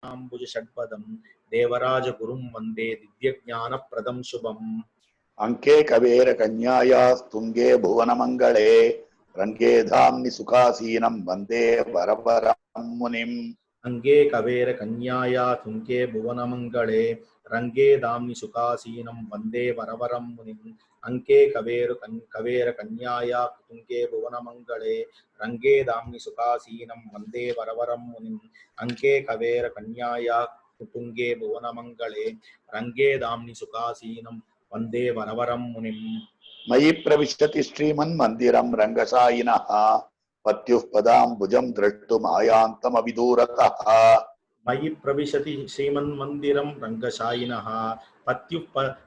पदाम्बुज षट्पदं देवराज गुरुं वन्दे दिव्यज्ञानप्रदं शुभम्। अंके कवेर कन्याया स्तुंगे भुवन मंगले रंगे धाम्नि सुखासीनं वंदे वरवरं मुनिम्। अंगे कवेर कन्याया तुंगे भुवनमंगले रंगे दाम्नि सुखासीनं वन्दे वरवरं मुनिम्। अंके कवेर कन्याया तुंगे भुवनमंगले रंगे दाम्नि सुखासीनं वन्दे वरवरं मुनिम्। अंके कवेर कन्याया तुंगे भुवनमंगले रंगे दाम्नि सुखासीनं वन्दे वरवरं मुनिम्। मयि प्रविशति श्रीमन्मन्दिरं रंगशायिनः पत्युः पदाम्बुजं द्रष्टुमायान्तमविदूरतः। मयि प्रविशति श्रीमन्मन्दिरं रङ्गशायिनः पत्युः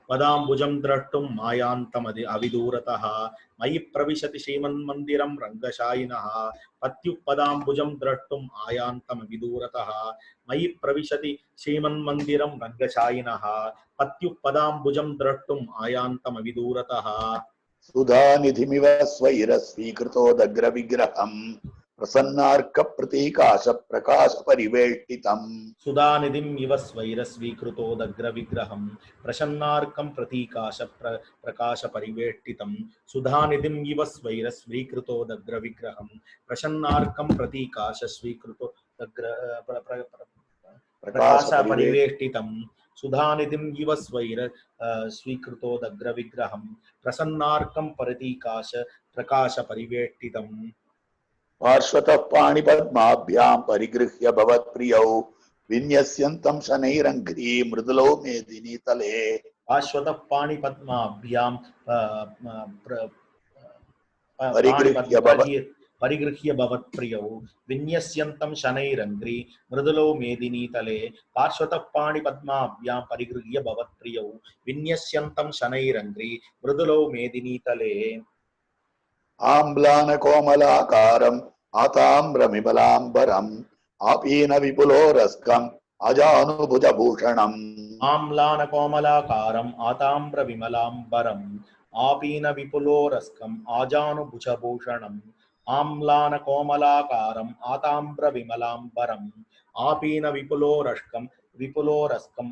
पदाम्बुजं द्रष्टुं मायान्तमदि अविदूरतः। मयि प्रविशति श्रीमन्मन्दिरं रङ्गशायिनः पत्युः पदाम्बुजं द्रष्टुं आयान्तमविदूरतः। मयि प्रविशति श्रीमन्मन्दिरं रङ्गशायिनः पत्युः पदाम्बुजं द्रष्टुं आयान्तमविदूरतः। सुधानिधिमिव स्वैरस्वीकृतोदग्र विग्रहम् प्रसन्नार्क प्रतीकाश प्रकाश परिवेष्टितम्। सुधानिधिं इव स्वैरस्वीकृतोदग्र विग्रहं प्रसन्नार्कं प्रतीकाश प्रकाश परिवेष्टितं। सुधानिधिं इव स्वैरस्वीकृतोदग्र विग्रहं प्रसन्नार्कं प्रतीकाश स्वीकृतोदग्र प्रकाश परिवेष्टितं। सुधानिधिं इव स्वैर स्वीकृतोदग्र विग्रहं प्रसन्नार्कं प्रतीकाश प्रकाश परिवेष्टितम्। पार्श्वतः पाणिपद्माभ्यां परिगृह्य भवत्प्रियौ विन्यस्यन्तं शनैरङ्घ्री मृदुलो मेदिनी तले। पार्श्वतः पाणिपद्माभ्यां परिगृह्य भवत्प्रियौ विन्यस्यन्तं शनैरङ्घ्री मृदुलो मेदिनी तले। पार्श्वतः पाणिपद्माभ्यां परिगृह्य भवत्प्रियौ विन्यस्यन्तं शनैरङ्घ्री मृदुलो मेदिनी तले। आम्लान कोमलाकारम् आताम्रमिबलाम्बरम् आपीन विपुलोरस्कम् अजानुभुजभूषणम्। आम्लान कोमलाकारम् आताम्र विमलाम्बरम् आपीन विपुलोरस्कम् आजानुभुजभूषणम्। आम्लान कोमलाकारम् आताम्र विमलाम्बरम् आपीन विपुलोरस्कम्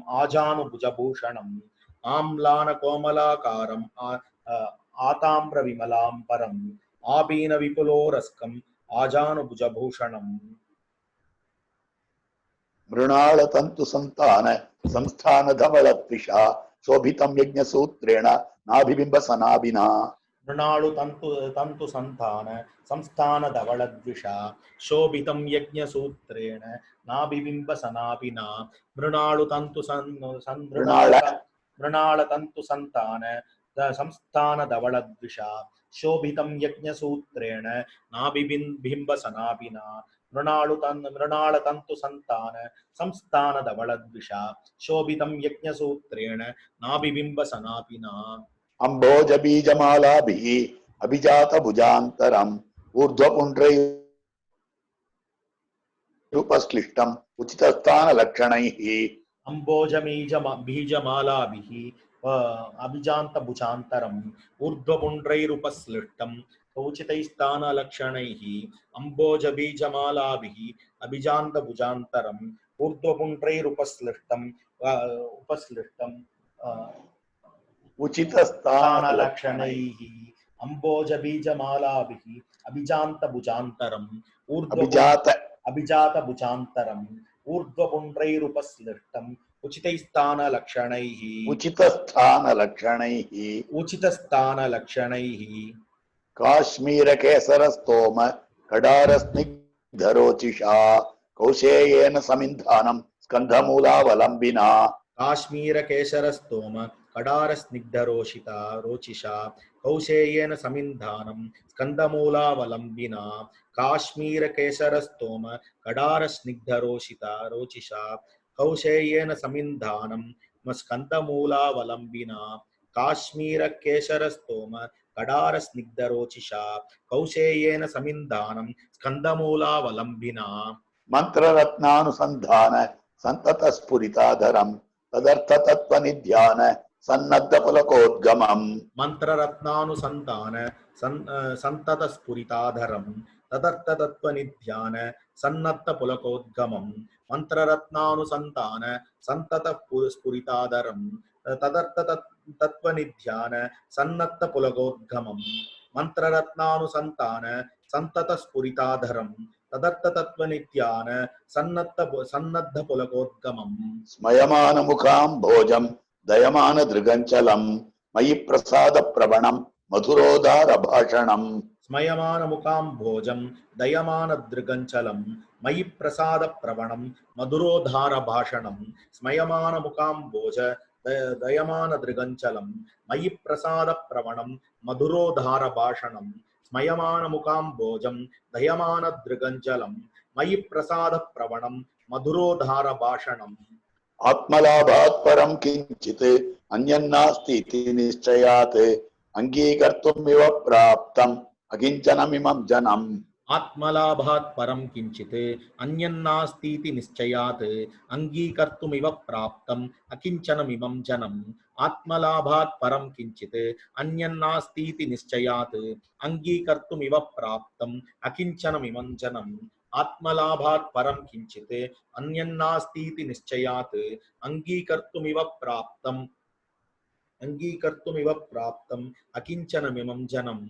आजानुभुजभूषणम्। आम्लान कोमलाकारम् आताम्र विमलाम्बरम् आपीन विपुलोरस्कम् आजानुभुजभूषणम्। मृणाल तंतु संतान संस्थान धवलत्विषा शोभितं यज्ञसूत्रेण नाभिबिंब सनाभिना। मृणालु तंतु संतान संस्थान धवलद्विषा शोभितं यज्ञसूत्रेण नाभिबिंब सनाभिना। मृणालु तंतु संतान संस्थान धवलद्विषा शोभितं यज्ञसूत्रेण नाभिबिंब सनाभिना। मृणाल तंतु संतान संस्थान धवलद्विषा शोभितं यज्ञसूत्रेण नाभिबिंब सनाभिना। अम्भोज बीजमालाभिः अभिजात भुजान्तरम् ऊर्ध्वपुण्ड्रैरुपश्लिष्टम् उचितस्थान लक्षणैः। बीजमालाभिः अभिजात भुजान्तरम् ऊर्ध्वपुण्ड्रैरुपश्लिष्टम् उचितैस्थानलक्षणैः। अम्भोज बीजमालाभिः अभिजात भुजान्तरम् ऊर्ध्वपुण्ड्रैरुपश्लिष्टम् उचितस्थानलक्षणैः। अम्भोज बीजमालाभिः अभिजात भुजान्तरम् अभिजात भुजान्तरम् ऊर्ध्वपुण्ड्रैरुपश्लिष्टम् उचितस्थानलक्षणैः। काश्मीर केसर स्तोम कडार स्निग्धरोचिषा कौशेयेन समिन्धानं स्कन्धमूलावलम्बिना। काश्मीर केसर स्तोम कडार रोचिषा कौशेयेन समिन्धानं स्कन्धमूलावलम्बिना। काश्मीर केसर स्तोम कडार रोचिषा कौशेयेन समिन्धानं स्कन्धमूलावलम्बिना। काश्मीर केसर स्तोम कडार रोचिषा कौशेयेन समिन्धानं स्कन्धमूलावलम्बिना। मंत्ररत्नानुसंधान संतत स्फुरिताधरम् तदर्थ तत्त्वनिध्यान सन्नद्ध पुलकोद्गमम्। मंत्ररत्नानुसंधान संतत स्फुरिताधरम् तदर्थ तत्त्वनिध्यान सन्नद्ध पुलकोद्गमम्। मंत्ररत्नानुसंतान संतत स्फुरिताधरम तदर्थ तत्वनिध्यान सन्नत्त पुलकोद्गमम् मंत्ररत्नानुसंतान संतत स्फुरिताधरम तदर्थ तत्वनिध्यान सन्नद्ध पुलकोद्गमम् स्मयमान मुखां भोजम दयमान दृगंचलम मयि प्रसाद प्रवणम मधुरोदार भाषणम स्मयमान मुखां भोजम दयमान दृगंचलम मयि प्रसाद प्रवणम मधुरोधार भाषणम स्मयमान मुखां भोज दयमान दृगंचलम मयि प्रसाद प्रवणम मधुरोधार भाषणम स्मयमान मुखां भोजम दयमान दृगंचलम मयि प्रसाद प्रवणम मधुरोधार भाषणम आत्मलाभात् परं किंचित् अन्यन्नास्ति इति निश्चयात् अंगीकर्तुमिव प्राप्तम् अकिंचनमिमं जनम् आत्मलाभात् परं किंचित् अन्यन्नास्तीति निश्चयात् अंगीकर्तुमिव प्राप्तम् अकिंचनमिमं जनम् आत्मलाभात् परं किंचित् अन्यन्नास्तीति निश्चयात् अंगीकर्तुमिव प्राप्तम् अकिंचनमिमं जनम् आत्मलाभात् परं किंचित् अन्यन्नास्तीति निश्चयात् अंगीकर्तुमिव प्राप्तम् अकिंचनमिमं जनम्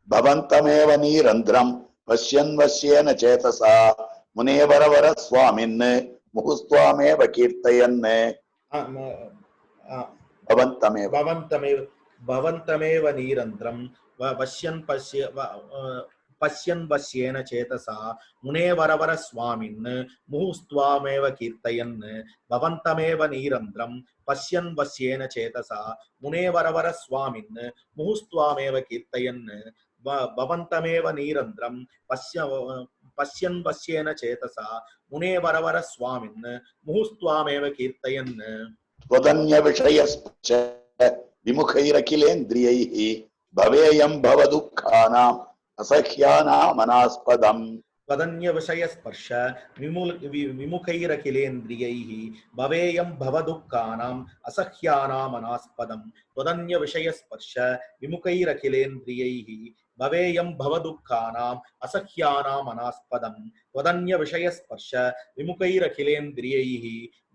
भवन्तमेव निरन्ध्रं पश्यन् वश्येन चेतसा मुनेवरवर स्वामिन् मुहुस्त्वामेव कीर्तयन् भवन्तमेव निरन्तरं पश्यन् वश्येन चेतसा मुनेवरवर स्वामिन् मुहुस्त्वामेव कीर्तयन् भवन्तमेव निरन्तरं पश्यन् वश्येन चेतसा मुनेवरवर स्वामिन् मुहुस्त्वामेव कीर्तयन् भवन्तमेव निरन्तरं पश्यन् वश्येन चेतसा मुनेवरवर स्वामिन् मुहुस्त्वामेव कीर्तयन् त्वदन्य विषयस्पर्श विमुखैरखिलेन्द्रियैः भवेयं भवदुःखानाम् असह्यानामनास्पदम् त्वदन्य विषयस्पर्श विमुखैरखिलेन्द्रियैः भवेयं भवदुःखानाम् असह्यानामनास्पदम् त्वदन्य विषयस्पर्श विमुखैरखिलेन्द्रियैः भवेयं भवदुःखानाम् असह्यानामनास्पदम् त्वदन्य विषयस्पर्श विमुखैरखिलेन्द्रियैः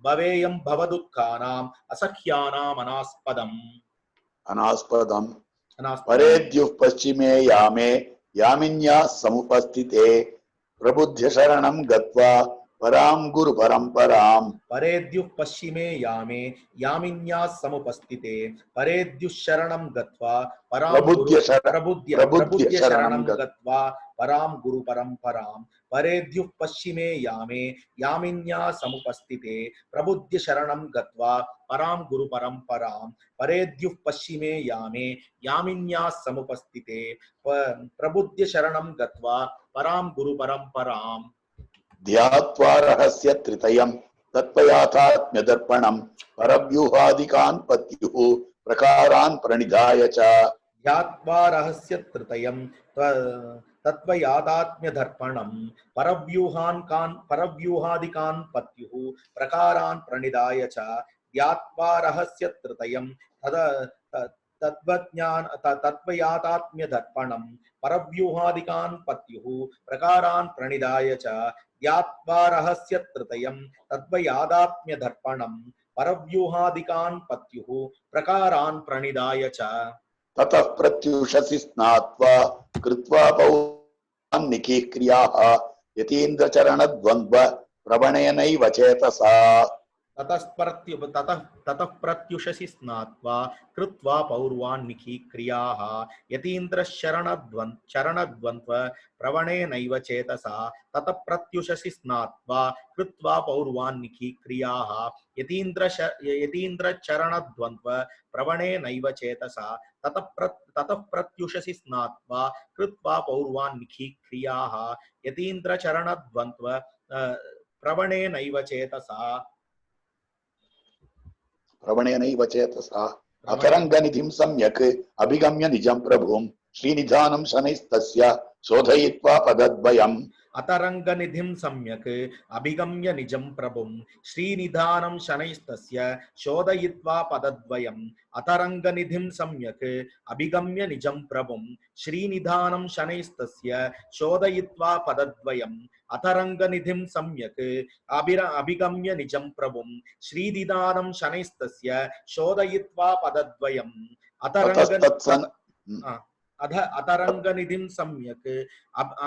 भवेयं भवदुःखानाम् असह्यानामनास्पदम् अनास्पदम् परेद्युः पश्चिमे यामे यामिन्याः समुपस्थिते प्रबुद्ध्य शरणं गत्वा परां गुरु परम्पराम् परेद्युः पश्चिमे यामे यामिन्याः समुपस्थिते परेद्युः शरणं गत्वा प्रबुद्ध्य शरणं गत्वा परां गुरु परम्पराम् परेद्युः पश्चिमे यामे यामिन्याः समुपस्थिते प्रबुद्ध्य शरणं गत्वा परां गुरु परम्पराम् परेद्युः पश्चिमे यामे यामिन्याः समुपस्थिते प्रबुद्ध्य शरणं गत्वा परां गुरु परम्पराम् ध्यात्वा रहस्य त्रितयं तत्त्वयाथात्म्यदर्पणं परव्यूहादिकान् पत्युः प्रकारान् प्रणिधाय च ध्यात्वा रहस्य त्रितयं तत्त्वयाथात्म्यदर्पणं परव्यूहादिकान् पत्युः प्रकारान् प्रणिधाय च ध्यात्वा रहस्य त्रितयं तत्त्वयाथात्म्यदर्पणं परव्यूहादिकान् पत्युः प्रकारान् प्रणिधाय च ध्यात्वा रहस्य त्रितयं तत्त्वयाथात्म्यदर्पणं परव्यूहादिकान् पत्युः प्रकारान् प्रणिधाय च ततः प्रत्युषसि स्नात्वा कृत्वा पौरान्निकीः क्रियाः यतीन्द्रचरणद्वन्द्व प्रवणेनैव चेतसा ततः प्रत्युषसि स्नात्वा कृत्वा पौर्वान्निकी क्रियाः यतीन्द्रशरणद्वन्द्व प्रवणेनैव चेतसा ततः प्रत्युषसि स्नात्वा कृत्वा पौर्वान्निकी क्रियाः यतीन्द्रचरणद्वन्द्व प्रवणेनैव चेतसा ततः प्रत्युषसि स्नात्वा कृत्वा पौर्वान्निकी क्रियाः यतीन्द्रचरणद्वन्द्व प्रवणेनैव चेतसा प्रवणेनैव चेतसा अतरङ्गनिधिं सम्यक् अभिगम्य निजं प्रभुं श्रीनिधानं शनैस्तस्य சோதயித்வா பதத்வயம் अतरंगनिधिं सम्यक् अभिगम्य निजं प्रभुं श्रीनिधानं शनैस्तस्य शोधयित्वा पदद्वयम् अतरंगनिधिं सम्यक् अभिगम्य निजं प्रभुं श्रीनिधानं शनैस्तस्य शोधयित्वा पदद्वयम् अतरंगनिधिं सम्यक् अभिगम्य निजं प्रभुं श्रीनिधानं शनैस्तस्य शोधयित्वा पदद्वयम् अतरंगनिधिं सम्यक्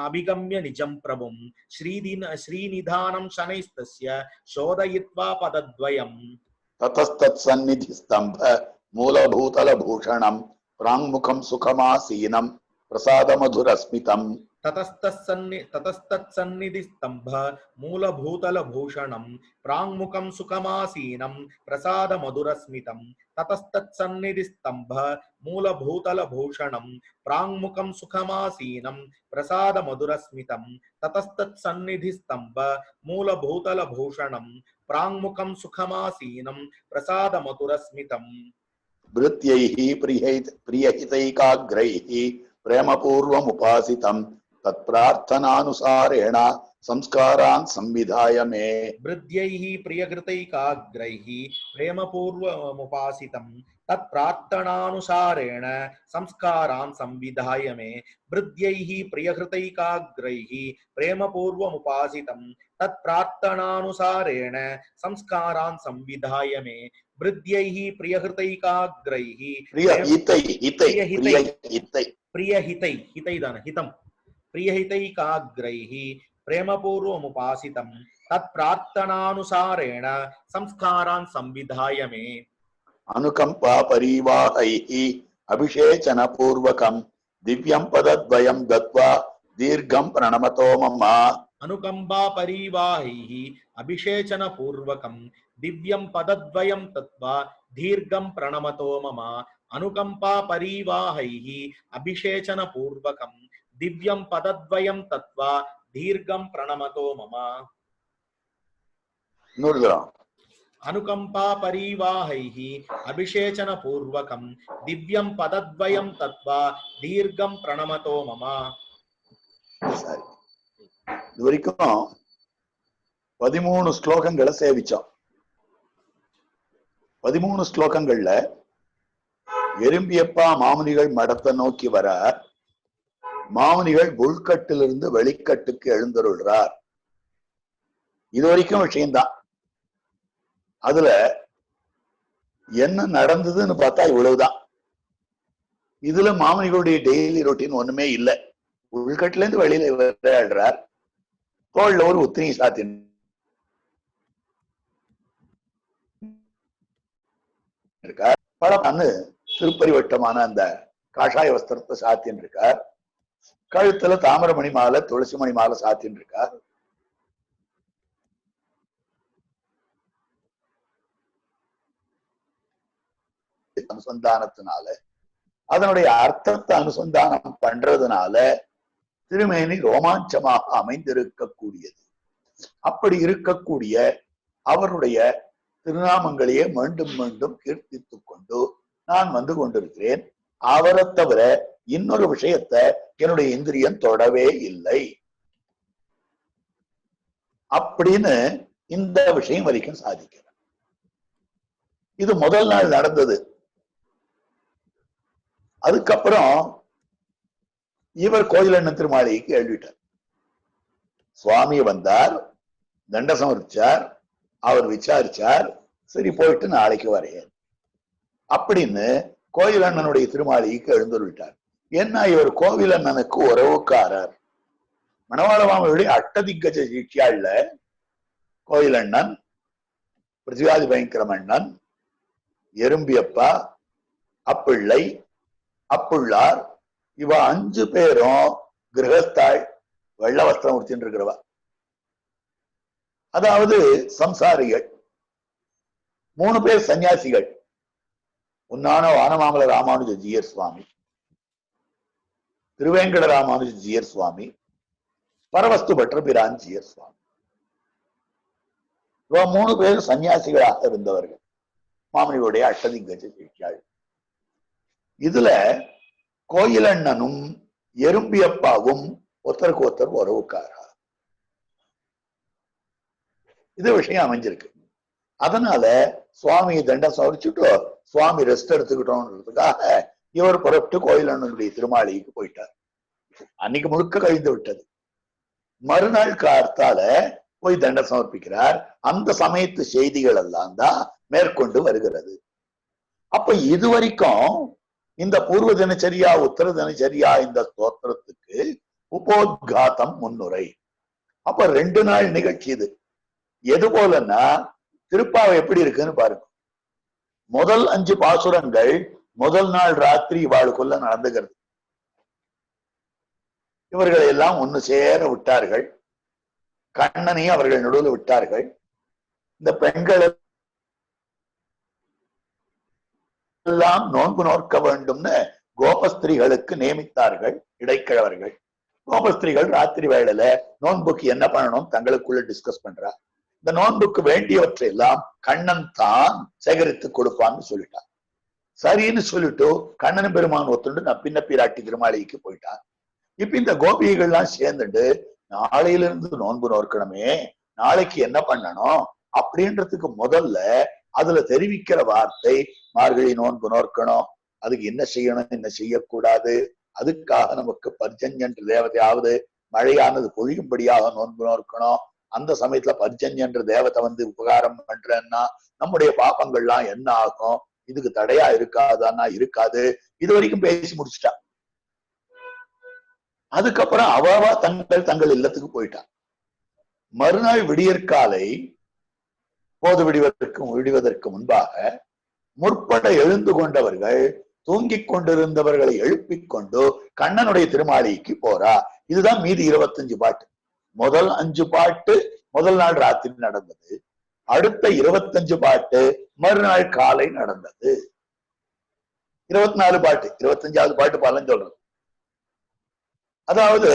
अभिगम्य निजं प्रभुं श्रीनिधानं शनैस्तस्य शोधयित्वा पदद्वयम् ततस्तत्सन्निधिस्तंभ मूलभूतलभूषणं प्राङ्मुखं सुखमासीनं प्रसादमधुरस्मितम् ततस्तत्सन्निधिस्तंभ मूलभूतलभूषणं प्राङ्मुखं सुखमासीनं प्रसादमधुरस्मितं ततस्तत्सन्निधिस्तंभ मूलभूतलभूषणं प्राङ्मुखं सुखमासीनं प्रसादमधुरस्मितं ततस्तत्सन्निधिस्तंभ मूलभूतलभूषणं प्राङ्मुखं सुखमासीनं प्रसादमधुरस्मितं भृत्यैः प्रियहितैकाग्रैः प्रेमपूर्वमुपासितं तत्प्रार्थनानुसारेण संस्कारान् संविधाय मे भृत्यैः प्रियकृतैकाग्रैः प्रेमपूर्वमुपासितं तत्प्रार्थनानुसारेण संस्कारान् संविधाय मे भृत्यैः प्रियकृतैकाग्रैः प्रेमपूर्वमुपासितं तत्प्रार्थनानुसारेण संस्कारान् संविधाय मे भृत्यैः प्रियकृतैकाग्रैः प्रियहितैकाग्रैः प्रेमपूर्वमुपासितं तत्प्रार्थनानुसारेण संस्कारान् संविधाय मे अनुकंपा परिवाहैः अभिषेचनपूर्वकं दिव्यं पदद्वयं दत्वा दीर्घं प्रणमतो मम अनुकंपा परिवाहैः अभिषेचनपूर्वकं दिव्यं पदद्वयं दत्वा दीर्घं प्रणमतो मम अनुकंपा परिवाहैः अभिषेचनपूर्वकं दिव्यं पदद्वयं दत्वा दीर्घं प्रणमतो मम अनुकंपा परिवाहैः अभिषेचनपूर्वकं दिव्यं पदद्वयं दत्वा दीर्घं प्रणमतो मम இதுவரைக்கும் 13 ஸ்லோகங்களை சேவிச்சோம். 13 ஸ்லோகங்கள்ல எறும்பியப்பா மாமுனிகள் மடத்தை நோக்கி வர மாமுனிகள் உள்கட்டிலிருந்து வெளிக்கட்டுக்கு எழுந்தருள்றார். இது வரைக்கும் விஷயம்தான். அதுல என்ன நடந்ததுன்னு பார்த்தா இவ்வளவுதான். இதுல மாமுனிகளுடைய டெய்லி ரொட்டீன் ஒண்ணுமே இல்லை. உள்கட்டுல இருந்து வெளியில விளையாடுறார். தோல்ல ஒரு உத்திரி சாத்தின் இருக்கார். பழமானு திருப்பரிவட்டமான அந்த காஷாய வஸ்திரத்தை சாத்தின் இருக்கார். கழுத்துல தாமரமணி மாலை துளசி மணி மாலை சாத்தின் இருக்கார். அனுசந்தானத்தினால அதனுடைய அர்த்தத்தை அனுசந்தானம் பண்றதுனால திருமேனி ரோமாஞ்சமாக அமைந்திருக்கக்கூடியது. அப்படி இருக்கக்கூடிய அவருடைய திருநாமங்களையே மீண்டும் மீண்டும் கீர்த்தித்துக் கொண்டு நான் வந்து கொண்டிருக்கிறேன். அவரை தவிர இன்னொரு விஷயத்தை என்னுடைய இந்திரியம் தொடவே இல்லை அப்படின்னு இந்த விஷயம் வரைக்கும் சாதிக்கிறேன். இது முதல் நாள் நடந்தது. அதுக்கப்புறம் இவர் கோயிலண்ணன் திருமாளிகைக்கு எழுதிட்டார். சுவாமி வந்தார், தண்ட சமர்ப்பிச்சார், அவர் விசாரிச்சார், சரி போயிட்டு நாளைக்கு வரேன் அப்படின்னு கோயிலண்ணனுடைய திருமாளிகைக்கு எழுந்துள்ளார். ஏன்னா இவர் கோவிலண்ணனுக்கு உறவுக்காரர். மணவாளமாமையுடைய அட்டதிக்கஜ சிஷ்யாள்ல கோயிலண்ணன், பிருத்திவியாதி பயங்கர மன்னன், எறும்பியப்பா, அப்பிள்ளை, அப்புள்ளார், இவ 5 பேரும் கிரகஸ்தாள், வெள்ள வஸ்திரம் உடுத்தின்னு இருக்கிறவா. அதாவது சம்சாரிகள். 3 பேர் சன்னியாசிகள். உன்னான வானமாமல ராமானுஜ ஜீயர் சுவாமி, திருவேங்கட ராமானுஜ ஜீயர் சுவாமி, பரவஸ்து பட்டபிரான் ஜீயர் சுவாமி. இவ 3 பேர் சன்னியாசிகளாக இருந்தவர்கள். மாமனிகளுடைய அஷ்டதிக்கஜ சிஷ்யாள். இதுல கோயிலண்ணனும் எறும்பியப்பாவும் ஒருத்தருக்கு ஒருத்தர் உறவுக்காரா. இது விஷயம் அமைஞ்சிருக்கு. அதனால சுவாமி தண்டம் சவரிச்சுட்டு சுவாமி ரெஸ்ட் எடுத்துக்கிட்டோம்ன்றதுக்காக இவர் புறப்பட்டு கோயிலனுடைய திருமாளிகைக்கு போயிட்டார். அன்னைக்கு முழுக்க கழிந்து விட்டது. மறுநாள் கார்த்தால போய் தண்டம் சமர்ப்பிக்கிறார். அந்த சமயத்து செய்திகள் எல்லாம் தான் மேற்கொண்டு வருகிறது. அப்ப இதுவரைக்கும் இந்த பூர்வ தினச்சரியா உத்தர தினச்சரியா இந்த ஸ்தோத்திரத்துக்கு உபோத்காதம் முன்னுரை. அப்ப 2 நாள் நிகழ்ச்சி இது. எது போலன்னா திருப்பாவை எப்படி இருக்குன்னு பாருங்க. முதல் 5 பாசுரங்கள் முதல் நாள் ராத்திரி இவாளுக்குள்ள நடந்துகிறது. இவர்களை எல்லாம் ஒண்ணு சேர விட்டார்கள். கண்ணனையும் அவர்கள் நடுவில் விட்டார்கள். இந்த பெண்கள் எல்லாம் நோன்பு நோக்க வேண்டும்னு கோபஸ்திரிகளுக்கு நியமித்தார்கள் இடைக்கிழவர்கள். கோபஸ்திரிகள் ராத்திரி வேளையில நோன்புக்கு என்ன பண்ணணும் தங்களுக்குள்ள டிஸ்கஸ் பண்றார். இந்த நோன்புக்கு வேண்டியவற்றை எல்லாம் கண்ணன் தான் சேகரித்து கொடுப்பான்னு சொல்லிட்டார். சரின்னு சொல்லிட்டு கண்ணன் பெருமான் ஒத்துண்டு நப்பின்ன பிராட்டி திருமாளிகைக்கு போயிட்டார். இப்ப இந்த கோபிகைகள்லாம் சேர்ந்துட்டு நாளையிலிருந்து நோன்பு நோக்கணுமே, நாளைக்கு என்ன பண்ணணும் அப்படின்றதுக்கு முதல்ல அதுல தெரிவிக்கிற வார்த்தை மார்கழி நோன்பு நோக்கணும், அதுக்கு என்ன செய்யணும் என்ன செய்யக்கூடாது, அதுக்காக நமக்கு பர்ஜன்யன்ற தேவதையாவது மழையானது பொழியும்படியாக நோன்பு நோக்கணும், அந்த சமயத்துல பர்ஜன்யன்ற தேவதை வந்து உபகாரம் பண்றேன்னா நம்முடைய பாப்பங்கள்லாம் என்ன ஆகும், இதுக்கு தடையா இருக்காதான்னா இருக்காது. இது வரைக்கும் பேசி முடிச்சுட்டா. அதுக்கப்புறம் அவாவா தங்கள் இல்லத்துக்கு போயிட்டா. மறுநாள் விடியற்காலை போது விடுவதற்கு முன்பாக முற்பட எழுந்து கொண்டவர்கள் தூங்கிக் கொண்டிருந்தவர்களை எழுப்பிக் கொண்டு கண்ணனுடைய திருமாளிகைக்கு போறா. இதுதான் மீதி 25 பாட்டு. முதல் 5 பாட்டு முதல் நாள் ராத்திரி நடந்தது. அடுத்த 25 பாட்டு மறுநாள் காலை நடந்தது. 24 பாட்டு. 25வது பாட்டு பலன் சொல்றது. அதாவது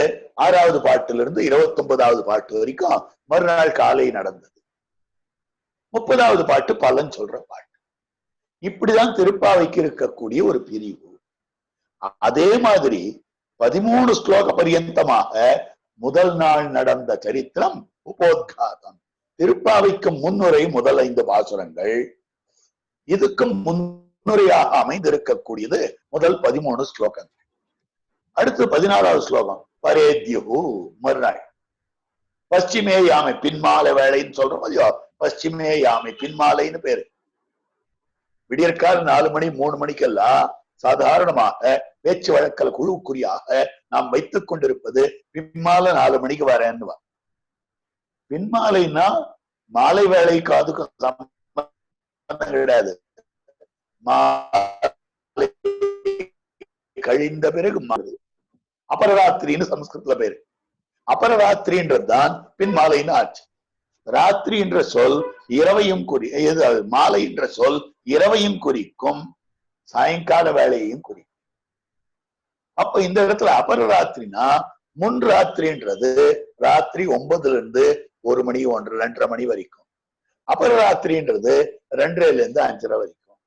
6வது பாட்டிலிருந்து 29வது பாட்டு வரைக்கும் மறுநாள் காலை நடந்தது. 30வது பாட்டு பலன் சொல்ற பாட்டு. இப்படிதான் திருப்பாவைக்கு இருக்கக்கூடிய ஒரு பிரிவு. அதே மாதிரி 13 ஸ்லோக பரியந்தமாக முதல் நாள் நடந்த சரித்திரம் உபோத்காதம். திருப்பாவைக்கு முன்னுரை முதல் 5 பாசுரங்கள். இதுக்கும் முன்னுரையாக அமைந்திருக்கக்கூடியது முதல் 13 ஸ்லோகங்கள். அடுத்து 14வது ஸ்லோகம் பரேத்யு மறுநாள். பশ্চিமே யாமை பின்மாலை வேளைன்னு சொல்றோம் இல்லையோ, பশ্চিமே யாமை பின்மாலைன்னு பேரு. விடியற்கால 4 மணி 3 மணிக்கெல்லாம் சாதாரணமாக பேச்சு வழக்கல் குழுக்குறியாக நாம் வைத்துக் கொண்டிருப்பது பின்மாலை 4 மணிக்கு வரேன்னு. பின்மாலைன்னா மாலை வேலைக்கு அதுக்கு சம்பந்தம் கிடையாது. கழிந்த பிறகு மாறுது. அபரராத்திரின்னு சமஸ்கிருதத்துல பேரு. அபரராத்திரின்றதுதான் பின்மாலைன்னு ஆச்சு. ராத்திரி என்ற சொல் இரவையும் மாலை என்ற சொல் இரவையும் குறிக்கும், சாயங்கால வேலையையும் குறிக்கும். அப்ப இந்த இடத்துல அபரராத்திரினா முன் ராத்திரின்றது ராத்திரி 9ல இருந்து 1 மணி 1:30 மணி வரைக்கும். அபரராத்திரின்றது 2:30ல இருந்து 5:30 வரைக்கும்.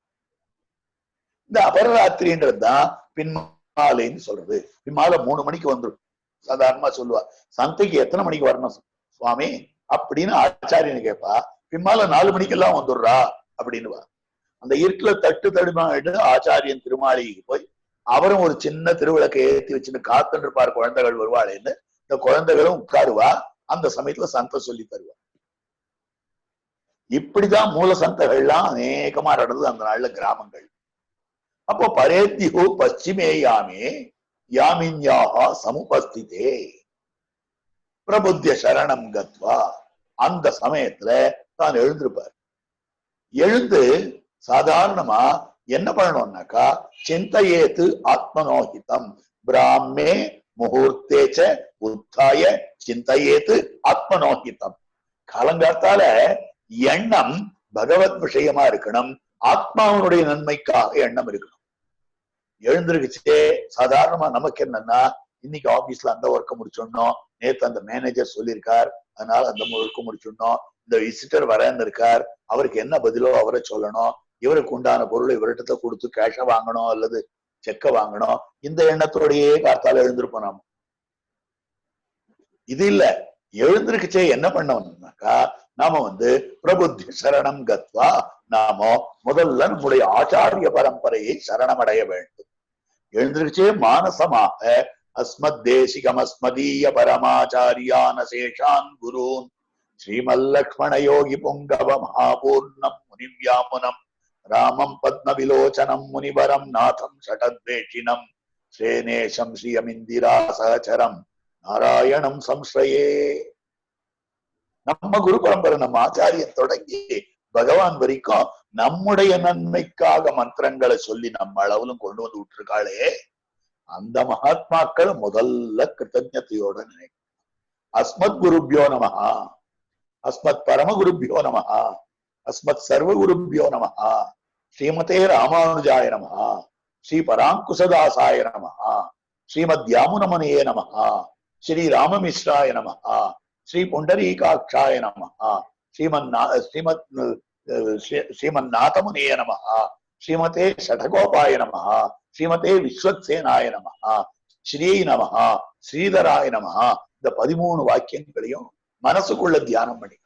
இந்த அபரராத்திரின்றதுதான் பின்மாலைன்னு சொல்றது. பின்மாலை 3 மணிக்கு வந்துடும். சாதாரணமா சொல்லுவா, சந்தைக்கு எத்தனை மணிக்கு வரணும் சுவாமி அப்படின்னு ஆச்சாரியன்னு கேட்பா. பின்மாலை 4 மணிக்கெல்லாம் வந்துடுறா அப்படின்னுவா. அந்த இருட்டுல தட்டு தடுமாடு ஆச்சாரியன் திருமாளிகைக்கு போய் அவரும் ஒரு சின்ன திருவிளக்கை ஏற்றி வச்சுன்னு காத்துட்டு இருப்பார், குழந்தைகள் வருவாளேன்னு. இந்த குழந்தைகளும் உட்காருவா. அந்த சமயத்துல சந்தை சொல்லி தருவா. இப்படிதான் மூல சந்தைகள்லாம் அநேகமா நடந்தது அந்த நாள்ல கிராமங்கள். அப்போ பரேத்யு பশ্চিமே யாமே யாமின்யாஹா சமுபஸ்திதே பிரபுத்திய சரணம் கத்வா. அந்த சமயத்துல தான் எழுந்திருப்பார். எழுந்து சாதாரணமா என்ன பண்ணணும்னாக்கா சிந்தையேத்து ஆத்மனோஹிதம் பிராமே முகூர்த்தேச்ச உத்தாய சிந்தையேத்து ஆத்மனோஹிதம். காலங்காத்தால எண்ணம் பகவத் விஷயமா இருக்கணும், ஆத்மாவனுடைய நன்மைக்காக எண்ணம் இருக்கணும். எழுந்திருக்குச்சே சாதாரணமா நமக்கு என்னன்னா இன்னைக்கு ஆபீஸ்ல அந்த ஒர்க்கை முடிச்சிடணும், நேத்து அந்த மேனேஜர் சொல்லியிருக்கார் அதனால அந்த ஒர்க்கு முடிச்சிடணும், இந்த விசிட்டர் வரன்னு இருக்கார் அவருக்கு என்ன பதிலோ அவரை சொல்லணும், இவருக்கு உண்டான பொருளை இவர்கிட்ட கொடுத்து கேஷை வாங்கணும் அல்லது செக்க வாங்கணும். இந்த எண்ணத்தோடையே காத்தால எழுந்திருப்போம் நாம. இது இல்ல, எழுந்திருக்கச்சே என்ன பண்ணணும்னாக்கா நாம பிரபுத்தி சரணம் கத்வா நாம முதல்ல நம்முடைய ஆச்சாரிய பரம்பரையை சரணமடைய வேண்டும். எழுந்திருக்கச்சே மானசமாக அஸ்மத் தேசிகம் அஸ்மதீய பரமாச்சாரியான சேஷான் குருன் ஸ்ரீமல்லக்ஷ்மண யோகி பொங்கவ மகாபூர்ணம் முனிவ்யாமுனம் ராமம் பத்ம விலோச்சனம் முனிவரம் நாதம் ஷடத்வேஷினம் ஸ்ரேனேஷம் ஸ்ரீயமிந்திரா சகச்சரம் நாராயணம் சம்ஸ்ரயே. நம்ம குரு பரம்பரை, நம்ம ஆச்சாரியன் தொடங்கி பகவான் வரைக்கும் நம்முடைய நன்மைக்காக மந்திரங்களை சொல்லி நம்ம அளவுலும் கொண்டு வந்து விட்டுருக்காளே, அந்த மகாத்மாக்கள் முதல்ல கிருத்தஜத்தையோட நினைக்கணும். அஸ்மத் குருபியோ நமஹா, அஸ்மத் பரமகுருபியோ நமஹா, அஸ்மத் சர்வகுருபியோ நமஹா, ஸ்ரீமதே ராமானுஜாய நமஹா, ஸ்ரீ பராங்குசதாசாய நமஹா, ஸ்ரீமத் யாமுனமனே நமஹா, ஸ்ரீ ராமமிஸ்ராய நமஹா, ஸ்ரீ புண்டரீகாட்சாய நமஹா, ஸ்ரீமன்னாதமுனே நமஹா, ஸ்ரீமதே ஷடகோபாய நமஹா, ஸ்ரீமதே விஸ்வக்சேனாய நமஹா, ஸ்ரீ நமஹா, ஸ்ரீதராய நமஹா. இந்த 13 வாக்கியங்களையும் மனசுக்குள்ள தியானம் பண்ணி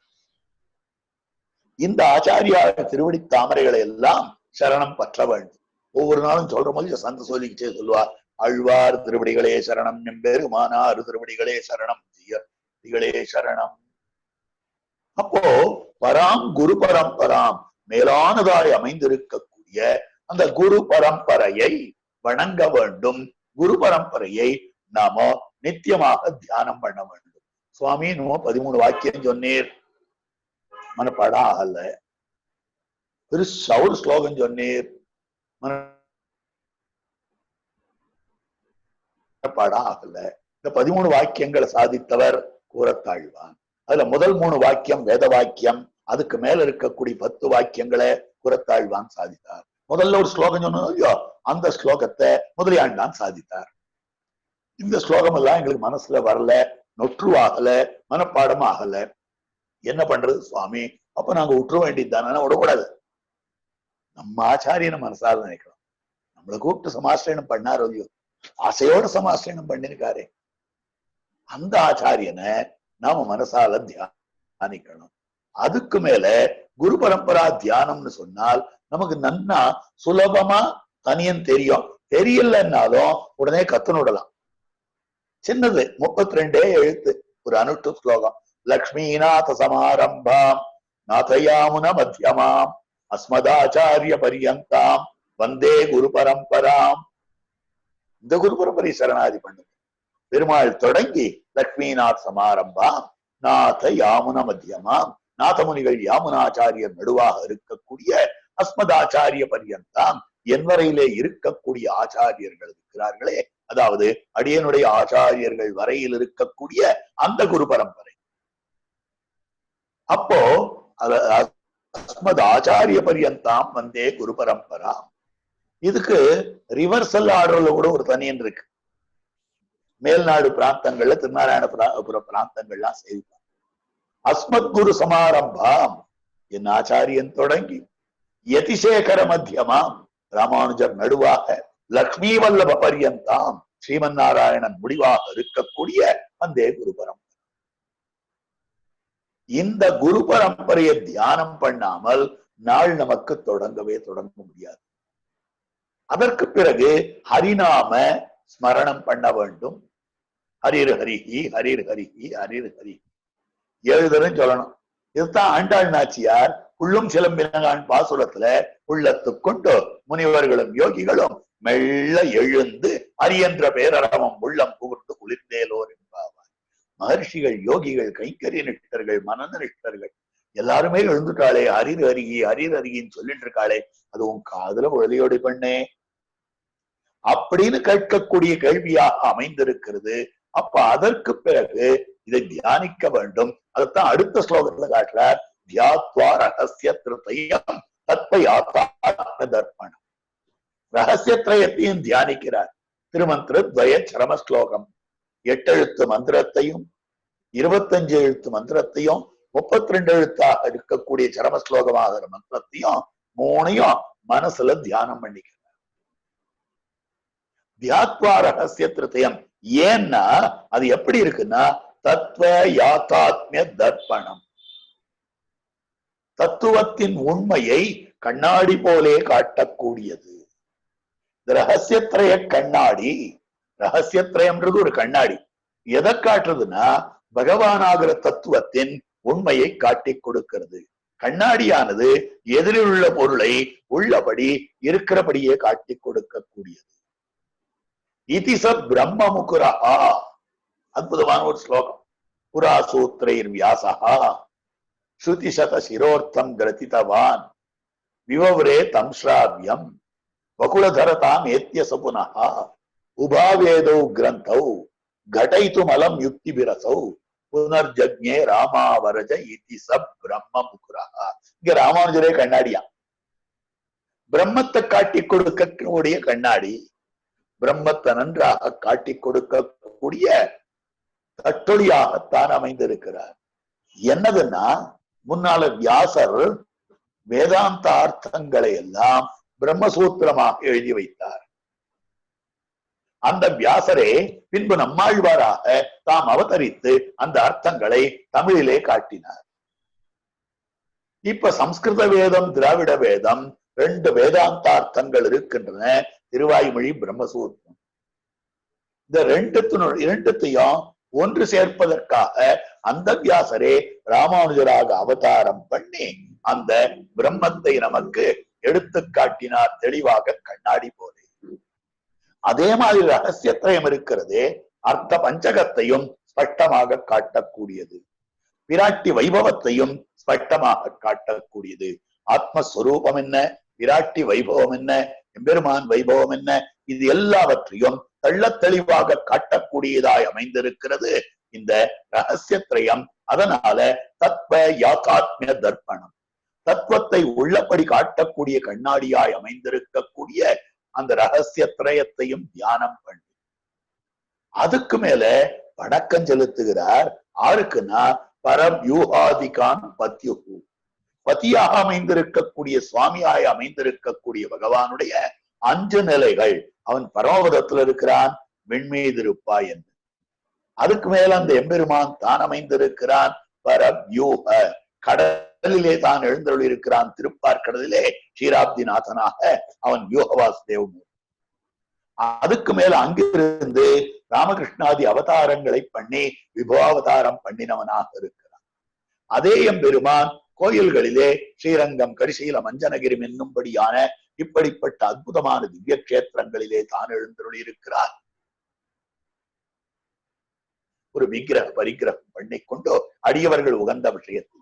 இந்த ஆச்சாரியா திருவடி தாமரைகளை எல்லாம் சரணம் பற்ற வேண்டும். ஒவ்வொரு நாளும் சொல்ற போது சந்த சொல்லிக்கிட்டே சொல்லுவார், ஆழ்வார் திருவடிகளே சரணம், எம்பெருமானார் திருவடிகளே சரணம், திருவடிகளே சரணம். அப்போ பராம் குரு பரம்பராம், மேலானதாய் அமைந்திருக்கக்கூடிய அந்த குரு பரம்பரையை வணங்க வேண்டும். குரு பரம்பரையை நாம நித்தியமாக தியானம் பண்ண வேண்டும். சுவாமி நம்ம 13 வாக்கியம் சொன்னீர், மனப்பாடம் ஆகல. பெருசா ஒரு ஸ்லோகம் சொன்னீர், மனப்பாடம் ஆகல. இந்த 13 வாக்கியங்களை சாதித்தவர் கூறத்தாழ்வான். அதுல முதல் 3 வாக்கியம் வேத வாக்கியம், அதுக்கு மேல இருக்கக்கூடிய 10 வாக்கியங்களை கூறத்தாழ்வான் சாதித்தார். முதல்ல ஒரு ஸ்லோகம் சொன்னோம் இல்லையோ, அந்த ஸ்லோகத்தை முதலியாண்டான் சாதித்தார். இந்த ஸ்லோகம் எல்லாம் எங்களுக்கு மனசுல வரல, நொற்றுவாகல, மனப்பாடம் ஆகல. என்ன பண்றது சுவாமி? அப்ப நாங்க விட்டுற வேண்டியது தானே, விடக்கூடாது. நம்ம ஆச்சாரியனை மனசால நினைக்கிறோம். நம்மளை கூப்பிட்டு சமாசிரியனம் பண்ணாரோ இல்லையோ, ஆசையோட சமாசிரியனம் பண்ணிருக்காரு. அந்த ஆச்சாரியனை நாம மனசால தியானிக்கணும். அதுக்கு மேல குரு பரம்பரா தியானம்னு சொன்னால் நமக்கு நன்னா சுலபமா தனியன் தெரியும். தெரியலன்னாலும் உடனே கத்துனுடலாம். சின்னது 32 எழுத்து, ஒரு அனுஷ்டு ஸ்லோகம். லக்ஷ்மீநாத சமாரம்பாம் நாதயாமுன மத்தியமாம் அஸ்மதாச்சாரிய பரியந்தாம் வந்தே குரு பரம்பராம். இந்த குரு பரம்பரை சரணாதி பண்ணுங்க. பெருமாள் தொடங்கி லக்ஷ்மிநாத் சமாரம்பாம் நாத யாமுன மத்தியமாம், நாதமுனிகள் யாமுனாச்சாரியர் நடுவாக இருக்கக்கூடிய அஸ்மதாச்சாரிய பரியந்தாம், என்வரையிலே இருக்கக்கூடிய ஆச்சாரியர்கள் இருக்கிறார்களே, அதாவது அடியனுடைய ஆச்சாரியர்கள் வரையில் இருக்கக்கூடிய அந்த குரு பரம்பரை. அப்போ அஸ்மத் ஆச்சாரிய பரியந்தாம் வந்தே குரு பரம்பரா. இதுக்கு ரிவர்சல் ஆர்டர்ல கூட ஒரு தனியன் இருக்கு. மேல்நாடு பிராந்தங்கள்ல, திருநாராயணபுர பிராந்தங்கள்லாம் செய்வாங்க. அஸ்மத் குரு சமாரம்பாம், என் ஆச்சாரியன் தொடங்கி யதிசேகர மத்தியமாம், ராமானுஜர் நடுவாக, லக்ஷ்மி வல்லப பரியந்தாம், ஸ்ரீமன் நாராயணன் முடிவாக இருக்கக்கூடிய வந்தே குரு பரம்பரை. இந்த குரு பரம்பரையை தியானம் பண்ணாமல் நாள் நமக்கு தொடங்க முடியாது. அதற்கு பிறகு ஹரிநாம ஸ்மரணம் பண்ண வேண்டும். ஹரிர் ஹரிஹி ஹரிர் ஹரிஹி ஹரிர் ஹரி 7 தரம் சொல்லணும். இதுதான் ஆண்டாள் நாச்சியார் உள்ளும் சிலம்பினகான் பாசுரத்துல உள்ளத்துக்கொண்டு முனிவர்களும் யோகிகளும் மெல்ல எழுந்து அரியன்ற பேரறவம் உள்ளம் புகுந்து குளிர்ந்தேலோர் என்பாவார். மகர்ஷிகள், யோகிகள், கைங்கரிய நிஷ்டர்கள், மனநல நிஷ்டர்கள் எல்லாருமே எழுந்துட்டாளே, ஹரிர் ஹரிகி ஹரிர் ஹரிகின்னு சொல்லிட்டு இருக்காளே, அது உன் காதுல உழலையோடு பண்ணே அப்படின்னு கேட்கக்கூடிய கேள்வியாக அமைந்திருக்கிறது. அப்ப அதற்கு பிறகு இதை தியானிக்க வேண்டும். அதைத்தான் அடுத்த ஸ்லோகத்துல காட்டுறார். தியாத்வா ரகசிய திருத்தயம் தத்பயாத்ம தர்ப்பணம். ரகசியத்திரயத்தையும் தியானிக்கிறார். திருமந்திர துவய சரம ஸ்லோகம். 8 எழுத்து மந்திரத்தையும் 25 எழுத்து மந்திரத்தையும் 32 எழுத்தாக இருக்கக்கூடிய சரம ஸ்லோகமாகிற மந்திரத்தையும் 3ஐயும் மனசுல தியானம் பண்ணிக்கிறார். தியாத்வா ரகசிய திருத்தயம். ஏன்னா அது எப்படி இருக்குன்னா, தத்துவ யாத்தாத்மிய தர்ப்பணம். தத்துவத்தின் உண்மையை கண்ணாடி போலே காட்டக்கூடியது. ரகசியத்திரய கண்ணாடி, ரகசியத்திரயம்ன்றது ஒரு கண்ணாடி. எதை காட்டுறதுன்னா பகவானாகிற தத்துவத்தின் உண்மையை காட்டி கொடுக்கிறது. கண்ணாடியானது எதிரில் உள்ள பொருளை உள்ளபடி இருக்கிறபடியே காட்டி கொடுக்கக்கூடியது. இதிச பிரம்ம முகுரஹா, அற்புதமான ஒரு ஸ்லோகம். புரா சூத்திரைர் வியாசஹா ஸ்ருதி சத சிரோர்த்தம் கிரதிதவான் விவவ்ரே தம் ஸ்ராவ்யம் வகுளதரதாம் ஏத்ய சபுனஹா உபாவேதௌ கிரந்தௌ கடயிதுமலம் யுக்தி பிரசௌ புனர்ஜக்ஞே ராமாவரஜ இதிச பிரம்ம முகுரஹா. இங்க ராமானுஜரே கண்ணாடியா, பிரம்மத்தை காட்டி கொடுக்கக்கூடிய கண்ணாடி, பிரம்மத்தை நன்றாக காட்டி கொடுக்கக்கூடிய தட்டொலியாகத்தான் அமைந்திருக்கிறார். என்னதுன்னா, முன்னால வியாசர் வேதாந்த அர்த்தங்களை எல்லாம் பிரம்மசூத்திரமாக எழுதி வைத்தார். அந்த வியாசரே பின்பு நம்மாழ்வாராக தாம் அவதரித்து அந்த அர்த்தங்களை தமிழிலே காட்டினார். இப்ப சம்ஸ்கிருத வேதம், திராவிட வேதம், ரெண்டு வேதாந்தார்த்தங்கள் இருக்கின்றன. திருவாய்மொழி, பிரம்மசூத்திரம். இந்த இரண்டுத்தையும் ஒன்று சேர்ப்பதற்காக அந்த வியாசரே ராமானுஜராக அவதாரம் பண்ணி அந்த பிரம்மத்தை நமக்கு எடுத்து காட்டினார், தெளிவாக கண்ணாடி போலே. அதே மாதிரி ரகசியத்திரயம் இருக்கிறது, அர்த்த பஞ்சகத்தையும் ஸ்பஷ்டமாக காட்டக்கூடியது, விராட்டி வைபவத்தையும் ஸ்பஷ்டமாக காட்டக்கூடியது. ஆத்மஸ்வரூபம் என்ன, விராட்டி வைபவம் என்ன, எம்பெருமான் வைபவம் என்ன, இது எல்லாவற்றையும் தெள்ள தெளிவாக காட்டக்கூடியதாய் அமைந்திருக்கிறது இந்த ரகசியத்திரயம். அதனால தத்துவ யாத்தாத்மிய தர்ப்பணம், தத்துவத்தை உள்ளபடி காட்டக்கூடிய கண்ணாடியாய் அமைந்திருக்கக்கூடிய அந்த ரகசியத்திரயத்தையும் தியானம் பண்ணி அதுக்கு மேல வணக்கம் செலுத்துகிறார். ஆருக்குன்னா பரவியூஹாதிகான் பத்யுஹு, பதியாக அமைந்திருக்கக்கூடிய, சுவாமியாய் அமைந்திருக்கக்கூடிய பகவானுடைய 5 நிலைகள். அவன் பரமபதத்தில் இருக்கிறான், விண்மீது இருப்பாய் என்று. அதுக்கு மேல அந்த எம்பெருமான் தான் அமைந்திருக்கிறான் பரவியூஹ, கடலிலே தான் எழுந்தருள் இருக்கிறான். திருப்பார்கடலிலே க்ஷீராப்திநாதனாக அவன் யோகவாசுதேவ். அதுக்கு மேல அங்கிருந்து ராமகிருஷ்ணாதி அவதாரங்களை பண்ணி விபவாவதாரம் பண்ணினவனாக இருக்கிறான். அதே எம்பெருமான் கோயில்களிலே ஸ்ரீரங்கம், கரிசைலம், அஞ்சனகிரி என்னும்படியான இப்படிப்பட்ட அற்புதமான திவ்ய கஷேத்திரங்களிலே தான் எழுந்தருள் இருக்கிறார். ஒரு விக்கிரக பரிகிரகம் பண்ணிக்கொண்டு அடியவர்கள் உகந்த விஷயத்தில்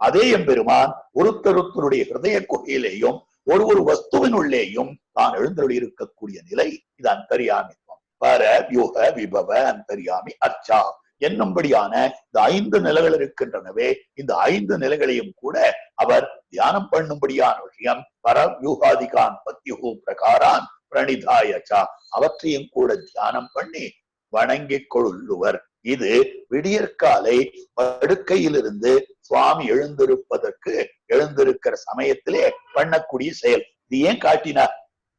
அதே எம்பெருமான் ஒருத்தருத்தருடைய ஹிருதய குகையிலேயும் ஒரு வஸ்துவின் உள்ளேயும் தான் எழுந்தருள் இருக்கக்கூடிய நிலை. இது அந்தர்யாமித்வம். பர வியூக விபவ அந்தர்யாமி அர்ச்சா என்னும்படியான இந்த 5 நிலைகள் இருக்கின்றனவே, இந்த 5 நிலைகளையும் கூட அவர் தியானம் பண்ணும்படியான விஷயம். பரவியூகாதிகான் பத்யுஹு பிரகாரான் பிரணிதாயச்சா, அவற்றையும் கூட தியானம் பண்ணி வணங்கிக் கொள்ளுவர். இது விடியற்காலை படுக்கையிலிருந்து சுவாமி எழுந்திருக்கிற சமயத்திலே பண்ணக்கூடிய செயல். இது ஏன் காட்டினார்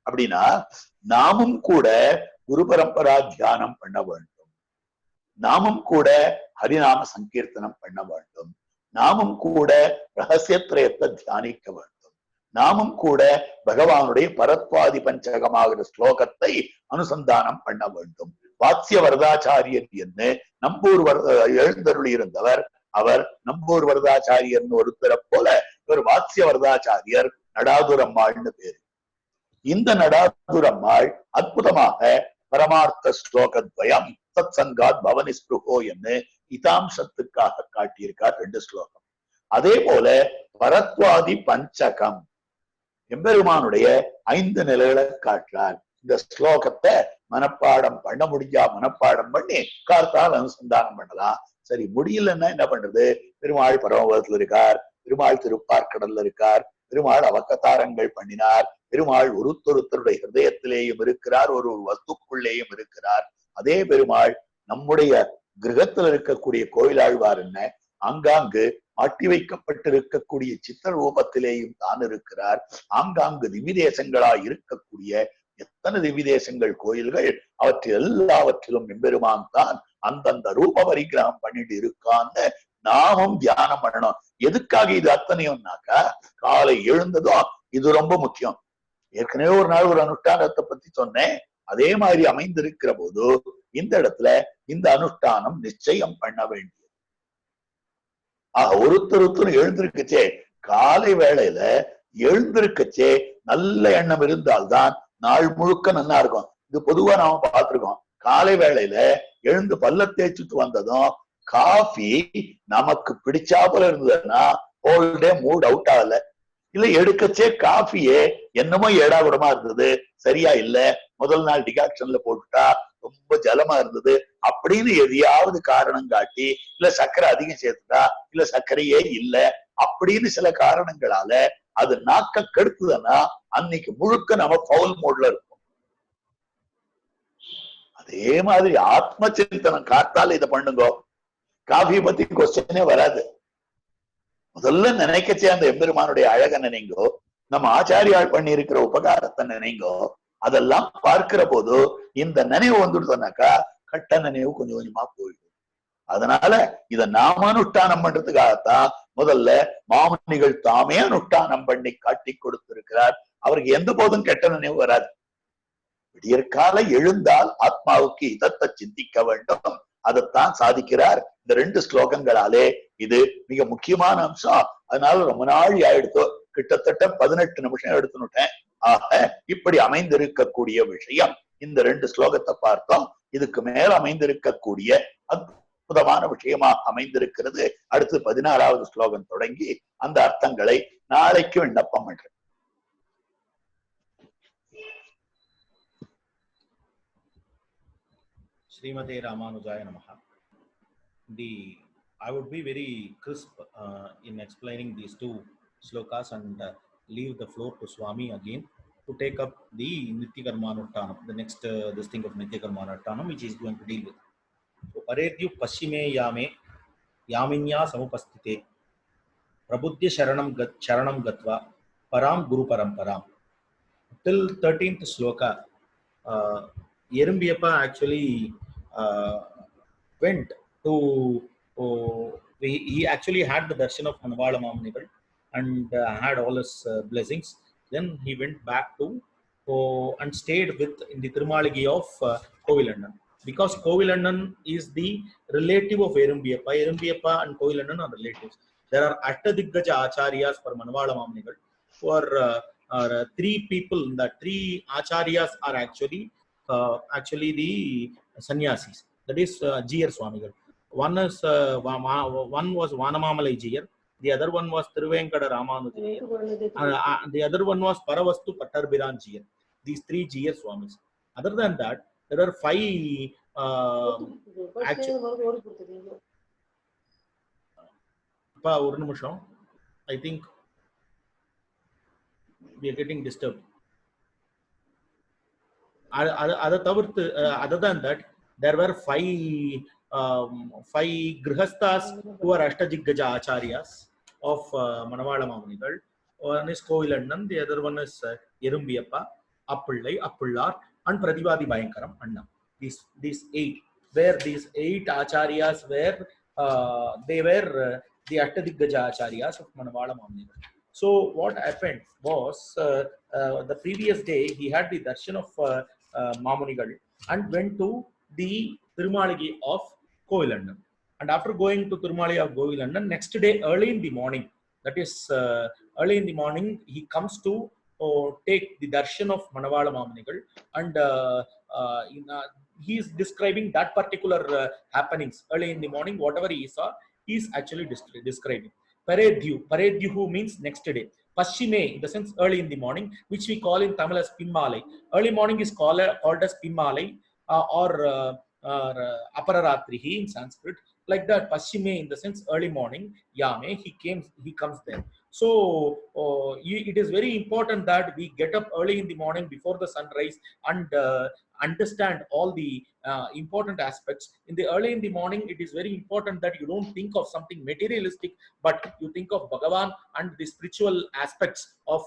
அப்படின்னா, நாமும் கூட குரு பரம்பரா தியானம் பண்ண வேண்டும், நாமும் கூட ஹரிநாம சங்கீர்த்தனம் பண்ண வேண்டும், நாமும் கூட ரகசியத்திரயத்தை தியானிக்க வேண்டும், நாமும் கூட பகவானுடைய பரத்வாதி பஞ்சகமாகிற ஸ்லோகத்தை அனுசந்தானம் பண்ண வேண்டும். வாத்ய வரதாச்சாரியர் என்று நம்பூர் எழுந்தருளி இருந்தவர். அவர் நம்பூர் வரதாச்சாரியர் ஒருத்தரை போல இவர் வாத்ய வரதாச்சாரியர், நடாதுரம்மாள்னு பேரு. இந்த நடாதுரம்மாள் அற்புதமாக பரமார்த்த ஸ்லோகத்வயம் சத் சங்காத் பவனி ஸ்பிருஹோ என்று இதாம்சத்துக்காக காட்டியிருக்கார் 2 ஸ்லோகம். அதே போல பரத்வாதி பஞ்சகம் எம்பெருமானுடைய 5 நிலைகளை காட்டுறார். இந்த ஸ்லோகத்தை மனப்பாடம் பண்ண முடிஞ்சா மனப்பாடம் பண்ணி கார்த்தால் அனுசந்தானம் பண்ணலாம். சரி, முடியலன்னா என்ன பண்றது? பெருமாள் பரமபதத்தில் இருக்கார், பெருமாள் திருப்பார்கடல்ல இருக்கார், பெருமாள் அவக்கத்தாரங்கள் பண்ணினார், பெருமாள் ஒருத்தருடைய ஹிருதயத்திலேயும் இருக்கிறார், ஒரு வஸ்துக்குள்ளேயும் இருக்கிறார். அதே பெருமாள் நம்முடைய கிரகத்தில் இருக்கக்கூடிய கோயிலாழ்வார் என்ன, ஆங்காங்கு மாட்டி வைக்கப்பட்டிருக்கக்கூடிய சித்திர ரூபத்திலேயும் தான் இருக்கிறார். ஆங்காங்கு நிமிதேசங்களாய் இருக்கக்கூடிய எத்தனை திவ்ய தேசங்கள் கோயில்கள், அவற்றில் எல்லாவற்றிலும் எம்பெருமான் தான் அந்தந்த ரூப பரிகிரகம் பண்ணிட்டு இருக்கான்னு நாமும் தியானம் பண்ணணும். எதுக்காக இது அத்தனையும்னாக்கா, காலை எழுந்ததும் இது ரொம்ப முக்கியம். ஏற்கனவே ஒரு நாள் ஒரு அனுஷ்டானத்தை பத்தி சொன்னேன். அதே மாதிரி அமைந்திருக்கிற போது இந்த இடத்துல இந்த அனுஷ்டானம் நிச்சயம் பண்ண வேண்டியது. ஒருத்தர் எழுந்திருக்கச்சே, காலை வேளையில எழுந்திருக்கச்சே நல்ல எண்ணம் இருந்தால்தான் நாள் முழுக்க நல்லா இருக்கும். இது பொதுவா நாம பார்த்திருக்கோம். காலை வேளையில எழுந்து பல்ல தேய்ச்சிட்டு வந்ததும் காஃபி நமக்கு பிடிச்சாப்புல இருந்ததுன்னா ஹோல் டே மூட் அவுட் ஆகல. இல்ல எடுக்கச்சே காஃபியே என்னமோ ஏடாகுடமா இருந்தது, சரியா இல்ல, முதல் நாள் டிகாக்ஷன்ல போட்டுட்டா ரொம்ப ஜலமா இருந்தது அப்படின்னு எதையாவது காரணம் காட்டி, இல்ல சர்க்கரை அதிகம் சேர்த்துட்டா, இல்ல சர்க்கரையே இல்ல அப்படின்னு சில காரணங்களால அது நாக்க கெடுத்துதுன்னா அன்னைக்கு முழுக்க நம்ம பவுல் மோட்ல இருக்கும். அதே மாதிரி ஆத்ம சிந்தனம் காத்தால இதை பண்ணுங்க. காஃபியை பத்தி கொஸ்டினே வராது. முதல்ல நினைக்கச்சே அந்த எம்பெருமானுடைய அழக நினைங்கோ, நம்ம ஆச்சாரியால் பண்ணி இருக்கிற உபகாரத்தை நினைங்கோ. அதெல்லாம் பார்க்கிற போது இந்த நினைவு வந்துடுதுனாக்கா கட்ட நினைவு கொஞ்சம் கொஞ்சமா போயிடும். அதனால இத நாம அனுஷ்டானம் பண்றதுக்காகத்தான் முதல்ல மாமுனிகள் தாமே அனுஷ்டானம் பண்ணி காட்டி கொடுத்திருக்கிறார். அவருக்கு எந்த போதும் கெட்ட நினைவு வராது. விடியற்கால எழுந்தால் ஆத்மாவுக்கு இதத்தை சிந்திக்க வேண்டும். அதைத்தான் சாதிக்கிறார் இந்த 2 ஸ்லோகங்களாலே. இது மிக முக்கியமான அம்சம். அதனால ரொம்ப நாள் ஆயிடுத்தோ, கிட்டத்தட்ட 18 நிமிஷம் எடுத்துனுட்டேன். ஆக இப்படி அமைந்திருக்கக்கூடிய விஷயம் இந்த 2 ஸ்லோகத்தை பார்த்தோம். இதுக்கு மேல அமைந்திருக்கக்கூடிய அற்புதமான விஷயமா அமைந்திருக்கிறது. அடுத்து 16வது ஸ்லோகம் தொடங்கி அந்த அர்த்தங்களை நாளைக்கு விண்ணப்பம் பண்றேன். Srimate Ramanujaya Namaha. I would be very crisp in explaining these 2 slokas and leave the floor to Swami again to take up the Nitya Karmanuttanam, the next this thing of Nitya Karmanuttanam, which is going to deal with. So, Paredyu Paschime Yame Yaminya Samupastite Prabudhya Sharanam Gatva Param Guru Paramparam. Till 13th sloka, Yerambiyappa actually went to he actually had the darshan of Manavala Mamunigal and had all his blessings. Then he went back to and stayed with in the Tirumalagi of Kovilandan, because Kovilandan is the relative of Yerambiyappa. Yerambiyappa and Kovilandan are relatives. There are Ashtadiggaja Acharyas for Manavala Mamunigal, who are 3 people. The 3 Acharyas are actually the sannyasis. That is Jiyar Swamigal. One was Vanamamalai Jiyar. The other one was Thiruvenkada Ramanuja Jiyar. The other one was Paravastu Pattarbiran Jiyar. These 3 Jiyar Swamis. Other than that, there are 5 I think we are getting disturbed. Other than that, there were 5 grihasthas who are Ashtajiggaja Acharyas of Manavala Mamunigal. One is Kovilandan, the other one is Yerambiyappa, Appillai, Appullar, and Pratibadi Bhayankaram Anna. These 8, where these 8 Acharyas were, they were the Ashtadiggaja Acharyas of Manavala Mamunigal. So what happened was, the previous day he had the darshan of Mamunigal and went to the Tirumalagi of Kovilandan. And after going to Tirumalagi of Kovilandan, next day early in the morning, that is early in the morning, he comes to take the darshan of Manavala Mamunigal, and he is describing that particular happenings early in the morning. Whatever he saw, he is actually describing. Paredyu means next day. Paschime, in the sense early in the morning, which we call in Tamil as Pimmalai. Early morning is called as Pimmalai or Apararatrihi in Sanskrit. Like that, Paschime in the sense early morning, Yame, he comes there. So it is very important that we get up early in the morning before the sunrise and understand all the important aspects. In the early in the morning, it is very important that you don't think of something materialistic, but you think of Bhagavan and the spiritual aspects of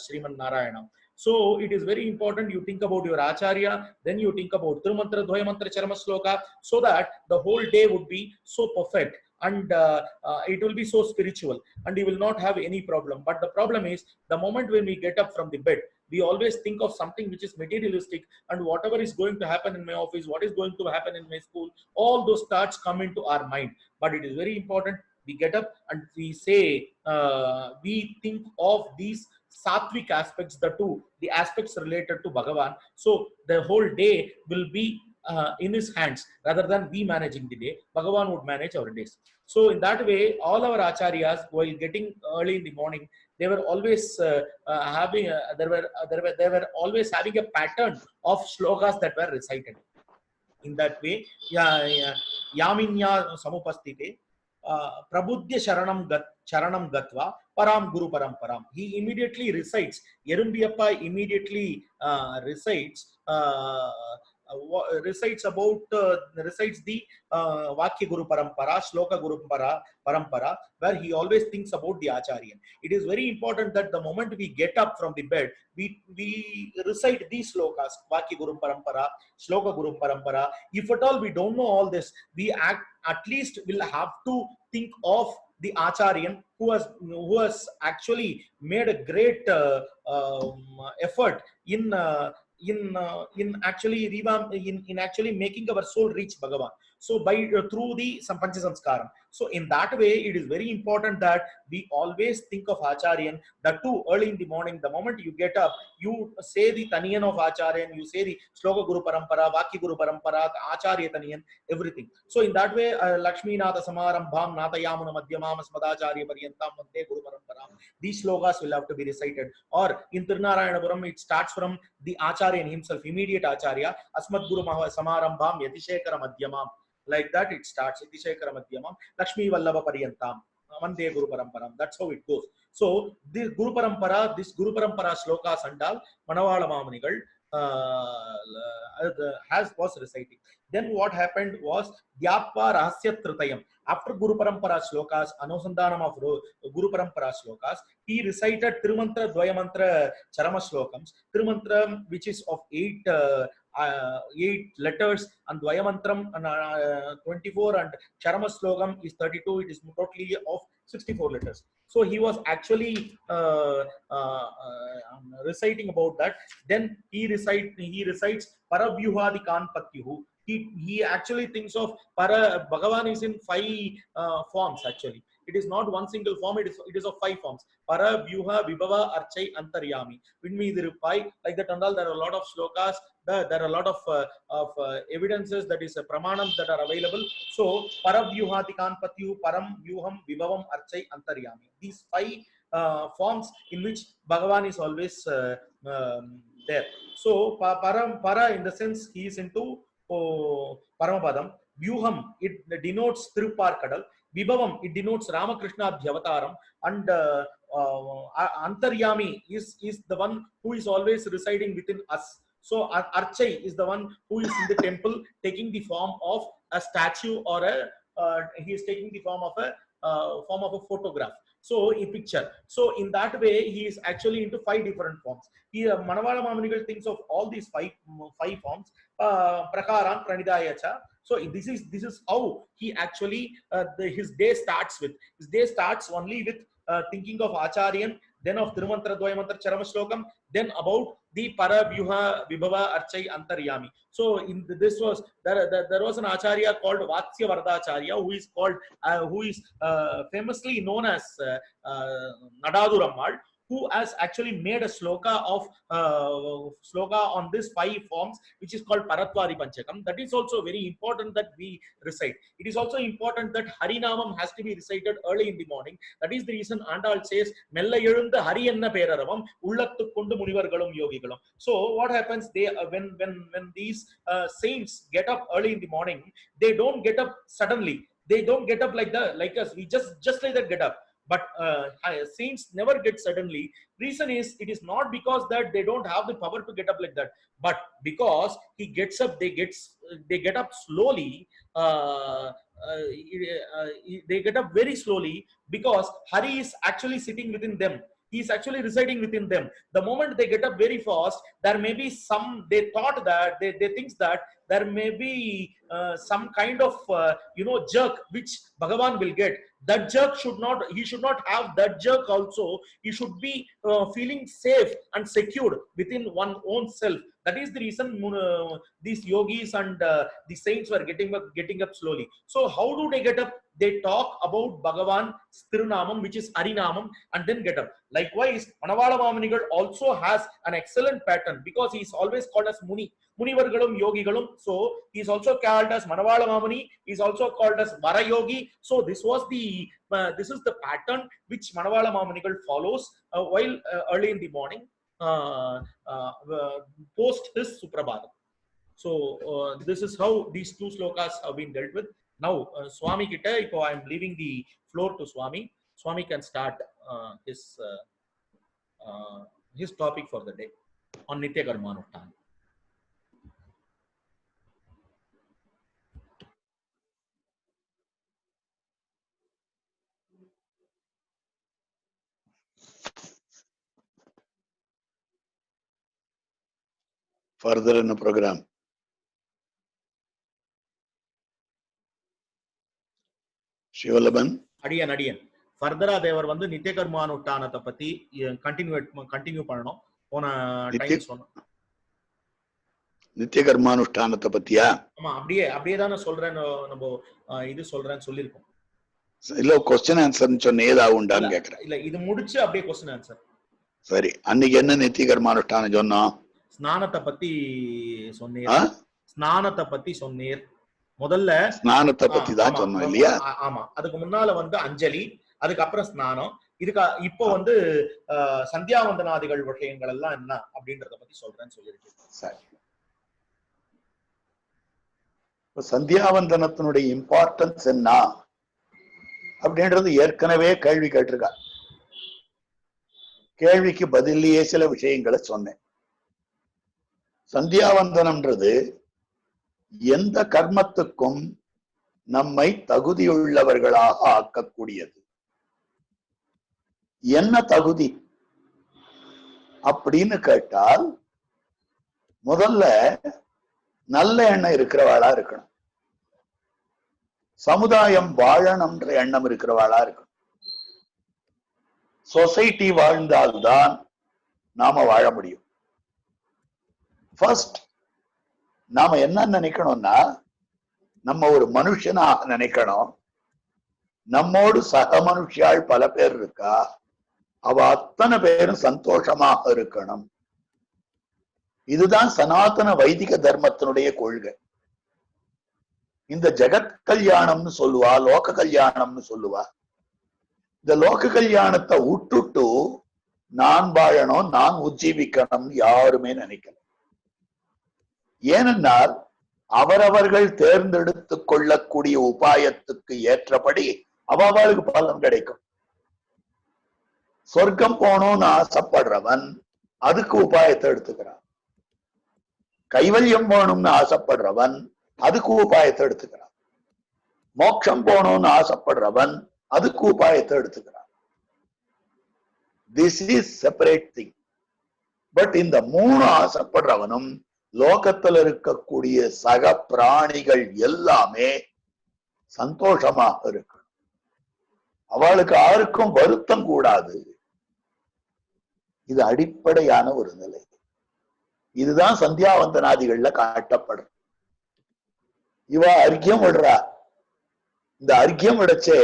Sriman Narayana. So it is very important you think about your Acharya, then you think about Tirumantra, Dvayamantra, Charama Sloka, so that the whole day would be so perfect, and it will be so spiritual, and you will not have any problem. But the problem is, the moment when we get up from the bed, we always think of something which is materialistic, and whatever is going to happen in my office, what is going to happen in my school, all those thoughts come into our mind. But it is very important we get up and we say, we think of these sattvic aspects, the aspects related to Bhagavan. So the whole day will be in his hands, rather than we managing the day. Bhagavan would manage our days. So in that way, all our acharyas, while getting early in the morning, they were always having they were always having a pattern of shlokas that were recited. In that way, Yaminya Samupastite, Prabudhya Sharanam Gatva, Param Guru Paramparam. He immediately recites, Yerumbiyappa immediately recites about recites the Vakya Guru Parampara, Shloka Guru Parampara, where he always thinks about the Acharya. It is very important that the moment we get up from the bed, we recite these slokas, Vakya Guru Parampara, Shloka Guru Parampara. If at all we don't know all this, we at least will have to think of the Acharyan who has actually made a great effort in actually in actually making our soul reach Bhagavan. So by through the Sampancha Sanskaram. So in that way, it is very important that we always think of Acharyan. That too early in the morning, the moment you get up, you say the Taniyan of Acharyan, you say the Shloka Guru Parampara, Vakya Guru Parampara, Acharya Taniyan, everything. So in that way, Lakshmi Nata Samarambham, Nata Yamuna Madhyamam, Asmadacharya Paryantam, Vande Guru Parampara. These slokas will have to be recited. Or in Tirunarayanapuram, it starts from the Acharyan himself, immediate Acharya, Asmad Guru Samarambham, Yatishekara Madhyamam. Like that it starts, Yatishekara Madhyamam, Lakshmi Vallabha Paryantam, Vande Guru Paramparam. That's how it goes. So this Guru Parampara slokas and all, Manavala Mamunigal was reciting. Then what happened was Gyappa Rahasya Tritayam. After Guru Parampara slokas, Anusandanam of Guru Parampara slokas, he recited Tirumantra, Dvayamantra, Charama slokams. Tirumantra, which is of 8 letters, and Dvayamantram 24, and Charama slokam is 32. It is totally of 64 letters. So he was actually reciting about that. Then he recites Paravyuhadikan Patyuhu. He actually thinks of Bhagavan is in 5 forms actually. It is not one single form, it is of 5 forms. Para, Vyuha, Vibhava, Archai, Antaryami. Like that and all, there are a lot of shlokas, there are a lot of evidences, that is pramanams that are available. So, Para Vyuhatikan Patyu, Param, Vyuham, Vibhavam, Archai, Antaryami. These 5 forms in which Bhagavan is always there. So, Para in the sense he is into Paramapadam. Vyuham, it denotes Tirupparkadal. Vibhavam, it denotes Ramakrishna Dhyavataram. And Antaryami is the one who is always residing within us. So Archai is the one who is in the temple taking the form of a statue, or he is taking the form of a photograph. So a picture. So in that way, he is actually into 5 different forms. Here, Manavala Mamunigal thinks of all these 5 forms. Prakaran Pranidayacha. So this is how he actually his day starts with. His day starts only with thinking of Acharyan, then of Tirumantra, Dvayamantra, Charama Shlokam, then about the Para, Vyuha, Vibhava, Archai, Antaryami. So in this was there was an Acharya called Vatsya Vardacharya, who is famously known as Nadadu Rammal, who has actually made a sloka on these 5 forms, which is called Paratvari Panchakam. That is also very important that we recite. It is also important that Harinamam has to be recited early in the morning. That is the reason Andal says, Mella Yelunda Hariyanna Peraravam, Ullattu Kundu Munivargalum Yogigalum. So what happens, they when these saints get up early in the morning, they don't get up suddenly. They don't get up like us. We just like that get up. But saints never get suddenly. Reason is, it is not because that they don't have the power to get up like that, but because he gets up, they get up slowly. They get up very slowly, because Hari is actually sitting within them. He is actually residing within them. The moment they get up very fast, there may be some, they thought that, they think that there may be some kind of, jerk which Bhagavan will get. That jerk should not, he should not have that jerk also. He should be feeling safe and secured within one own self. That is the reason these yogis and the saints were getting up slowly. So how do they get up? They talk about Bhagavan Tirunamam, which is Harinamam, and then get up. Likewise, Manavala Mamanigal also has an excellent pattern, because he is always called as Muni. Munivargalum, Yogigalum. So he is also called as Manavala Mamani. He is also called as Varayogi. So this is the pattern which Manavala Mamanigal follows while early in the morning, post his Suprabhadam. So this is how these two slokas have been dealt with. Now Swami Kitta, I am leaving the floor to Swami. Swami can start his topic for the day on Nitya Karmanuttan. Further in the program. Shivalaban. Adiyan. Further, they were வந்து நித்திய கர்மானுஷ்டானத்தை பத்தி continue பண்ணணும். போன time சொன்னோம். நித்திய கர்மானுஷ்டானத்தை பத்தியா? ஆமா, அப்படியே தான சொல்றேன். நம்ம இது சொல்றேன்னு சொல்லிருக்கோம். இல்ல क्वेश्चन ஆன்சர்னு சொன்ன ஏதாவது உண்டான்னு கேக்குறேன். இல்ல, இது முடிச்சு அப்படியே क्वेश्चन ஆன்சர். சரி, அன்னைக்கு என்ன நித்திய கர்மானுஷ்டானம் சொன்னோம்? ஸ்நானத்தை பத்தி சொன்னீர். முதல்ல ஸ்நானத்தை பத்தி தான் சொன்னோம் இல்லையா? ஆமா, அதுக்கு முன்னால வந்து அஞ்சலி, அதுக்கப்புறம் ஸ்நானம், இப்போ வந்து சந்தியாவந்தனாதிகள் விஷயங்கள் எல்லாம் என்ன அப்படின்றத பத்தி சொல்றேன்னு சொல்லியிருக்கேன். சரி, சந்தியாவந்தனத்தினுடைய இம்பார்ட்டன்ஸ் என்ன அப்படின்றது ஏற்கனவே கேள்வி கேட்டிருக்கா. கேள்விக்கு பதிலேயே சில விஷயங்களை சொன்னேன். சந்தியாவந்தனம்ன்றது எந்த கர்மத்துக்கும் நம்மை தகுதியுள்ளவர்களாக ஆக்கக்கூடியது. என்ன தகுதி அப்படின்னு கேட்டால், முதல்ல நல்ல எண்ணம் இருக்கிறவாளா இருக்கணும். சமுதாயம் வாழணும்ன்ற எண்ணம் இருக்கிறவாளா இருக்கணும். சொசைட்டி வாழ்ந்தால்தான் நாம வாழ முடியும். ஃபர்ஸ்ட் நாம என்ன நினைக்கணும்னா, நம்ம ஒரு மனுஷனாக நினைக்கணும். நம்மோடு சக மனுஷியாள் பல பேர் இருக்கா, அவ அத்தனை பேரும் சந்தோஷமாக இருக்கணும். இதுதான் சனாதன வைதிக தர்மத்தினுடைய கொள்கை. இந்த ஜெகத் கல்யாணம்னு சொல்லுவா, லோக கல்யாணம்னு சொல்லுவா. இந்த லோக கல்யாணத்தை விட்டுட்டு நான் வாழணும், நான் உஜ்ஜீவிக்கணும் யாருமே நினைக்கல. ஏனென்றால் அவரவர்கள் தேர்ந்தெடுத்துக் கொள்ளக்கூடிய உபாயத்துக்கு ஏற்றபடி அவளுக்கு பலன் கிடைக்கும். சொர்க்கம் போகணும்னு ஆசைப்படுறவன் அதுக்கு உபாயத்தை எடுத்துக்கிறான். கைவல்யம் போகணும்னு ஆசைப்படுறவன் அதுக்கு உபாயத்தை எடுத்துக்கிறான். மோட்சம் போகணும்னு ஆசைப்படுறவன் அதுக்கு உபாயத்தை எடுத்துக்கிறான். This is separate thing. But இந்த மூணு ஆசைப்படுறவனும் லோகத்தில் இருக்கக்கூடிய சக பிராணிகள் எல்லாமே சந்தோஷமாக இருக்கணும். அவளுக்கு யாருக்கும் வருத்தம் கூடாது. இது அடிப்படையான ஒரு நிலை. இதுதான் சந்தியாவந்தனாதிகள்ல காட்டப்படும். இவ அர்க்கியம் விடுறா. இந்த அர்க்கியம் விடச்சே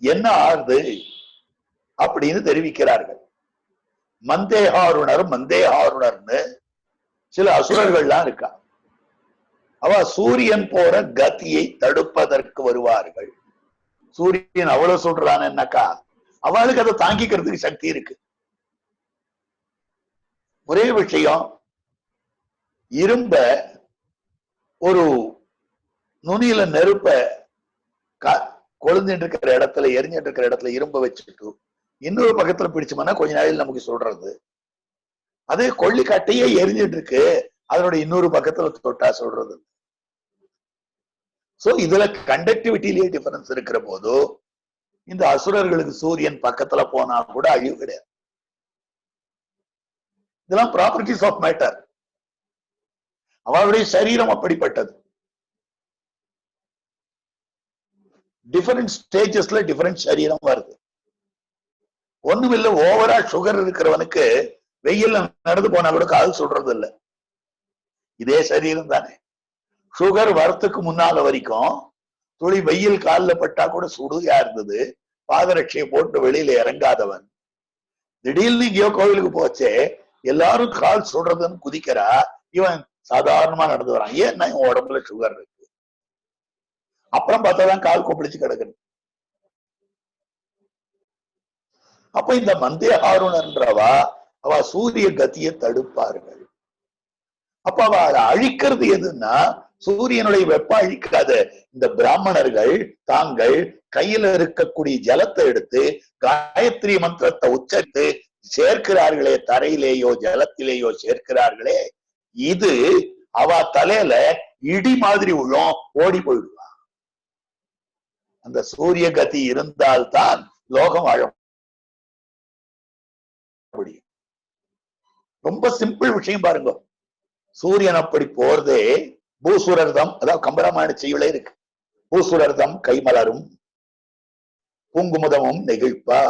என்ன ஆறுது அப்படின்னு தெரிவிக்கிறார்கள். மந்தேகாருணர்னு சில அசுரர்கள்லாம் இருக்கா. அவ சூரியன் போற கதியை தடுப்பதற்கு வருவார்கள். சூரியன் அவ்வளவு சொல்றான்னாக்கா அவளுக்கு அதை தாங்கிக்கிறதுக்கு சக்தி இருக்கு. ஒரே விஷயம், இரும்ப ஒரு நுனியில நெருப்ப கொழுந்துட்டு இருக்கிற இடத்துல, எரிஞ்சிட்டு இருக்கிற இடத்துல இரும்ப வச்சுட்டு இன்னொரு பக்கத்துல பிடிச்சோம்னா கொஞ்ச நாளில் நமக்கு சொல்றது. அதே கொள்ளிக்கட்டையே எரிஞ்சிட்டு இருக்கு, அதனோட இன்னொரு பக்கத்துல தொட்டா சொல்றது. சோ இதுல கண்டக்டிவிட்டிலேயே டிஃபரன்ஸ் இருக்கிற போதோ இந்த அசுரர்களுக்கு சூரியன் பக்கத்துல போனா கூட அழிவு கிடையாது. இதெல்லாம் ப்ராப்பர்ட்டிஸ் ஆஃப் மேட்டர். அவளுடைய சரீரம் அப்படிப்பட்டது. டிஃபரெண்ட் ஸ்டேஜஸ்ல டிஃபரெண்ட் சரீரம் வருது. ஒண்ணுமில்ல, ஓவரா சுகர் இருக்கிறவனுக்கு வெயில் நடந்து போனா கூட கால் சுடுறது இல்லை. இதே சரீரம் தானே. சுகர் வரத்துக்கு முன்னால வரைக்கும் துளி வெயில் காலில் பட்டா கூட சுடுகையா இருந்தது. பாதரட்சையை போட்டு வெளியில இறங்காதவன் திடீர்னு இங்கேயோ கோவிலுக்கு போச்சே எல்லாரும் கால் சுடுறதுன்னு குதிக்கிறா, இவன் சாதாரணமா நடந்து வரான். ஏன்னா இவன் உடம்புல சுகர் இருக்கு. அப்புறம் பார்த்தாதான் கால் கொப்பளிச்சு கிடக்குது. அப்ப இந்த மந்தேஹாருணன்றவா அவ சூரிய கதியை தடுப்பார்கள். அப்ப அவளை அழிக்கிறது எதுன்னா சூரியனுடைய வெப்பம் அழிக்காத இந்த பிராமணர்கள் தாங்கள் கையில இருக்கக்கூடிய ஜலத்தை எடுத்து காயத்ரி மந்திரத்தை உச்சரித்து சேர்க்கிறார்களே, தரையிலேயோ ஜலத்திலேயோ சேர்க்கிறார்களே, இது அவ தலையில இடி மாதிரி உள்ளோம், ஓடி போயிடுவா. அந்த சூரிய கதி இருந்தால்தான் லோகம் வாழ முடியும். ரொம்ப சிம்பிள் விஷயம் பாருங்க. சூரியன் அப்படி போறதே பூசுரர்தம், அதாவது கம்பராமாயண செய்யுளே இருக்கு. பூசுரர்தம் கைமலரும் பூங்குமுதமும் நெகிழ்ப்பா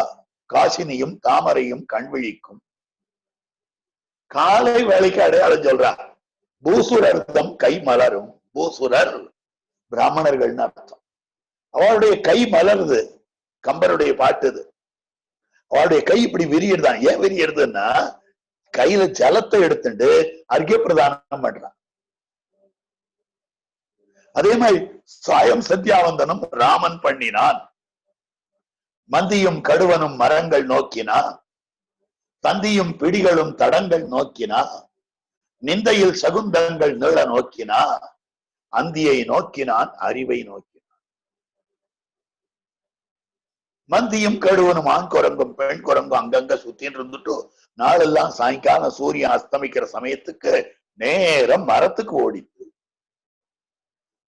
காசினியும் தாமரையும் கண்விழிக்கும். காலை வேலைக்கு அடையாளம் சொல்றார். பூசுரர்தம் கை மலரும். பூசுரர் பிராமணர்கள்னு அர்த்தம். அவருடைய கை மலருது. கம்பருடைய பாட்டுது. அவருடைய கை இப்படி விரியிடுதான். ஏன் விரியிடுதுன்னா கையில ஜலத்தை எடுத்துட்டு அர்க்கிய பிரதானம் பண்றான். அதே மாதிரி சாயம் சத்யாவந்தனம் ராமன் பண்ணினான். மந்தியும் கடுவனும் மரங்கள் நோக்கினா, தந்தியும் பிடிகளும் தடங்கள் நோக்கினா, நிந்தையில் சகுந்தங்கள் நீள நோக்கினா, அந்தியை நோக்கினான் அறிவை நோக்கினான். மந்தியும் கடுவனும் ஆண் குரங்கும் பெண் குரங்கும் அங்கங்க சுத்தின்னு இருந்துட்டு நாளெல்லாம் சாயங்காலம் சூரியன் அஸ்தமிக்கிற சமயத்துக்கு நேரம் மரத்துக்கு ஓடித்து.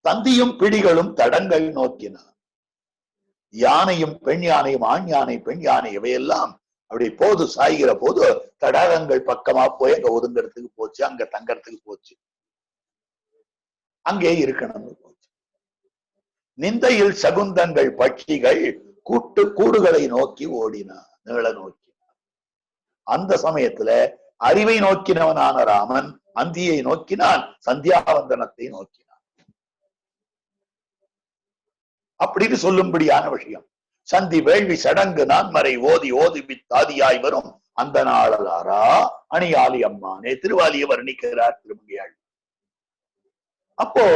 தந்தியும் பிடிகளும் தடங்கள் நோக்கினான். யானையும் பெண் யானையும் ஆண் யானை பெண் யானை இவையெல்லாம் அப்படி போது சாய்கிற போது தடாகங்கள் பக்கமா போய் அங்க ஒதுங்கிறதுக்கு போச்சு, அங்க தங்கறதுக்கு போச்சு, அங்கே இருக்கணும்னு போச்சு. நிந்தையில் சகுந்தங்கள் பட்சிகள் கூடுகளை நோக்கி ஓடினா, நீள நோக்கினா. அந்த சமயத்துல அறிவை நோக்கினவனான ராமன் அந்தியை நோக்கினான், சந்தியாவந்தனத்தை நோக்கினான். அப்படின்னு சொல்லும்படியான விஷயம். சந்தி வேள்வி சடங்கு நான்மறை ஓதி ஓதி தாதியாய் வரும் அந்த நாளலாரா அணியாலி அம்மானே திருவாலியை வர்ணிக்கிறார் திருமங்கையாள். அப்போ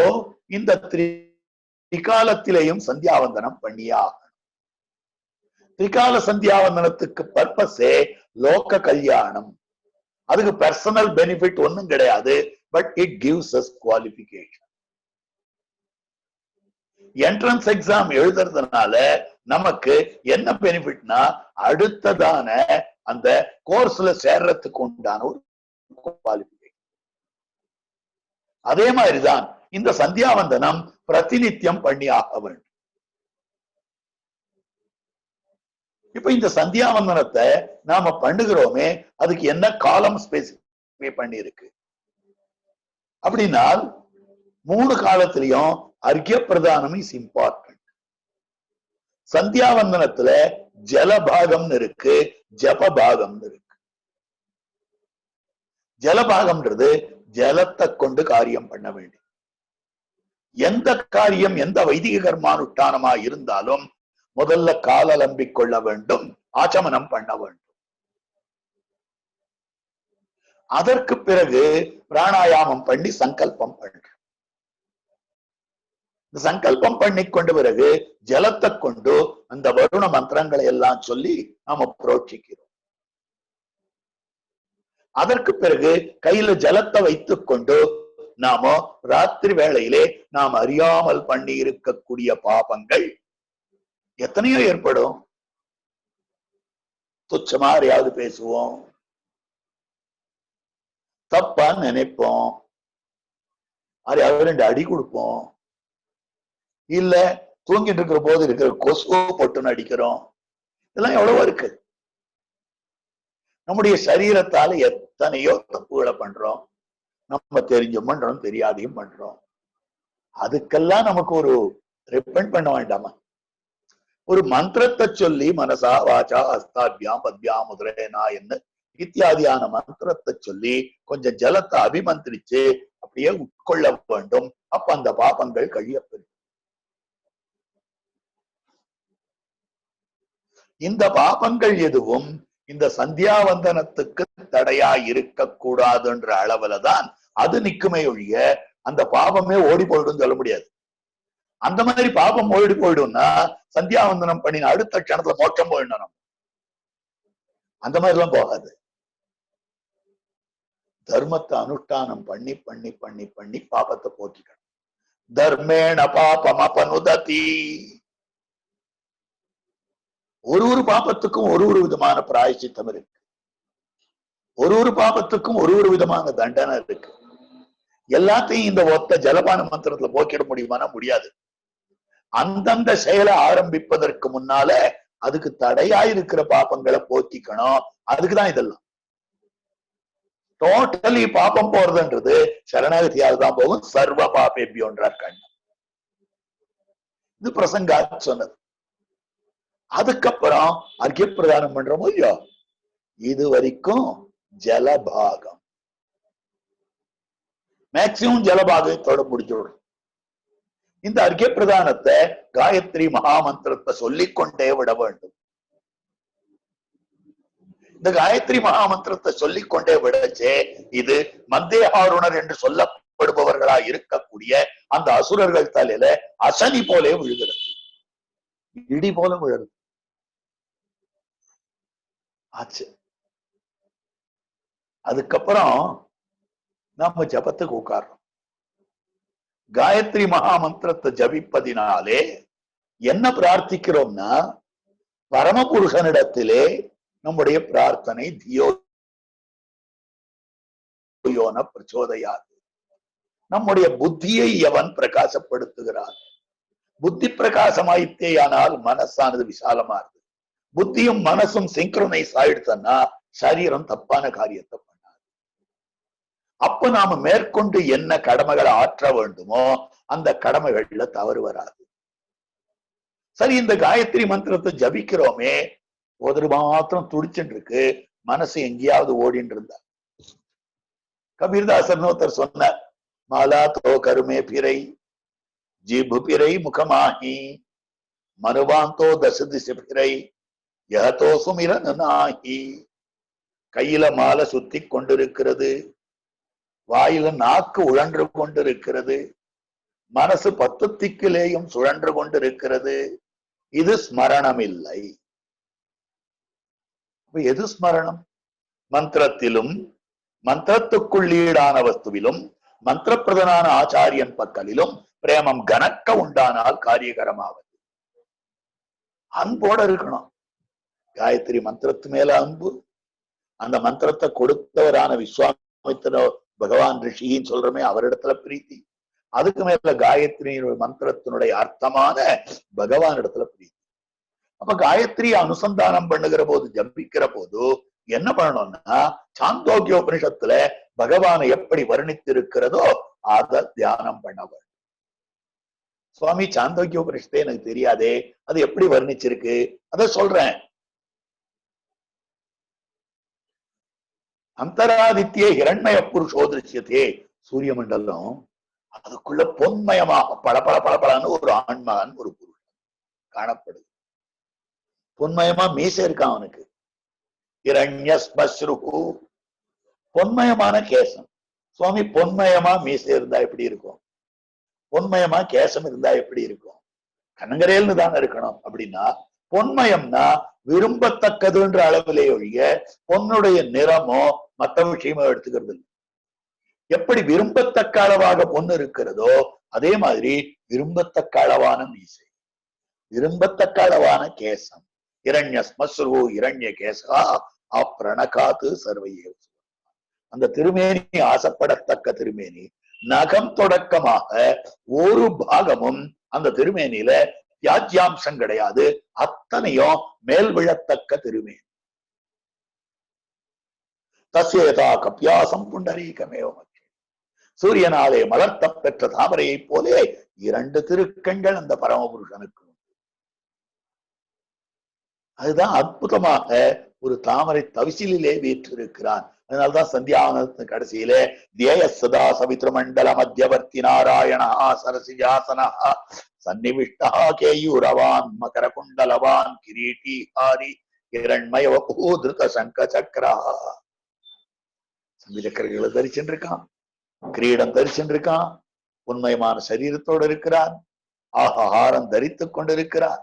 இந்த திரிகாலத்திலேயும் சந்தியாவந்தனம் பண்ணியா. திரிகால சந்தியாவந்தனத்துக்கு பர்பஸே லோக கல்யாணம். அதுக்கு பர்சனல் பெனிஃபிட் ஒன்னும் கிடையாது. But it gives us qualification. Entrance exam எழுதுறதுனால நமக்கு என்ன பெனிஃபிட்னா அடுத்ததான அந்த கோர்ஸ்ல சேர்றதுக்கு உண்டான ஒரு குவாலிஃபிகேஷன். அதே மாதிரிதான் இந்த சந்தியாவந்தனம் பிரதிநித்தியம் பண்ணி ஆக வேண்டும். இப்ப இந்த சந்தியாவந்தனத்தை நாம பண்ணுகிறோமே, அதுக்கு என்ன காலம் ஸ்பெசிஃபை பண்ணி இருக்கு அப்படின்னா 3 காலத்திலையும் அர்க்கிய பிரதானம் இஸ் இம்பார்ட்டன்ட். சந்தியாவந்தனத்துல ஜலபாகம் இருக்கு, ஜபபாகம் இருக்கு. ஜலபாகம்ன்றது ஜலத்தை கொண்டு காரியம் பண்ண வேண்டும். எந்த காரியம் எந்த வைதிக கர்மானுஷ்டானமா இருந்தாலும் முதல்ல காலலம்பிக் கொள்ள வேண்டும், ஆச்சமனம் பண்ண வேண்டும். அதற்கு பிறகு பிராணாயாமம் பண்ணி சங்கல்பம் பண்ற. சங்கல்பம் பண்ணி கொண்டு பிறகு ஜலத்தை கொண்டு அந்த வருண மந்திரங்களை எல்லாம் சொல்லி நாம புரோட்சிக்கிறோம். அதற்கு பிறகு கையில ஜலத்தை வைத்துக் கொண்டு நாம ராத்திரி வேளையிலே நாம் அறியாமல் பண்ணி இருக்கக்கூடிய பாபங்கள் எத்தனையோ ஏற்படும். துச்சமா யாராவது பேசுவோம், தப்பா நினைப்போம், யாராவது 2 அடி கொடுப்போம், இல்ல தூங்கிட்டு இருக்கிற போது இருக்கிற கொசு பொட்டுன்னு அடிக்கிறோம். இதெல்லாம் எவ்வளவோ இருக்கு. நம்முடைய சரீரத்தால எத்தனையோ தப்புகளை பண்றோம். நம்ம தெரிஞ்சும் பண்றோம், தெரியாதையும் பண்றோம். அதுக்கெல்லாம் நமக்கு ஒரு ரிப்பெண்ட் பண்ண வேண்டாமா? ஒரு மந்திரத்தை சொல்லி மனசா வாச்சா அஸ்தாபியாம் பத்யாம் முதலேனா என்ன இத்தியாதியான மந்திரத்தை சொல்லி கொஞ்சம் ஜலத்தை அபிமந்திரிச்சு அப்படியே உட்கொள்ள வேண்டும். அப்ப அந்த பாபங்கள் கழியப்பெறும். இந்த பாபங்கள் எதுவும் இந்த சந்தியாவந்தனத்துக்கு தடையா இருக்கக்கூடாதுன்ற அளவுலதான் அது நிக்குமே ஒழிய அந்த பாபமே ஓடி போயிடும் சொல்ல முடியாது. அந்த மாதிரி பாபம் ஓடி போயிடும்னா சந்தியாவந்தனம் பண்ணின அடுத்த க்ஷணத்துல மோட்சம் போயிடணும். அந்த மாதிரி எல்லாம் போகாது. தர்மத்தை அனுஷ்டானம் பண்ணி பண்ணி பண்ணி பண்ணி பாபத்தை போக்கிக்கணும். தர்மேண பாபம் அபனுததி. ஒரு பாபத்துக்கும் ஒரு விதமான பிராயச்சித்தம் இருக்கு. ஒரு பாபத்துக்கும் ஒரு விதமான தண்டனை இருக்கு. எல்லாத்தையும் இந்த ஒத்த ஜலபான மந்திரத்துல போக்கிட முடியுமானா முடியாது. அந்தந்த செயலை ஆரம்பிப்பதற்கு முன்னால அதுக்கு தடையா இருக்கிற பாபங்களை போக்கிக்கணும். அதுக்குதான் இதெல்லாம். டோட்டலி பாபம் போறதுன்றது சரணாகதியால் தான் போகும். சர்வ பாபேபியோன்றார் கண்ணன். இது பிரசங்கா சொன்னது. அதுக்கப்புறம் அர்க்கிய பிரதானம் பண்றோமோ இல்லையோ, இது வரைக்கும் ஜலபாகம் மேக்சிமம் ஜலபாகத்தோட முடிச்சுடும். இந்த அர்க்கிய பிரதானத்தை காயத்ரி மகாமந்திரத்தை சொல்லிக்கொண்டே விட வேண்டும். இந்த காயத்ரி மகாமந்திரத்தை சொல்லிக்கொண்டே விடச்சே இது மந்தேஹாருணர் என்று சொல்லப்படுபவர்களா இருக்கக்கூடிய அந்த அசுரர்கள் தலையில அசனி போலே விழுகிறது, இடி போல விழுது ஆச்சு. அதுக்கப்புறம் நம்ம ஜபத்துக்கு உட்கார்றோம். காயத்ரி மகாமந்திரத்தை ஜபிப்பதினாலே என்ன பிரார்த்திக்கிறோம்னா, பரமபுருஷனிடத்திலே நம்முடைய பிரார்த்தனை தியோன பிரச்சோதயாது. நம்முடைய புத்தியை எவன் பிரகாசப்படுத்துகிறார்? புத்தி பிரகாசமாயித்தேயானால் மனசானது விசாலமா இருக்கு. புத்தியும் மனசும் சிங்க்ரோனைஸ் ஆயிடுச்சுன்னா சரீரம் தப்பான காரியத்தை பண்ணாது. அப்ப நாம மேற்கொண்டு என்ன கடமைகளை ஆற்ற வேண்டுமோ அந்த கடமைகள்ல தவறு வராது. சரி, இந்த காயத்ரி மந்திரத்தை ஜபிக்கிறோமே, ஒரு மாத்திரம் துடிச்சுட்டு இருக்கு, மனசு எங்கேயாவது ஓடின்னு இருந்தா. கபீர்தாசர் ஒருத்தர் சொன்னார், மாலா தோ கருமே பிறை ஜிபு பிறை முகமாகி மனுவாந்தோ தச திசை பிறை யதோ சுமிரன் நாகி. கையில மாலை சுத்தி கொண்டிருக்கிறது, வாயில நாக்கு உழன்று கொண்டிருக்கிறது, மனசு 10 திக்கிலேயும் சுழன்று கொண்டிருக்கிறது. இது ஸ்மரணம் இல்லை. எது ஸ்மரணம்? மந்திரத்திலும் மந்திரத்துக்குள்ளீடான வஸ்துவிலும் மந்திர பிரதனான ஆச்சாரியன் பக்கலிலும் பிரேமம் கனக்க உண்டானால் காரியகரமாவது. அன்போட இருக்கணும். காயத்ரி மந்திரத்து மேல அன்பு, அந்த மந்திரத்தை கொடுத்தவரான விஸ்வாமித்திர பகவான் ரிஷின்னு சொல்றமே அவரிடத்துல பிரீத்தி, அதுக்கு மேல காயத்ரி மந்திரத்தினுடைய அர்த்தமான பகவான் இடத்துல பிரீத்தி. அப்ப காயத்ரி அனுசந்தானம் பண்ணுகிற போது, ஜபிக்கிற போது என்ன பண்ணணும்னா, சாந்தோக்கியோபனிஷத்துல பகவானை எப்படி வர்ணித்திருக்கிறதோ அதை தியானம் பண்ண வேண்டும். சுவாமி, சாந்தோக்கியோபனிஷத்தை எனக்கு தெரியாதே, அது எப்படி வர்ணிச்சிருக்கு? அத சொல்றேன். அந்தராதித்யே ஹிரண்மய புருஷோ திருஷ்யத்தே. சூரிய மண்டலம் அதுக்குள்ள பொன்மயமாக பளபள பளபளன்னு ஒரு ஆண்மகன், ஒரு புருஷன் காணப்படுது. பொன்மயமா மீசை இருக்கான் அவனுக்கு. இரண்யஸ்மஸ்ருஹு, பொன்மயமான கேசம். சுவாமி, பொன்மயமா மீசை இருந்தா எப்படி இருக்கும்? பொன்மயமா கேசம் இருந்தா எப்படி இருக்கும்? கண்ணங்கரையல்னு தானே இருக்கணும். அப்படின்னா பொன்மயம்னா விரும்பத்தக்கதுன்ற அளவிலே ஒழிய பொன்னுடைய நிறமோ மற்ற விஷயமோ எடுத்துக்கிறது இல்லை. எப்படி விரும்பத்தக்க அளவாக பொண்ணு இருக்கிறதோ அதே மாதிரி விரும்பத்தக்க அளவான மீசை, விரும்பத்தக்க அளவான கேசம். இரண்யஸ்மஸ்ரு இரண்ய கேசா அப்ரணகாத்து சர்வையே. அந்த திருமேனி ஆசைப்படத்தக்க திருமேனி. நகம் தொடக்கமாக ஒரு பாகமும் அந்த திருமேனியில தியாஜ்யாம்சம் கிடையாது, அத்தனையும் மேல் விழத்தக்க திருமேனி. தஸ்ய யதா கப்யாசம் புண்டரீகமேவ மத்தியே. சூரியனாலே மலர்த்த பெற்ற தாமரையை போலே 2 திருக்கண்கள் அந்த பரமபுருஷனுக்கு. அதுதான் அற்புதமாக ஒரு தாமரை தவிசிலே வீற்றிருக்கிறான். அதனால்தான் சந்தியாவனத்தின் கடைசியிலே தியேய சதா சவித்ருமண்டல மத்தியவர்த்தி நாராயணா சரசிஜாசனா சன்னிவிஷ்டா கேயூரவான் மகர குண்டலவான் கிரீட்டி ஹாரி இரண்மய வபூதிருத சங்க சக்கரா. சங்கு சக்கரங்களை தரிச்சுருக்கான், கிரீடம் தரிச்சுருக்கான், உண்மயமான சரீரத்தோடு இருக்கிறான், ஆகாரம் தரித்துக் கொண்டிருக்கிறான்,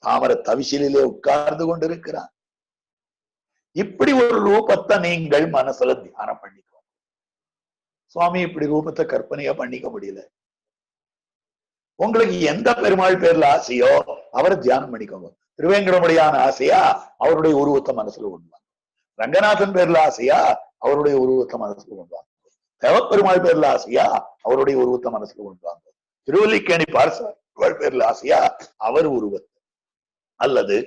தாமர தவிசிலே உட்கார்ந்து கொண்டிருக்கிறான். இப்படி ஒரு ரூபத்தை நீங்கள் மனசுல தியானம் பண்ணிக்கோ. சுவாமி இப்படி ரூபத்தை கற்பனையா பண்ணிக்க முடியல. உங்களுக்கு எந்த பெருமாள் பேர்ல ஆசையோ அவரை தியானம் பண்ணிக்கோங்க. திருவேங்கடமுடியான ஆசையா அவருடைய உருவத்தை மனசுல கொண்டுவாங்க. ரங்கநாதன் பேர்ல ஆசையா அவருடைய உருவத்தை மனசுல கொண்டுவாங்க. தேவப்பெருமாள் பேர்ல ஆசையா அவருடைய உருவத்தை மனசுல கொண்டுவாங்க. திருவல்லிக்கேணி பார்சால் பேர்ல ஆசையா அவர் உருவத்தை, அல்லது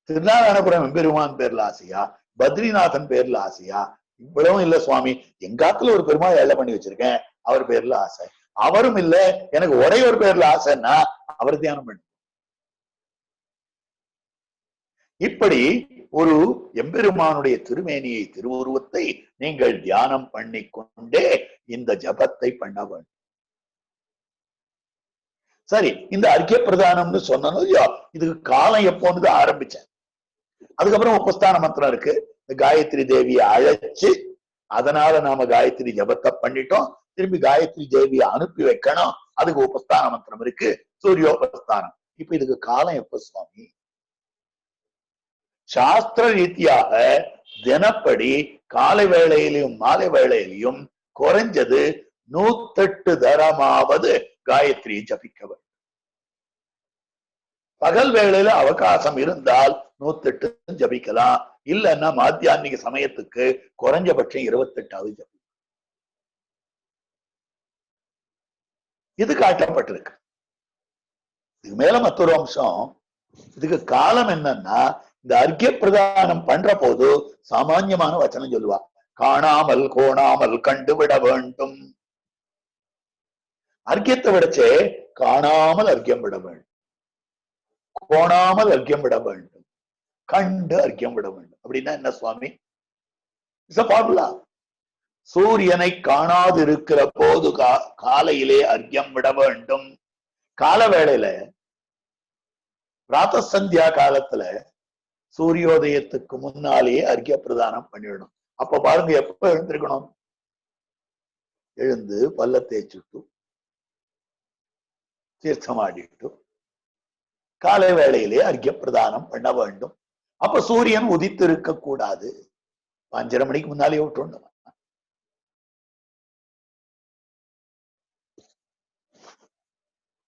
திருநாராயணபுரம் எம்பெருமான் பேர்ல ஆசையா, பத்ரிநாதன் பேர்ல ஆசையா, இவ்வளவும் இல்ல சுவாமி எங்காத்துல ஒரு பெருமாள் ஏழை பண்ணி வச்சிருக்கேன் அவர் பேர்ல ஆசை, அவரும் இல்ல எனக்கு ஒரே ஒரு பேர்ல ஆசைன்னா அவர் தியானம் பண்ணு. இப்படி ஒரு எம்பெருமானுடைய திருமேனியை திருவுருவத்தை நீங்கள் தியானம் பண்ணிக்கொண்டே இந்த ஜபத்தை பண்ண வேண்டும். சரி, இந்த அர்க்கிய பிரதானம்னு சொன்னோம் இல்லையா, இதுக்கு காலம் எப்போன்னு ஆரம்பிச்சேன். அதுக்கப்புறம் உபஸ்தான மந்திரம் இருக்கு. இந்த காயத்ரி தேவியை அழைச்சு, அதனால நாம காயத்ரி ஜபத்தை பண்ணிட்டோம். திரும்பி காயத்ரி தேவியை அனுப்பி வைக்கணும். அதுக்கு உபஸ்தான மந்திரம் இருக்கு, சூரியோபஸ்தானம். இப்ப இதுக்கு காலம் எப்ப சுவாமி? சாஸ்திர ரீதியாக தினப்படி காலை வேளையிலும் மாலை வேளையிலையும் குறைஞ்சது 108 தரமாவது காயத்ரி ஜபிக்க வேண்டும். பகல் வேளையில அவகாசம் இருந்தால் 108 ஜபிக்கலாம். இல்லைன்னா மாத்தியான்மிக சமயத்துக்கு குறைஞ்சபட்சம் 28வது ஜபி. இது காட்டப்பட்டிருக்கு. இது மேல மற்றொரு அம்சம். இதுக்கு காலம் என்னன்னா, இந்த அர்க்கிய பிரதானம் பண்ற போது சாமான்யமான வச்சனம் சொல்லுவா. காணாமல் கோணாமல் கண்டுவிட வேண்டும். அர்க்கியத்தை விடச்சே காணாமல் அர்க்கியம் விட வேண்டும், கோணாமல் அர்க்கியம் விட வேண்டும், கண்டு அர்க்கியம் விட வேண்டும். அப்படின்னா என்ன சுவாமி? It's a formula. சூரியனை காணாது இருக்கிற போது காலையிலே அர்க்கியம் விட வேண்டும். கால வேளையில பிராத்த சந்தியா காலத்துல சூரியோதயத்துக்கு முன்னாலேயே அர்க்கிய பிரதானம் பண்ணிடணும். அப்ப பாருங்க, எப்ப எழுந்திருக்கணும்? எழுந்து பல்ல தேய்ச்சிட்டு தீர்த்தமாடிட்டு காலை வேளையிலே அர்க்கிய பிரதானம் பண்ண வேண்டும். அப்ப சூரியன் உதித்து இருக்க கூடாது. 5:30 மணிக்கு முன்னாலே விட்டுணும்.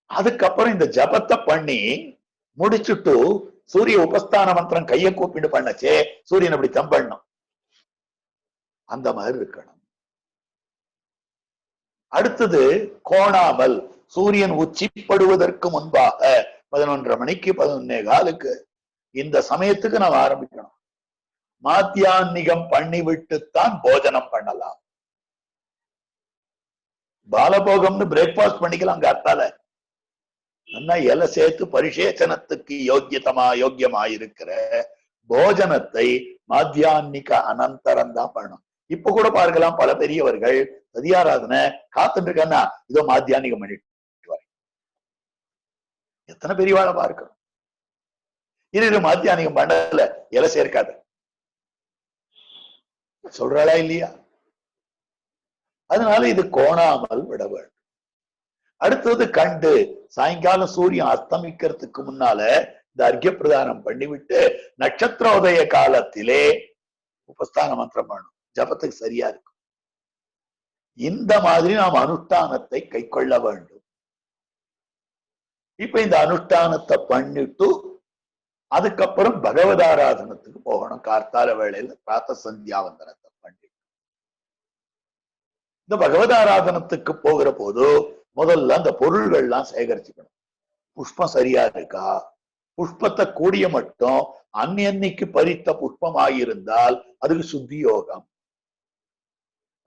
அதுக்கப்புறம் இந்த ஜபத்தை பண்ணி முடிச்சுட்டு சூரிய உபஸ்தான மந்திரம் கையை கூப்பிட்டு பண்ணச்சே சூரியன் அப்படி தம்பண்ணும். அந்த மாதிரி இருக்கணும். அடுத்தது கோணாமல், சூரியன் உச்சிப்படுவதற்கு முன்பாக 11:30 மணிக்கு 11:15 இந்த சமயத்துக்கு நாம் ஆரம்பிக்கணும். மாத்தியான்மிகம் பண்ணிவிட்டுத்தான் போஜனம் பண்ணலாம். பாலபோகம்னு பிரேக்பாஸ்ட் பண்ணிக்கலாம். காத்தால நல்லா இலை சேர்த்து பரிசேச்சனத்துக்கு யோக்கியமாயிருக்கிற போஜனத்தை மாத்தியான்மிக அனந்தரம் தான் பண்ணணும். இப்ப கூட பார்க்கலாம், பல பெரியவர்கள் சதியாராதனை காத்துட்டு இருக்கான்னா இதோ மாத்தியான்மிகம் பண்ணிட்டு வரேன். எத்தனை பெரியவாழ பார்க்கணும். இது மாத்தியான்மிகம் பண்ணல, இலை சேர்க்காத சொல்றாளா இல்லையா? அதனால இது கோணாமல் விட வேண்டும். அடுத்தது கண்டு, சாயங்காலம் சூரியன் அஸ்தமிக்கிறதுக்கு முன்னால இந்த அர்க்கிய பிரதானம் பண்ணிவிட்டு நட்சத்திரோதய காலத்திலே உபஸ்தான மந்திரம் பண்ணணும். ஜபத்துக்கு சரியா இருக்கும். இந்த மாதிரி நாம் அனுஷ்டானத்தை கை கொள்ள வேண்டும். இப்ப இந்த அனுஷ்டானத்தை பண்ணிட்டு அதுக்கப்புறம் பகவதாராதனத்துக்கு போகணும். கார்த்தால வேளையில பிராத்த சந்தியாவந்தனத்தை பண்ணி இந்த பகவதாராதனத்துக்கு போகிற போது முதல்ல அந்த பொருள்கள்லாம் சேகரிச்சுக்கணும். புஷ்பம் சரியா இருக்கா? புஷ்பத்தை கூடிய மட்டும் அன்னைக்கு பறித்த புஷ்பமாயிருந்தால் அதுக்கு சுத்தி யோகம்.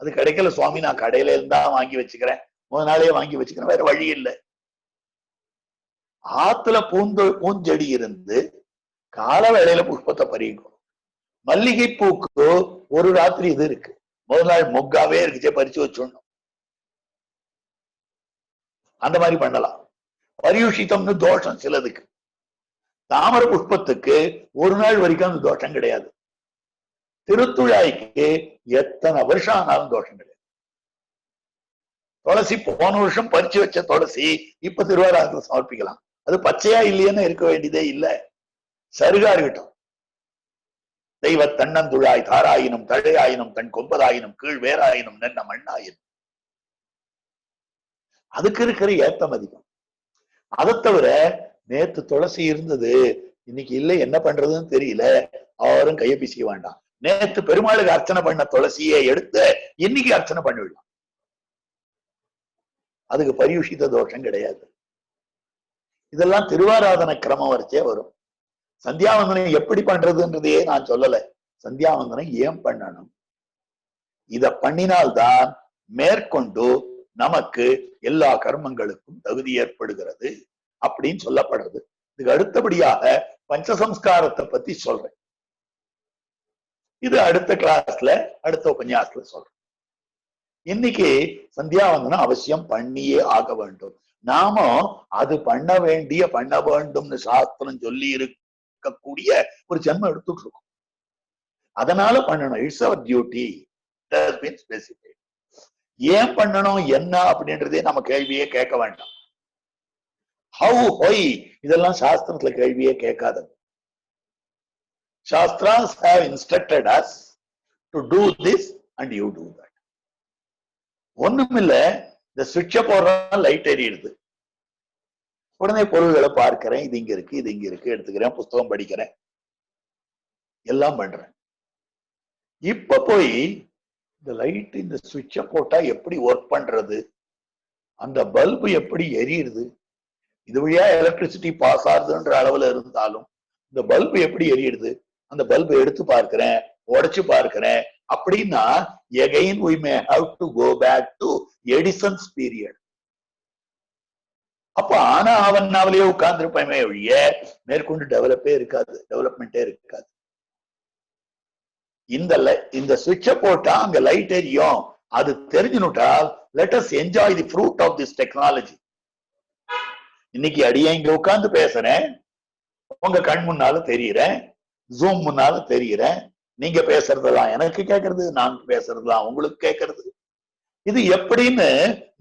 அது கிடைக்கல சுவாமி, நான் கடையில இருந்தா வாங்கி வச்சுக்கிறேன், முதல் நாளே வாங்கி வச்சுக்கிறேன், வேற வழி இல்லை. ஆத்துல பூஞ்செடி இருந்து கால வேளையில புஷ்பத்தை பறிக்கும். மல்லிகை பூக்கு ஒரு ராத்திரி இது இருக்கு, முதல் நாள் மொக்காவே இருக்குச்சே பறிச்சு வச்சுடணும். அந்த மாதிரி பண்ணலாம். பரியுஷிதம்னு தோஷம் சிலதுக்கு. தாமர புஷ்பத்துக்கு ஒரு நாள் வரைக்கும் அந்த தோஷம் கிடையாது. திருத்துழாய்க்கு எத்தனை வருஷம் ஆனாலும் தோஷம் கிடையாது. துளசி போன வருஷம் பறிச்சு வச்ச துளசி இப்ப திருவாராயத்துல சமர்ப்பிக்கலாம். அது பச்சையா இல்லையன்னு இருக்க வேண்டியதே இல்லை, சருகா இருக்கட்டும். தெய்வ தன்னந்துழாய் தாராயினும் தழையாயினும் தன் கொம்பதாயினும் கீழ் வேறாயினும் நென்ன மண்ணாயினும். அதுக்கு இருக்கிற ஏத்தம் அதிகம். அதை தவிர நேத்து துளசி இருந்தது, இன்னைக்கு இல்லை, என்ன பண்றதுன்னு தெரியல, அவரும் கையை பிசிக்க வேண்டாம். நேத்து பெருமாளுக்கு அர்ச்சனை பண்ண துளசியை எடுத்து இன்னைக்கு அர்ச்சனை பண்ணிவிடலாம். அதுக்கு பரியுஷித தோஷம் கிடையாது. இதெல்லாம் திருவாராதன கிரமம் வரைச்சே வரும். சந்தியாவந்தனம் எப்படி பண்றதுன்றதையே நான் சொல்லல. சந்தியாவந்தனம் ஏன் பண்ணணும், இத பண்ணினால்தான் மேற்கொண்டு நமக்கு எல்லா கர்மங்களுக்கும் தகுதி ஏற்படுகிறது அப்படின்னு சொல்லப்படுறது. இதுக்கு அடுத்தபடியாக பஞ்சசம்ஸ்காரத்தை பத்தி சொல்றேன். இது அடுத்த கிளாஸ்ல, அடுத்த உபன்யாசத்துல சொல்றேன். இன்னைக்கு சந்தியாவந்தனம் அவசியம் பண்ணியே ஆக வேண்டும். நாம அது பண்ண வேண்டும்னு சாஸ்திரம் சொல்லி இருக்கக்கூடிய ஒரு ஜென்மம் எடுத்துட்டு இருக்கோம். அதனால பண்ணணும். It's our duty. ஏன் பண்ணணும் என்ன அப்படின்றதே நம்ம கேள்வியே கேட்க வேண்டாம். ஹவு ஹொய் இதெல்லாம் சாஸ்திரத்துல கேள்வியே கேட்காதது. Shastras have instructed us to do this and you do that. ஒண்ணுமில்ல, இந்த சுவிட்ச போடுற லைட் எரியுது, உடனே பொருள்களை பார்க்கிறேன், இது இங்க இருக்கு, இது இங்க இருக்கு, எடுத்துக்கிறேன், புஸ்தகம் படிக்கிறேன், எல்லாம் பண்றேன். இப்ப போய் இந்த லைட், இந்த சுவிட்ச போட்டா எப்படி ஒர்க் பண்றது, அந்த பல்பு எப்படி எரியுது, இது வழியா எலக்ட்ரிசிட்டி பாஸ் ஆகுதுன்ற அளவுல இருந்தாலும் இந்த பல்பு எப்படி எரியுது, அந்த பல்பை எடுத்து பார்க்கிறேன், உடைச்சு பார்க்கிறேன் அப்படின்னா again we may have to go back to Edison's period. அப்ப ஆனா அவன் நாவலையே உட்கார்ந்துருப்பமே ஒழிய மேற்கொண்டு டெவலப்மெண்டே இருக்காது. இந்த சுவிட்ச போட்டா அங்க லைட் எரியும், அது தெரிஞ்சுனுட்டால் let us enjoy the fruit of this technology. இன்னைக்கு அடியே இங்க உட்கார்ந்து பேசுறேன், உங்க கண் முன்னால தெரியுறேன், ஜூம் முன்னால தெரியுறேன், நீங்க பேசுறதெல்லாம் எனக்கு கேட்கறது, நான் பேசுறதுலாம் உங்களுக்கு கேட்கறது. இது எப்படின்னு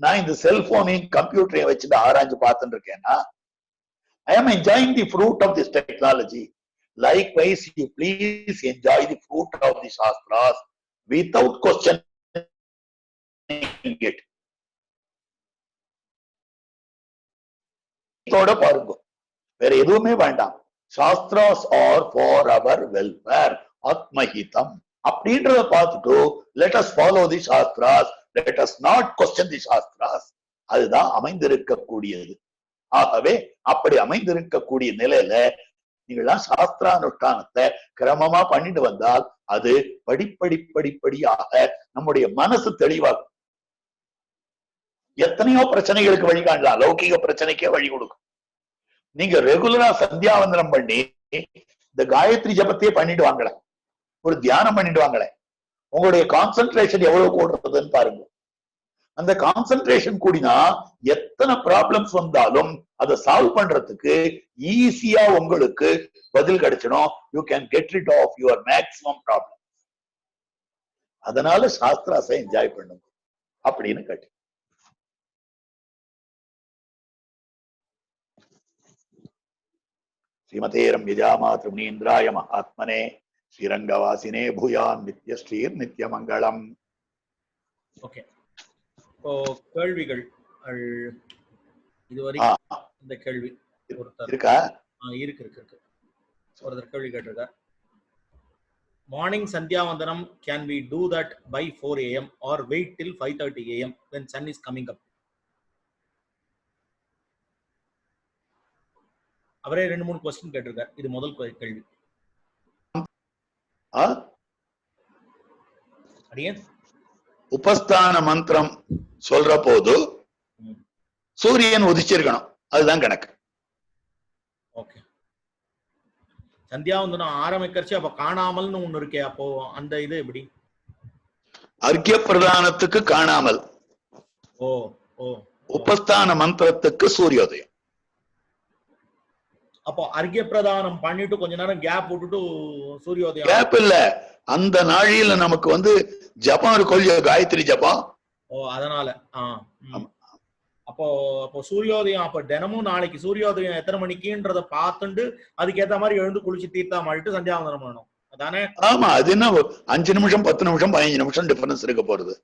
நான் இந்த செல்போனையும் கம்ப்யூட்டரையும் வச்சுட்டு ஆராய்ஞ்சு பார்த்துட்டு இருக்கேன்னா, I am enjoying the fruit of this technology. Likewise, you please enjoy the fruit of the Shastras without questioning it. இதோட பாருங்க, வேற எதுவுமே வேண்டாம். Shastras are for our welfare, atmahitam அப்படின்றத பார்த்துட்டு let us follow the Shastras, let us not question the Shastras. அதுதான் அமைந்திருக்கக்கூடியது. ஆகவே அப்படி அமைந்திருக்கக்கூடிய நிலையில நீங்களாம் சாஸ்திரானுஷ்டானத்தை கிரமமா பண்ணிட்டு வந்தால் அது படிப்படியாக நம்முடைய மனசு தெளிவாகும். எத்தனையோ பிரச்சனைகளுக்கு வழி காணலாம், லௌகிக பிரச்சனைக்கே வழி கொடுக்கும். நீங்க ரெகுலரா சந்தியாவந்தனம் பண்ணி இந்த காயத்ரி ஜபத்தையே பண்ணிட்டு வாங்களேன், ஒரு தியானம் பண்ணிட்டு வாங்களேன், உங்களுடைய கான்சென்ட்ரேஷன் எவ்வளவு கூடுறதுன்னு பாருங்க. அந்த கான்சென்ட்ரேஷன் கூடினா எத்தனை ப்ராப்ளம்ஸ் வந்தாலும் அதை சால்வ் பண்றதுக்கு ஈஸியா உங்களுக்கு பதில் கிடைச்சிடும். You can get rid of your maximum problem. அதனால சாஸ்திராஸை என்ஜாய் பண்ணுங்க அப்படின்னு கேட்டு ஸ்ரீமதே ரம்யஜாமாத்ருமீந்திராய மகாத்மனே ஸ்ரீரங்கவாசினே பூயான் நித்யஸ்ரீர் நித்யமங்கலம். ஓகே, இப்போ கேள்விகள் இதுவரைக்கும் இந்த கேள்வி இருக்கா? இருக்கு. ஒருத்தர் கேள்வி கேட்டிருக்கார். Morning Sandhyavandanam can we do that by 4 AM or wait till 5:30 AM when sun is coming up? அவரே 2-3 क्वेश्चन கேட்டிருக்கார். இது முதல் கேள்வி. அடியன் உபஸ்தான மந்திரம் சொல்ற போது சூரியன் உதிச்சிருக்கணும், அதுதான் கணக்கு. ஓகே. சந்தியாவந்தனம் ஆரம்பிக்கிறச்சு அப்ப காணாமல்னு ஒண்ணு இருக்கே, அப்போ அந்த இது எப்படி? அர்க்கிய பிரதானத்துக்கு காணாமல், ஓ ஓ உபஸ்தான மந்திரத்துக்கு சூரியோதயம். அப்போ அர்க்கிய பிரதானம் பண்ணிட்டு கொஞ்ச நேரம் கேப் விட்டுட்டு சூரியோதயம். கேப் இல்ல, அந்த நாழியில நமக்கு ஜபம் இருக்கும், காயத்ரி ஜபம். ஓ அதனால அப்போ அப்போ சூரியோதயம், அப்ப தினமும் நாளைக்கு சூரியோதயம் எத்தனை மணிக்குன்றத பார்த்துட்டு அதுக்கேத்த மாதிரி எழுந்து குளிச்சு தீர்த்தா மாறிட்டு சந்தியாவந்தனம் பண்ணணும், அதானே? ஆமா, அது என்ன 5 நிமிஷம் 10 நிமிஷம் 15 நிமிஷம் டிஃபரன்ஸ் இருக்க போறது.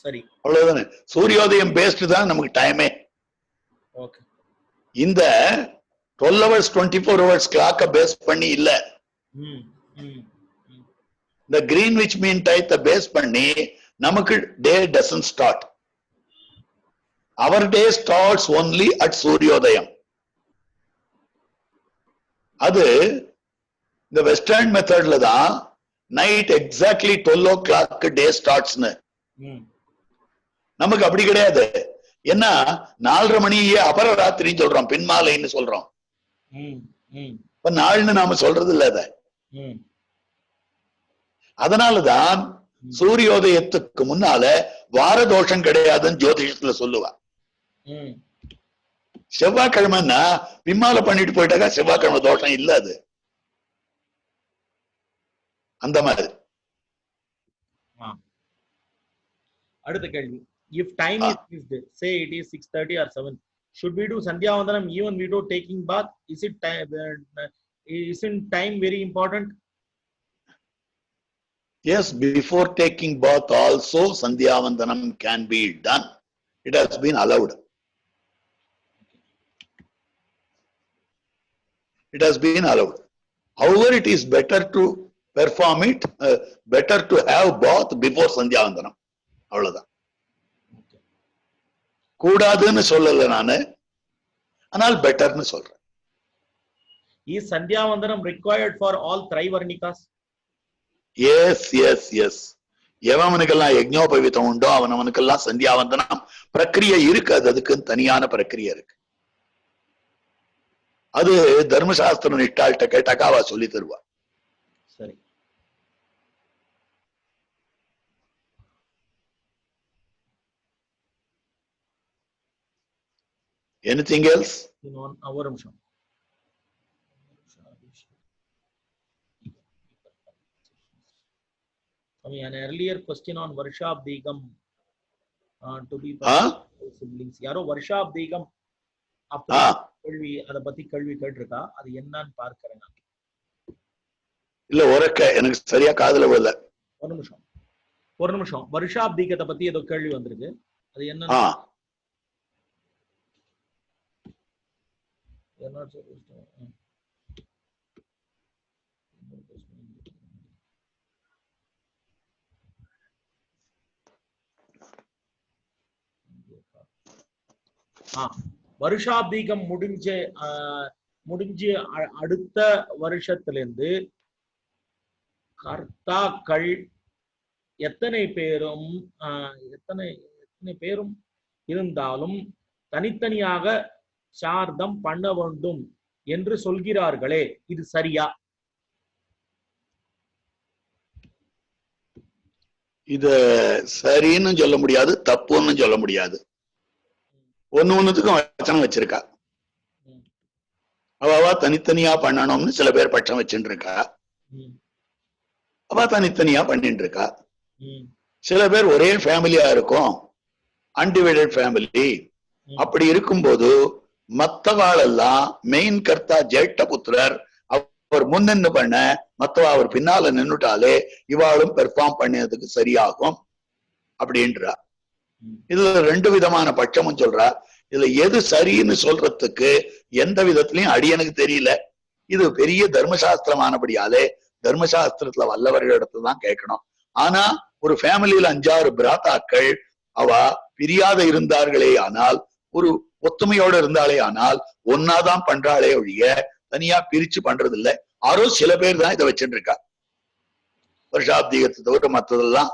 சரி, அவ்வளவுதானே. சூரியோதயம் பேஸ்ட் தான் நமக்கு டைமே. ஓகே. இந்த 12 hours 24 hours கிளாக்க பேஸ் பண்ணி இல்ல, இந்த கிரீன்விச் மீன் டைத்தை பேஸ் பண்ணி நமக்கு day doesn't start. Our day starts only at சூரியோதயம். அது இந்த வெஸ்டர்ன் மெத்தட்ல தான் நைட் எக்ஸாக்ட்லி 12 o'clock டே ஸ்டார்ட்ஸ்னு. நமக்கு அப்படி கிடையாது. என்ன 4:30 மணியே அபரராத்திரின்னு சொல்றோம், பின்மாலைன்னு சொல்றோம். இப்ப நாள்னு நாம சொல்றது இல்ல அத. அதனாலதான் சூரியோதயத்துக்கு முன்னால வாரதோஷம் கிடையாதுன்னு ஜோதிஷத்துல சொல்லுவா. செவ்வாய்க்கிழமைன்னா பின்னால பண்ணிட்டு போயிட்டாக்கா செவ்வாய்க்கிழமை தோஷம் இல்ல, அது அந்த மாதிரி. அடுத்த கேள்வி, if time is fixed, say it is 6:30 or 7, should we do sandhyavandanam even without taking bath? Isn't time very important? Yes, before taking bath also sandhyavandanam can be done. It has been allowed. It has been allowed. However, it is better to perform it, better to have bath before sandhyavandanam. அவ்வளவுதான். கூடாதுன்னு சொல்லல நானு, ஆனால் பெட்டர்னு சொல்றேன். Is sandhyavandanam required for all Trivarnikas? Yes, yes, yes. எவனுக்கெல்லாம் யஜ்ஞோபவீதம் உண்டோ அவனுக்கெல்லாம் சந்தியாவந்தனம் பிரக்கிரியை இருக்கு. அதுக்கு தனியான பிரக்கிரியை இருக்கு. அது தர்மசாஸ்திர நிஷ்டாள்கிட்ட கேட்டாக்கா அவ சொல்லி தருவா. சரி. Anything else? ஒரு நிமிஷம். An earlier question on Varshabdhigam to be siblings. யாரோ Varshabdhigam அப்படி கேள்வி, அத பத்தி கேள்வி கேட்டிருக்கா, அது என்னன்னு பார்க்கிறேன். இல்ல ஒரக்க எனக்கு சரியா காதுல விழல. ஒரு நிமிஷம். வருஷாப்தீகத்தை பத்தி ஏதோ கேள்வி வந்திருக்கு, அது என்ன? வருஷாப்தீகம் முடிஞ்சு அடுத்த வருஷத்திலிருந்து கர்த்தாக்கள் எத்தனை பேரும் இருந்தாலும் தனித்தனியாக சார்தம் பண்ண வேண்டும் என்று சொல்கிறார்களே, இது சரியா? இது சரின்னு சொல்ல முடியாது, தப்புன்னு சொல்ல முடியாது. ஒண்ணுத்துக்கும் வச்சனம் வச்சிருக்கா. அவ தனித்தனியா பண்ணணும்னு சில பேர் பட்சம் வச்சுட்டு இருக்கா. அவ தனித்தனியா பண்ணிட்டு இருக்கா. சில பேர் ஒரே ஃபேமிலியா இருக்கும், அன்டிவைடட் ஃபேமிலி. அப்படி இருக்கும்போது மத்தவாளெல்லாம் மெயின் கர்த்தா ஜேஷ்ட புத்திரர் அவர் முன்னின்னு பண்ண, மத்தவா அவர் பின்னால நின்னுட்டாலே இவாளும் பெர்ஃபார்ம் பண்ணதுக்கு சரியாகும் அப்படின்றா. இதுல 2 விதமான பட்சமும் சொல்றா. இதுல எது சரின்னு சொல்றதுக்கு எந்த விதத்திலையும் அடியனுக்கு தெரியல. இது பெரிய தர்மசாஸ்திரமானபடியாலே தர்மசாஸ்திரத்துல வல்லவர்களிடத்துல தான் கேட்கணும். ஆனா ஒரு ஃபேமிலியில 5-6 பிராத்தாக்கள் அவ பிரியாத இருந்தார்களே ஆனால், ஒரு ஒத்துமையோட இருந்தாலே ஆனால் ஒன்னாதான் பண்றாளே ஒழிய தனியா பிரிச்சு பண்றது இல்ல. ஆரோ சில பேர் தான் இதை வச்சுட்டு இருக்கா. வருஷாப்தீகத்தை தவிர மற்றதெல்லாம்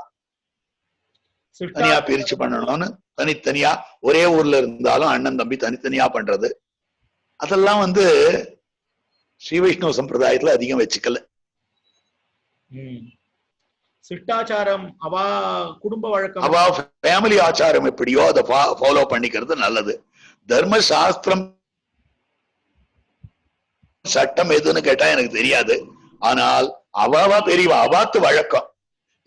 தனியா பிரிச்சு பண்ணணும்னு தனித்தனியா ஒரே ஊர்ல இருந்தாலும் அண்ணன் தம்பி தனித்தனியா பண்றது அதெல்லாம் ஸ்ரீ வைஷ்ணவ சம்பிரதாயத்துல அதிகம் வச்சுக்கல. சிட்டாச்சாரம் அவா குடும்ப வழக்கம் அவா ஃபேமிலி ஆச்சாரம் எப்படியோ அதை ஃபாலோ பண்ணிக்கிறது நல்லது. தர்மசாஸ்திரம் சட்டம் எதுன்னு கேட்டா எனக்கு தெரியாது. ஆனால் அவாவா பெரியவா அவாத்து வழக்கம்.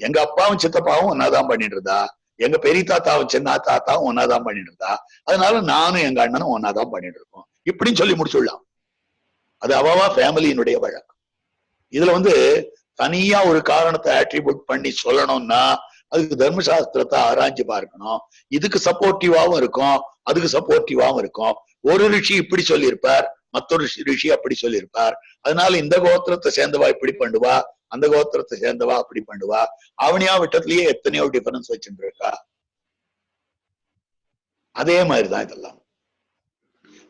எங்க அப்பாவும் சித்தப்பாவும் ஒன்னாதான் பண்ணிட்டு இருந்தா, எங்க பெரிய தாத்தாவும் சின்ன தாத்தாவும் ஒன்னாதான் பண்ணிட்டு இருந்தா, அதனால நானும் எங்க அண்ணனும் ஒன்னாதான் பண்ணிட்டு இருக்கோம் இப்படின்னு சொல்லி முடிச்சுடலாம். அது அவாவா ஃபேமிலியினுடைய வழக்கம். இதுல தனியா ஒரு காரணத்தை ஆட்ரிபியூட் பண்ணி சொல்லணும்னா அதுக்கு தர்மசாஸ்திரத்தை ஆராய்ச்சி பார்க்கணும். இதுக்கு சப்போர்ட்டிவாவும் இருக்கும், அதுக்கு சப்போர்ட்டிவாவும் இருக்கும். ஒரு ரிஷி இப்படி சொல்லியிருப்பார், மற்றொரு ரிஷி அப்படி சொல்லியிருப்பார். அதனால இந்த கோத்திரத்தை சேர்ந்தவா இப்படி பண்ணுவா, அந்த கோத்திரத்தை சேர்ந்தவா அப்படி பண்ணுவா. அவனியா விட்டத்திலேயே எத்தனையோ டிஃபரன்ஸ் வச்சுட்டு இருக்கா. அதே மாதிரிதான் இதெல்லாம்.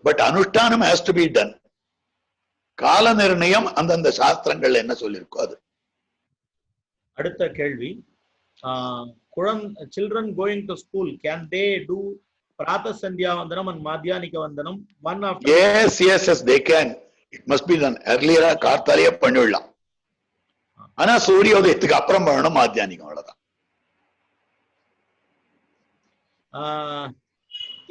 பட் அனுஷ்டானம் ஹேஸ் டு பி டன். கால நிர்ணயம் அந்தந்த சாஸ்திரங்கள் என்ன சொல்லியிருக்கோ அது. அடுத்த கேள்வி, children going to school, can they do Pratha Sandhya Vandanam and Madhyanika Vandanam one after? Yes, they can. It must be done. Earlier கார்த்தாலேயே பண்ணிடலாம். ஆனா சூரியோதயத்துக்கு அப்புறம் பண்ணணும் மாத்தியானிகம், அவ்வளவுதான்.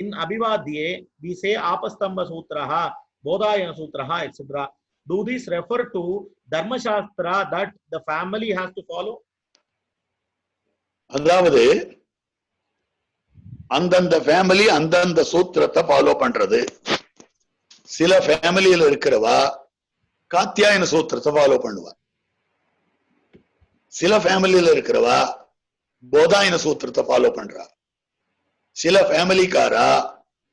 In Abhivadye, we say Apastamba Sutraha, Bodhayana Sutraha, etc. Do these refer to Dharma Shastra that the family has to follow? அதாவது அந்தந்த family அந்தந்த சூத்திரத்தை follow பண்றது. சில ஃபேமிலியில இருக்கிறவா காத்தியாயன சூத்திரத்தை ஃபாலோ பண்ணுவா, சில ஃபேமிலியில இருக்கிறவா போதாயன சூத்திரத்தை ஃபாலோ பண்றா, சில ஃபேமிலிக்காரா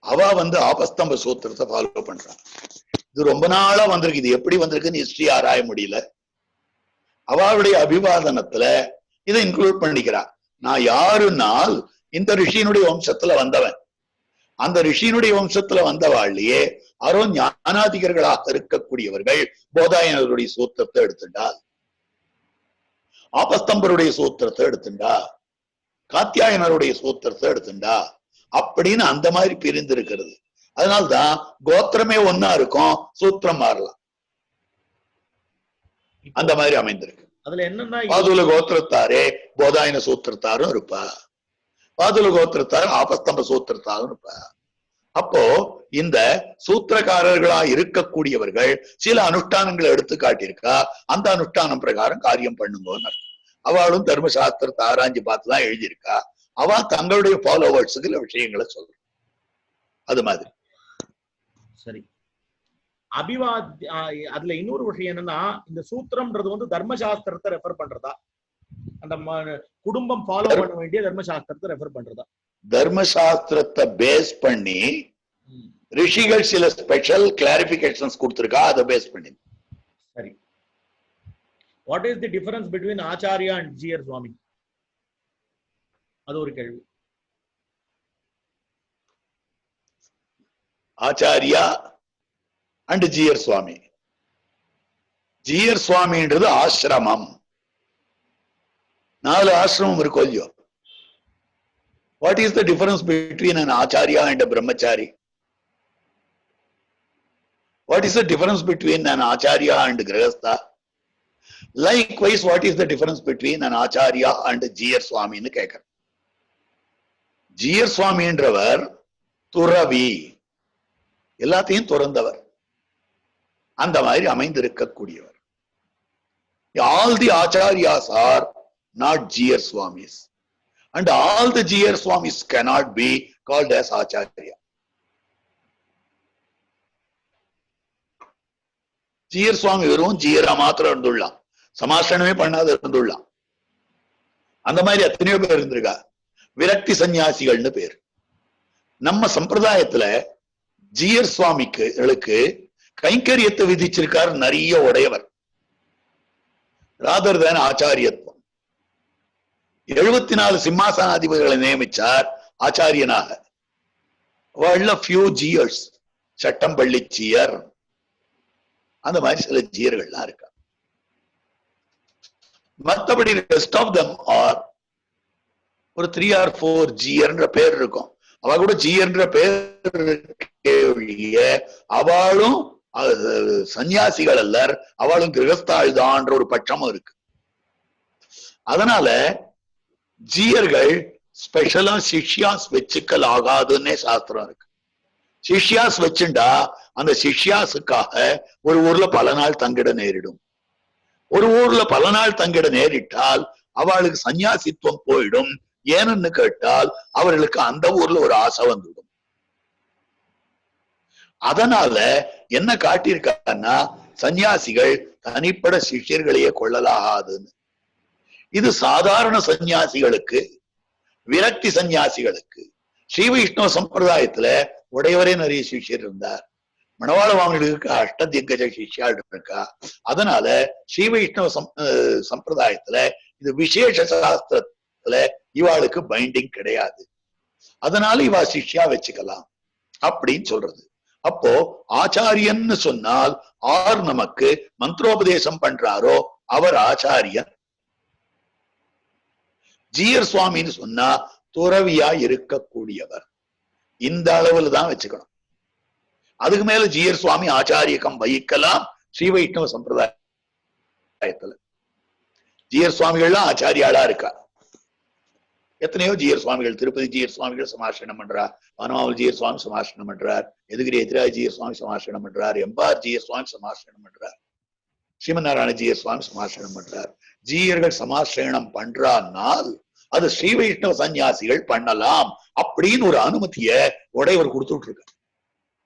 அவ ஆபஸ்தம்ப சூத்திரத்தை ஃபாலோ பண்றா. இது ரொம்ப நாளா வந்திருக்கு. இது எப்படி வந்திருக்குன்னு ஹிஸ்டரி ஆராய முடியல. அவளுடைய அபிவாதனத்துல இதை இன்க்ளூட் பண்ணிக்கிறா. நான் யாருனால் இந்த ரிஷியினுடைய வம்சத்துல வந்தவன். அந்த ரிஷியினுடைய வம்சத்துல வந்தவாழ்லையே அரோ ஞானாதிகர்களாக இருக்கக்கூடியவர்கள் போதாயனருடைய சூத்திரத்தை எடுத்துண்டா, ஆபஸ்தம்பருடைய சூத்திரத்தை எடுத்துண்டா, காத்தியாயனருடைய சூத்திரத்தை எடுத்துண்டா அப்படின்னு அந்த மாதிரி பிரிந்து இருக்கிறது. அதனால்தான் கோத்திரமே ஒன்னா இருக்கும், சூத்திரம் மாறலாம். அந்த மாதிரி அமைந்திருக்கு. அதுல என்னன்னா பாதுல கோத்திரத்தாரே போதாயன சூத்திரத்தாரும் இருப்பா, பாதுல கோத்திரத்தாரும் ஆபஸ்தம்ப சூத்திரத்தாரும் இருப்பா. அப்போ இந்த சூத்திரக்காரர்களா இருக்கக்கூடியவர்கள் சில அனுஷ்டானங்களை எடுத்து காட்டியிருக்கா. அந்த அனுஷ்டானம் பிரகாரம் காரியம் பண்ணுங்கன்னு அவளும் தர்மசாஸ்திரத்தை ஆராய்ச்சி பார்த்துதான் எழுதியிருக்கா. அவ தங்களுடைய ஃபாலோவர்ஸுக்கு சில விஷயங்களை சொல்ற. அது மாதிரி சரி. அதுல இன்னொரு விஷயம் என்னன்னா, இந்த சூத்திரம்ன்றது தர்மசாஸ்திரத்தை ரெஃபர் பண்றதா, அந்த குடும்பம் ஃபாலோ பண்ண வேண்டிய தர்மசாஸ்திரத்தை ரெஃபர் பண்றதா? தர்மசாஸ்திரத்தை பேஸ் பண்ணி ரிஷிகள் சில ஸ்பெஷல் கிளாரிபிகேஷன்ஸ் கொடுத்திருக்கா, அதை பேஸ் பண்ணி. சரி. What is the difference between acharya and Jeeyar Swami? அது ஒரு கேள்வி. ஆச்சாரியா அண்ட் ஜிஆர் சுவாமி. ஜிஆர் சுவாமின்றது ஆசிரமம். 4 ஆசிரமம் இருக்கும் இல்லையோ. What is the difference between an acharya and a brahmachari? What is the difference between an acharya and grihastha? Likewise, what is the difference between an acharya and Jeeyar சுவாமின்னு கேட்க. ஜிஆர் சுவாமின்றவர் துறவி, எல்லாத்தையும் துறந்தவர், அந்த மாதிரி அமைந்திருக்கக்கூடியவர். All the acharyas are not Jeeyar swamis, and all the Jeeyar swamis cannot be called as acharya. Jeeyar Swami வெறும் ஜிஆரா மாத்திரம் இருந்துள்ளான், சமாசனமே பண்ணாத இருந்துள்ளான். அந்த மாதிரி எத்தனையோ பேர் இருந்திருக்கா. விரக்தி சன்னியாசிகள்னு பேர். நம்ம சம்பிரதாயத்துல ஜிஆர் சுவாமிக்கு கைங்கரியத்தை விதிச்சிருக்கார் நிறைய உடையவர், ராதர் தேன் ஆச்சாரியத்துவம். 74 சிம்மாசனாதிபதிகளை நியமிச்சார் ஆச்சாரியனாக. ஃபியூ ஜியர்ஸ், சட்டம்பள்ளி ஜியர், அந்த மாதிரி சில ஜியர்கள்லாம் இருக்கா. மற்றபடி ரெஸ்ட் ஆஃப் தம் ஆர் ஒரு 3 or 4 ஜீயர்ன்ற பேர் இருக்கும். அவ கூட ஜீயர்ன்ற பேர் அவளும் சன்னியாசிகள் அல்லர், அவளும் கிரகஸ்தாள்தான்ற ஒரு பட்சமும் இருக்கு. அதனால ஜீயர்கள் ஸ்பெஷலா சிஷ்யாஸ் வச்சுக்கல் ஆகாதுன்னே சாஸ்திரம் இருக்கு. சிஷ்யாஸ் வச்சுண்டா அந்த சிஷ்யாசுக்காக ஒரு ஊர்ல பல நாள் தங்கிட நேரிடும். ஒரு ஊர்ல பல நாள் தங்கிட நேரிட்டால் அவளுக்கு சன்னியாசித்துவம் போயிடும். ஏன்னு கேட்டால் அவர்களுக்கு அந்த ஊர்ல ஒரு ஆசை வந்துடும். அதனால என்ன காட்டியிருக்காங்கன்னா, சன்னியாசிகள் தனிப்பட சிஷ்யர்களையே கொள்ளலாகாதுன்னு. இது சாதாரண சன்னியாசிகளுக்கு, விரக்தி சன்னியாசிகளுக்கு. ஸ்ரீ வைஷ்ணவ சம்பிரதாயத்துல உடையவரே நிறைய சிஷ்யர் இருந்தார். மணவாள மாமனிகளுக்கு அஷ்டதிக்கஜ சிஷ்யாள் இருக்கா. அதனால ஸ்ரீ வைஷ்ணவ சம்பிரதாயத்துல இது விசேஷ சாஸ்திரத்துல இவாளுக்கு பைண்டிங் கிடையாது. அதனால இவா சிஷ்யா வச்சுக்கலாம் அப்படின்னு சொல்றது. அப்போ ஆச்சாரியன்னு சொன்னால் ஆர் நமக்கு மந்திரோபதேசம் பண்றாரோ அவர் ஆச்சாரியன். ஜீயர் சுவாமின்னு சொன்னா துறவியா இருக்கக்கூடியவர். இந்த அளவுல தான் வச்சுக்கணும். அதுக்கு மேல ஜீயர் சுவாமி ஆச்சாரியக்கம் வகிக்கலாம் ஸ்ரீ வைஷ்ணவ சம்பிரதாயத்துல. ஜீயர் சுவாமிகள்லாம் ஆச்சாரியாளா இருக்கா. எத்தனையோ ஜீயர் சுவாமிகள், திருப்பதி ஜீயர் சுவாமிகள் சமாசனம் பண்றார், வனமாவல் ஜீயர் சுவாமி சமாசனம் பண்றார், எதுகிரி எதிராஜ் ஜீயர் சுவாமி சமாசனம் பண்றார், எம்பார் ஜீயர் சுவாமி சமாசனம் பண்றார், ஸ்ரீமநாராயண ஜீயர் சுவாமி சமாசனம் பண்றார். ஜீயர்கள் சமாசனம் பண்றானால் அது ஸ்ரீ வைஷ்ணவ சன்னியாசிகள் பண்ணலாம் அப்படின்னு ஒரு அனுமதிய உடையவர் கொடுத்துட்டு இருக்கார்.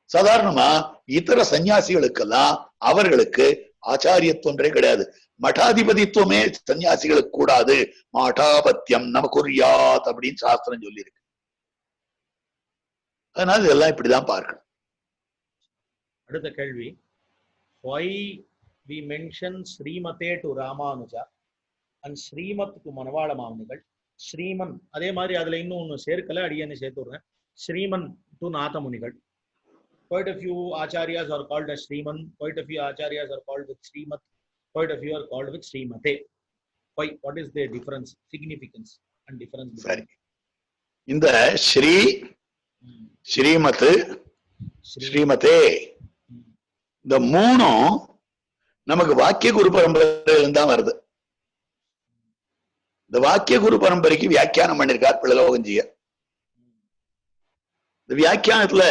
சாதாரணமா இதர சன்னியாசிகளுக்கெல்லாம் அவர்களுக்கு ஆச்சாரியத்துவன்றே கிடையாது. மடாதிபதித்துவமே சன்னியாசிகளுக்கு கூடாது. மடாபத்தியம் நமக்குரியாத் அப்படின்னு சாஸ்திரம் சொல்லி இருக்கு. அதனால இதெல்லாம் இப்படிதான் பார்க்கணும். அடுத்த கேள்வி, why we mention ஸ்ரீமதே டு ராமானுஜா and ஸ்ரீமத் டு மணவாள மாமுனிகள், ஸ்ரீமன் அதே மாதிரி அதுல இன்னும் ஒண்ணு சேர்க்கல, அடியன்னு சேர்த்து விடுறேன், ஸ்ரீமன் டு Nathamunigal. Quite a few acharyas are called as Sriman, quite a few acharyas are called with Srimat, quite a few are called with Srimate. Why? What is the difference, significance and difference? சரி, இந்த ஸ்ரீ, ஸ்ரீமத், ஸ்ரீமதே இந்த மூணும் நமக்கு வாக்கிய குரு பரம்பரையில தான் வருது. இந்த வாக்கிய குரு பரம்பரைக்கு வியாக்கியானம் பண்ணிருக்கார் பிள்ளலோகஞ்சியர். இந்த வியாக்கியானத்துல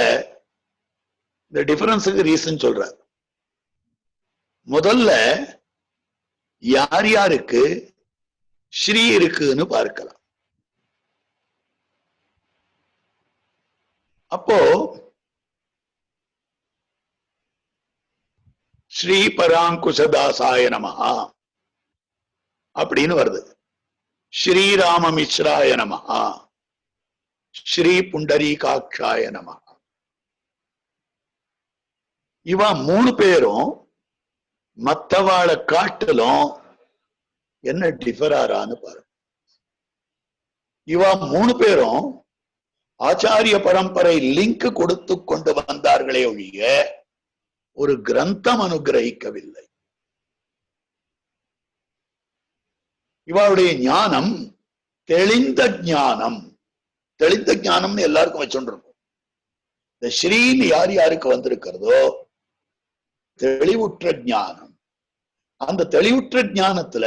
இந்த டிஃபரன்ஸுக்கு ரீசன் சொல்றார். முதல்ல யார் யாருக்கு ஸ்ரீ இருக்குன்னு பார்க்கலாம். அப்போ ஸ்ரீ பராங்குஷதாசாய நமஹா அப்படின்னு வருது. ஸ்ரீராம மிஸ்ராய நமஹா, ஸ்ரீ புண்டரீகாட்சாய நமஹா. இவ மூணு பேரும் மத்தவாளை காட்டிலும் என்ன டிஃபர் ஆறான்னு பாருங்க. இவ மூணு பேரும் ஆச்சாரிய பரம்பரை லிங்க் கொடுத்து கொண்டு வந்தார்களே ஒழிய ஒரு கிரந்தம் அனுகிரகிக்கவில்லை. இவளுடைய ஞானம் தெளிந்த ஞானம். தெளிந்த ஞானம்னு எல்லாருக்கும் வச்சுருக்கும். இந்த ஸ்ரீன்னு யார் யாருக்கு வந்திருக்கிறதோ தெளிவுற்ற ஞானம். அந்த தெளிவுற்ற ஞானத்துல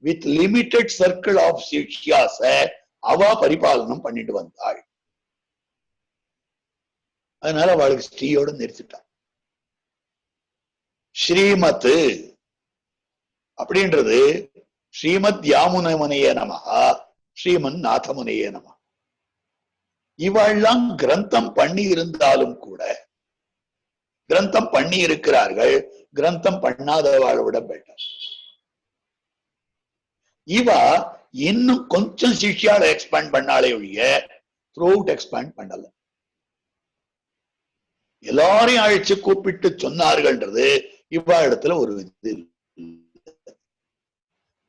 வித் லிமிட்டெட் சர்க்கிள் ஆஃப் சிஷ்யாஸ அவ பரிபாலனம் பண்ணிட்டு வந்தாள். அதனால அவளுக்கு ஸ்ரீயோட நிறுத்திட்டான். ஸ்ரீமத் அப்படின்றது ஸ்ரீமத் யாமுனமுனையே நமஹா, ஸ்ரீமன் நாதமுனையே நமஹா. இவெல்லாம் கிரந்தம் பண்ணி இருந்தாலும் கூட, கிரந்தம் பண்ணி இருக்கிறார்கள், கிரந்தம் பண்ணாதவாளை விட பெட்டர். இவ இன்னும் கொஞ்சம் சிஷ்யால எக்ஸ்பேண்ட் பண்ணாலே ஒழிய த்ரூ அவுட் எக்ஸ்பேண்ட் பண்ணல. எல்லாரையும் அழைச்சு கூப்பிட்டு சொன்னார்கள்ன்றது இவ்வா இடத்துல ஒரு இது.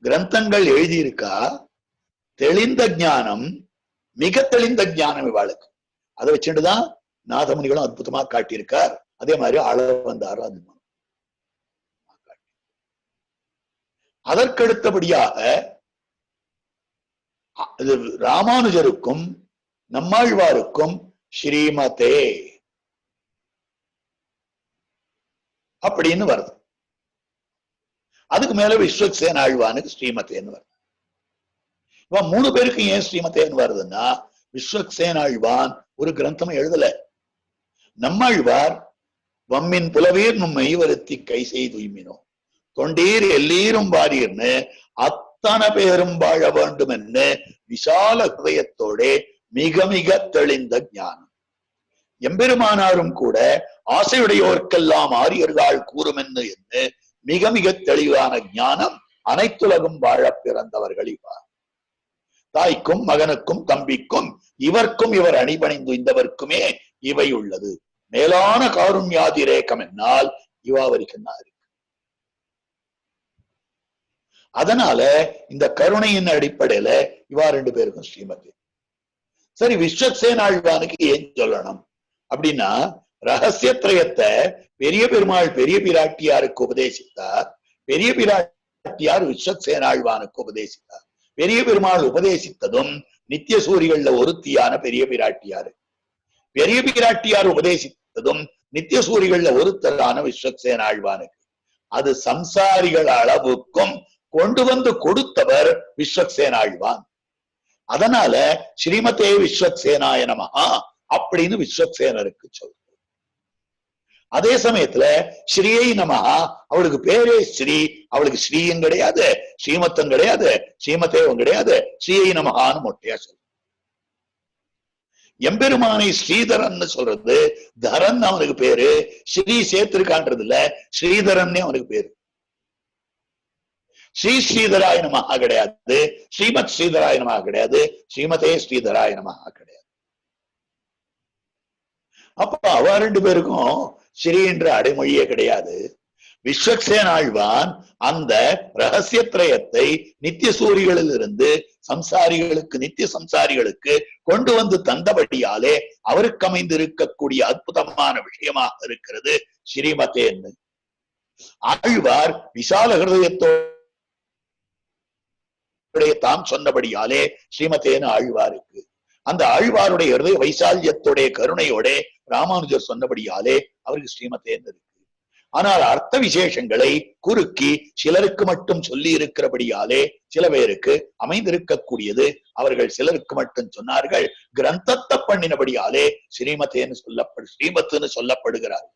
கிரந்தங்கள் எழுதியிருக்கா, தெளிந்த ஞானம், மிக தெளிந்த ஞானம் இவாளுக்கு. அதை வச்சுட்டுதான் நாதமுனிகளும் அற்புதமா காட்டியிருக்கார். அதே மாதிரி ஆளவந்தாரும் அது. அதற்கடுத்தபடியாக இது ராமானுஜருக்கும் நம்மாழ்வாருக்கும் ஸ்ரீமதே அப்படின்னு வருது. அதுக்கு மேல விஸ்வக்சேன ஆழ்வானுக்கு ஸ்ரீமதேன்னு வருது. இவன் 3 பேருக்கு ஏன் ஸ்ரீமதேன்னு வருதுன்னா, விஸ்வக்சேன ஆழ்வான் ஒரு கிரந்தம் எழுதல. நம்மாழ்வார் வம்மின் புலவீர் நும்மை வருத்தி கை செய்துமினோ தொண்டீர் எல்லீரும் வாரீர்னு அத்தனை பேரும் வாழ வேண்டும் என்று விசால ஹிருதயத்தோட மிக மிக தெளிந்த ஞானம். எம்பெருமானாரும் கூட ஆசையுடையோர்க்கெல்லாம் ஆரியர்கள் கூறும் என்று மிக மிக தெளிவான ஞானம் அனைத்துலகும் வாழ பிறந்தவர்கள் இவர். தாய்க்கும் மகனுக்கும் தம்பிக்கும் இவர்க்கும் இவர் அணிபணிந்து இந்தவர்க்குமே இவை உள்ளது. மேலான காருண்யாதி ரேகம் என்னால் இவாவருக்கு என்ன இருக்கு. அதனால இந்த கருணையின் அடிப்படையில இவா 2 பேருக்கும் ஸ்ரீமதி. சரி, விஸ்வக்சேன ஆழ்வானுக்கு ஏன் சொல்லணும் அப்படின்னா, ரகசியத்ரயத்தை பெரிய பெருமாள் பெரிய பிராட்டியாருக்கு உபதேசித்தார். பெரிய பிராட்டியார் விஸ்வக்சேன ஆழ்வானுக்கு உபதேசித்தார். பெரிய பெருமாள் உபதேசித்ததும் நித்திய சூரிகள்ல ஒருத்தியான பெரிய பிராட்டியாரு. பெரிய பிராட்டியார் உபதேசித்ததும் நித்திய சூரிகள்ல ஒருத்தரான விஸ்வக்சேன ஆழ்வானுக்கு. அது சம்சாரிகள் அளவுக்கும் கொண்டு வந்து கொடுத்தவர் விஸ்வக்சேன ஆழ்வான். அதனால ஸ்ரீமதே விஸ்வக்சேனாய நமஹா அப்படின்னு விஸ்வக்சேனருக்கு சொல்ற. அதே சமயத்துல ஸ்ரீயை நமஹா, அவளுக்கு பேரே ஸ்ரீ, அவளுக்கு ஸ்ரீயும் கிடையாது, ஸ்ரீமத்தம் கிடையாது, ஸ்ரீமதேவும் கிடையாது, ஸ்ரீயை நமஹான்னு மொட்டையா சொல்ற. எம்பெருமானை ஸ்ரீதரன் சொல்றது, தரன் அவனுக்கு பேரு, ஸ்ரீ சேர்த்திருக்கான்றது இல்ல, ஸ்ரீதரன் அவனுக்கு பேரு. ஸ்ரீ ஸ்ரீதராய நமஹா கிடையாது, ஸ்ரீமத் ஸ்ரீதராய நமஹா கிடையாது, ஸ்ரீமதே ஸ்ரீதராய நமஹா கிடையாது. அப்ப அவ 2 பேருக்கும் ஸ்ரீ என்ற அடைமொழியே கிடையாது. விஸ்வக்சேன ஆழ்வான் அந்த ரகசியத்ரயத்தை நித்திய சூரிகளில் இருந்து சம்சாரிகளுக்கு, நித்திய சம்சாரிகளுக்கு கொண்டு வந்து தந்தபடியாலே அவருக்கு அமைந்திருக்கக்கூடிய அற்புதமான விஷயமாக இருக்கிறது ஸ்ரீமதேன்னு. ஆழ்வார் விசால ஹிருதயத்தோடைய தாம் சொன்னபடியாலே ஸ்ரீமதேன்னு ஆழ்வாருக்கு. அந்த ஆழ்வாருடைய ஹிருதய வைசால்யத்தோடைய கருணையோட ராமானுஜர் சொன்னபடியாலே அவருக்கு ஸ்ரீமதேன்னு இருக்கு. ஆனால் அர்த்த விசேஷங்களை குறுக்கி சிலருக்கு மட்டும் சொல்லி இருக்கிறபடியாலே சில பேருக்கு அமைந்திருக்கக்கூடியது அவர்கள் சிலருக்கு மட்டும் சொன்னார்கள். கிரந்தத்தை பண்ணினபடியாலே ஸ்ரீமதேன்னு ஸ்ரீமத்துன்னு சொல்லப்படுகிறார்.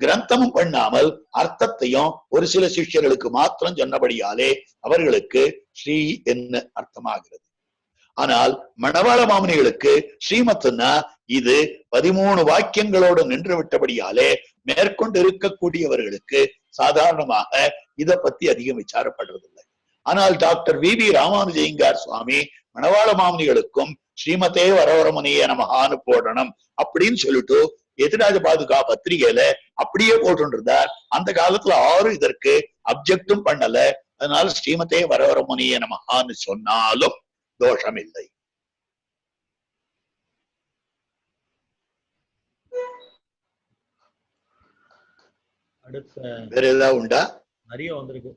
கிரந்தமும் பண்ணாமல் அர்த்தத்தையும் ஒரு சில சிஷ்யர்களுக்கு மாத்திரம் சொன்னபடியாலே அவர்களுக்கு ஸ்ரீ என்ன அர்த்தமாகிறது. ஆனால் மணவாள மாமுனிகளுக்கு ஸ்ரீமத்துன்னா இது 13 வாக்கியங்களோடு நின்று விட்டபடியாலே மேற்கொண்டு இருக்கக்கூடியவர்களுக்கு சாதாரணமாக இதை பத்தி அதிகம் விசாரப்படுறதில்லை. ஆனால் டாக்டர் வி.வி. ராமானுஜயங்கார் சுவாமி மணவாள மாமுனிகளுக்கும் ஸ்ரீமதே வரவரமுனியே நமஹான்னு போடணும் அப்படின்னு சொல்லிட்டு எதிராஜ பாதுகா பத்திரிகையில அப்படியே போட்டுருந்தார். அந்த காலத்துல யாரும் இதற்கு அப்ஜெக்டும் பண்ணல. அதனால ஸ்ரீமதே வரவரமுனியே நமஹான்னு சொன்னாலும் தோஷம் இல்லை. அடுத்த வேற ஏதாவது உண்டா? நிறைய வந்திருக்கு.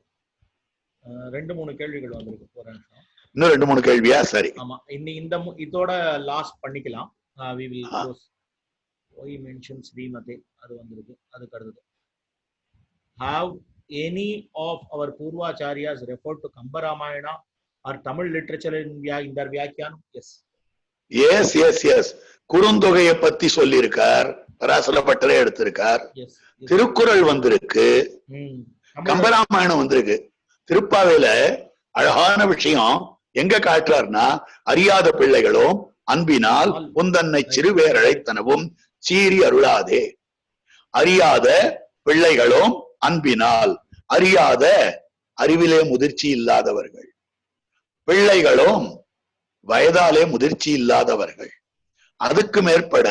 2-3 கேள்விகள் வந்திருக்கு. ஒரு நிமிஷம், இன்னும் 2-3 கேள்வியா? சரி, ஆமா, இதோட லாஸ்ட் பண்ணிக்கலாம். we will close. why mention Srimate அது வந்திருக்கு. அதுக்கு அடுத்து, have any of our purvacharyas referred to Kamba Ramayana or Tamil literature in their Vyakyanam? yes. குறுந்தொகையை பத்தி சொல்லி இருக்கார், பராசர பட்டரே எடுத்திருக்கார். திருக்குறள் வந்திருக்கு, கம்பராமாயணம் வந்திருக்கு. திருப்பாவையில அழகான விஷயம் எங்க காட்டுறாருன்னா, அறியாத பிள்ளைகளும் அன்பினால் உந்தன்னை சிறுவேரழைத்தனவும் சீறி அருளாதே. அறியாத பிள்ளைகளும் அன்பினால், அறியாத அறிவிலே முதிர்ச்சி இல்லாதவர்கள், பிள்ளைகளும் வயதாலே முதிர்ச்சி இல்லாதவர்கள், அதுக்கு மேற்பட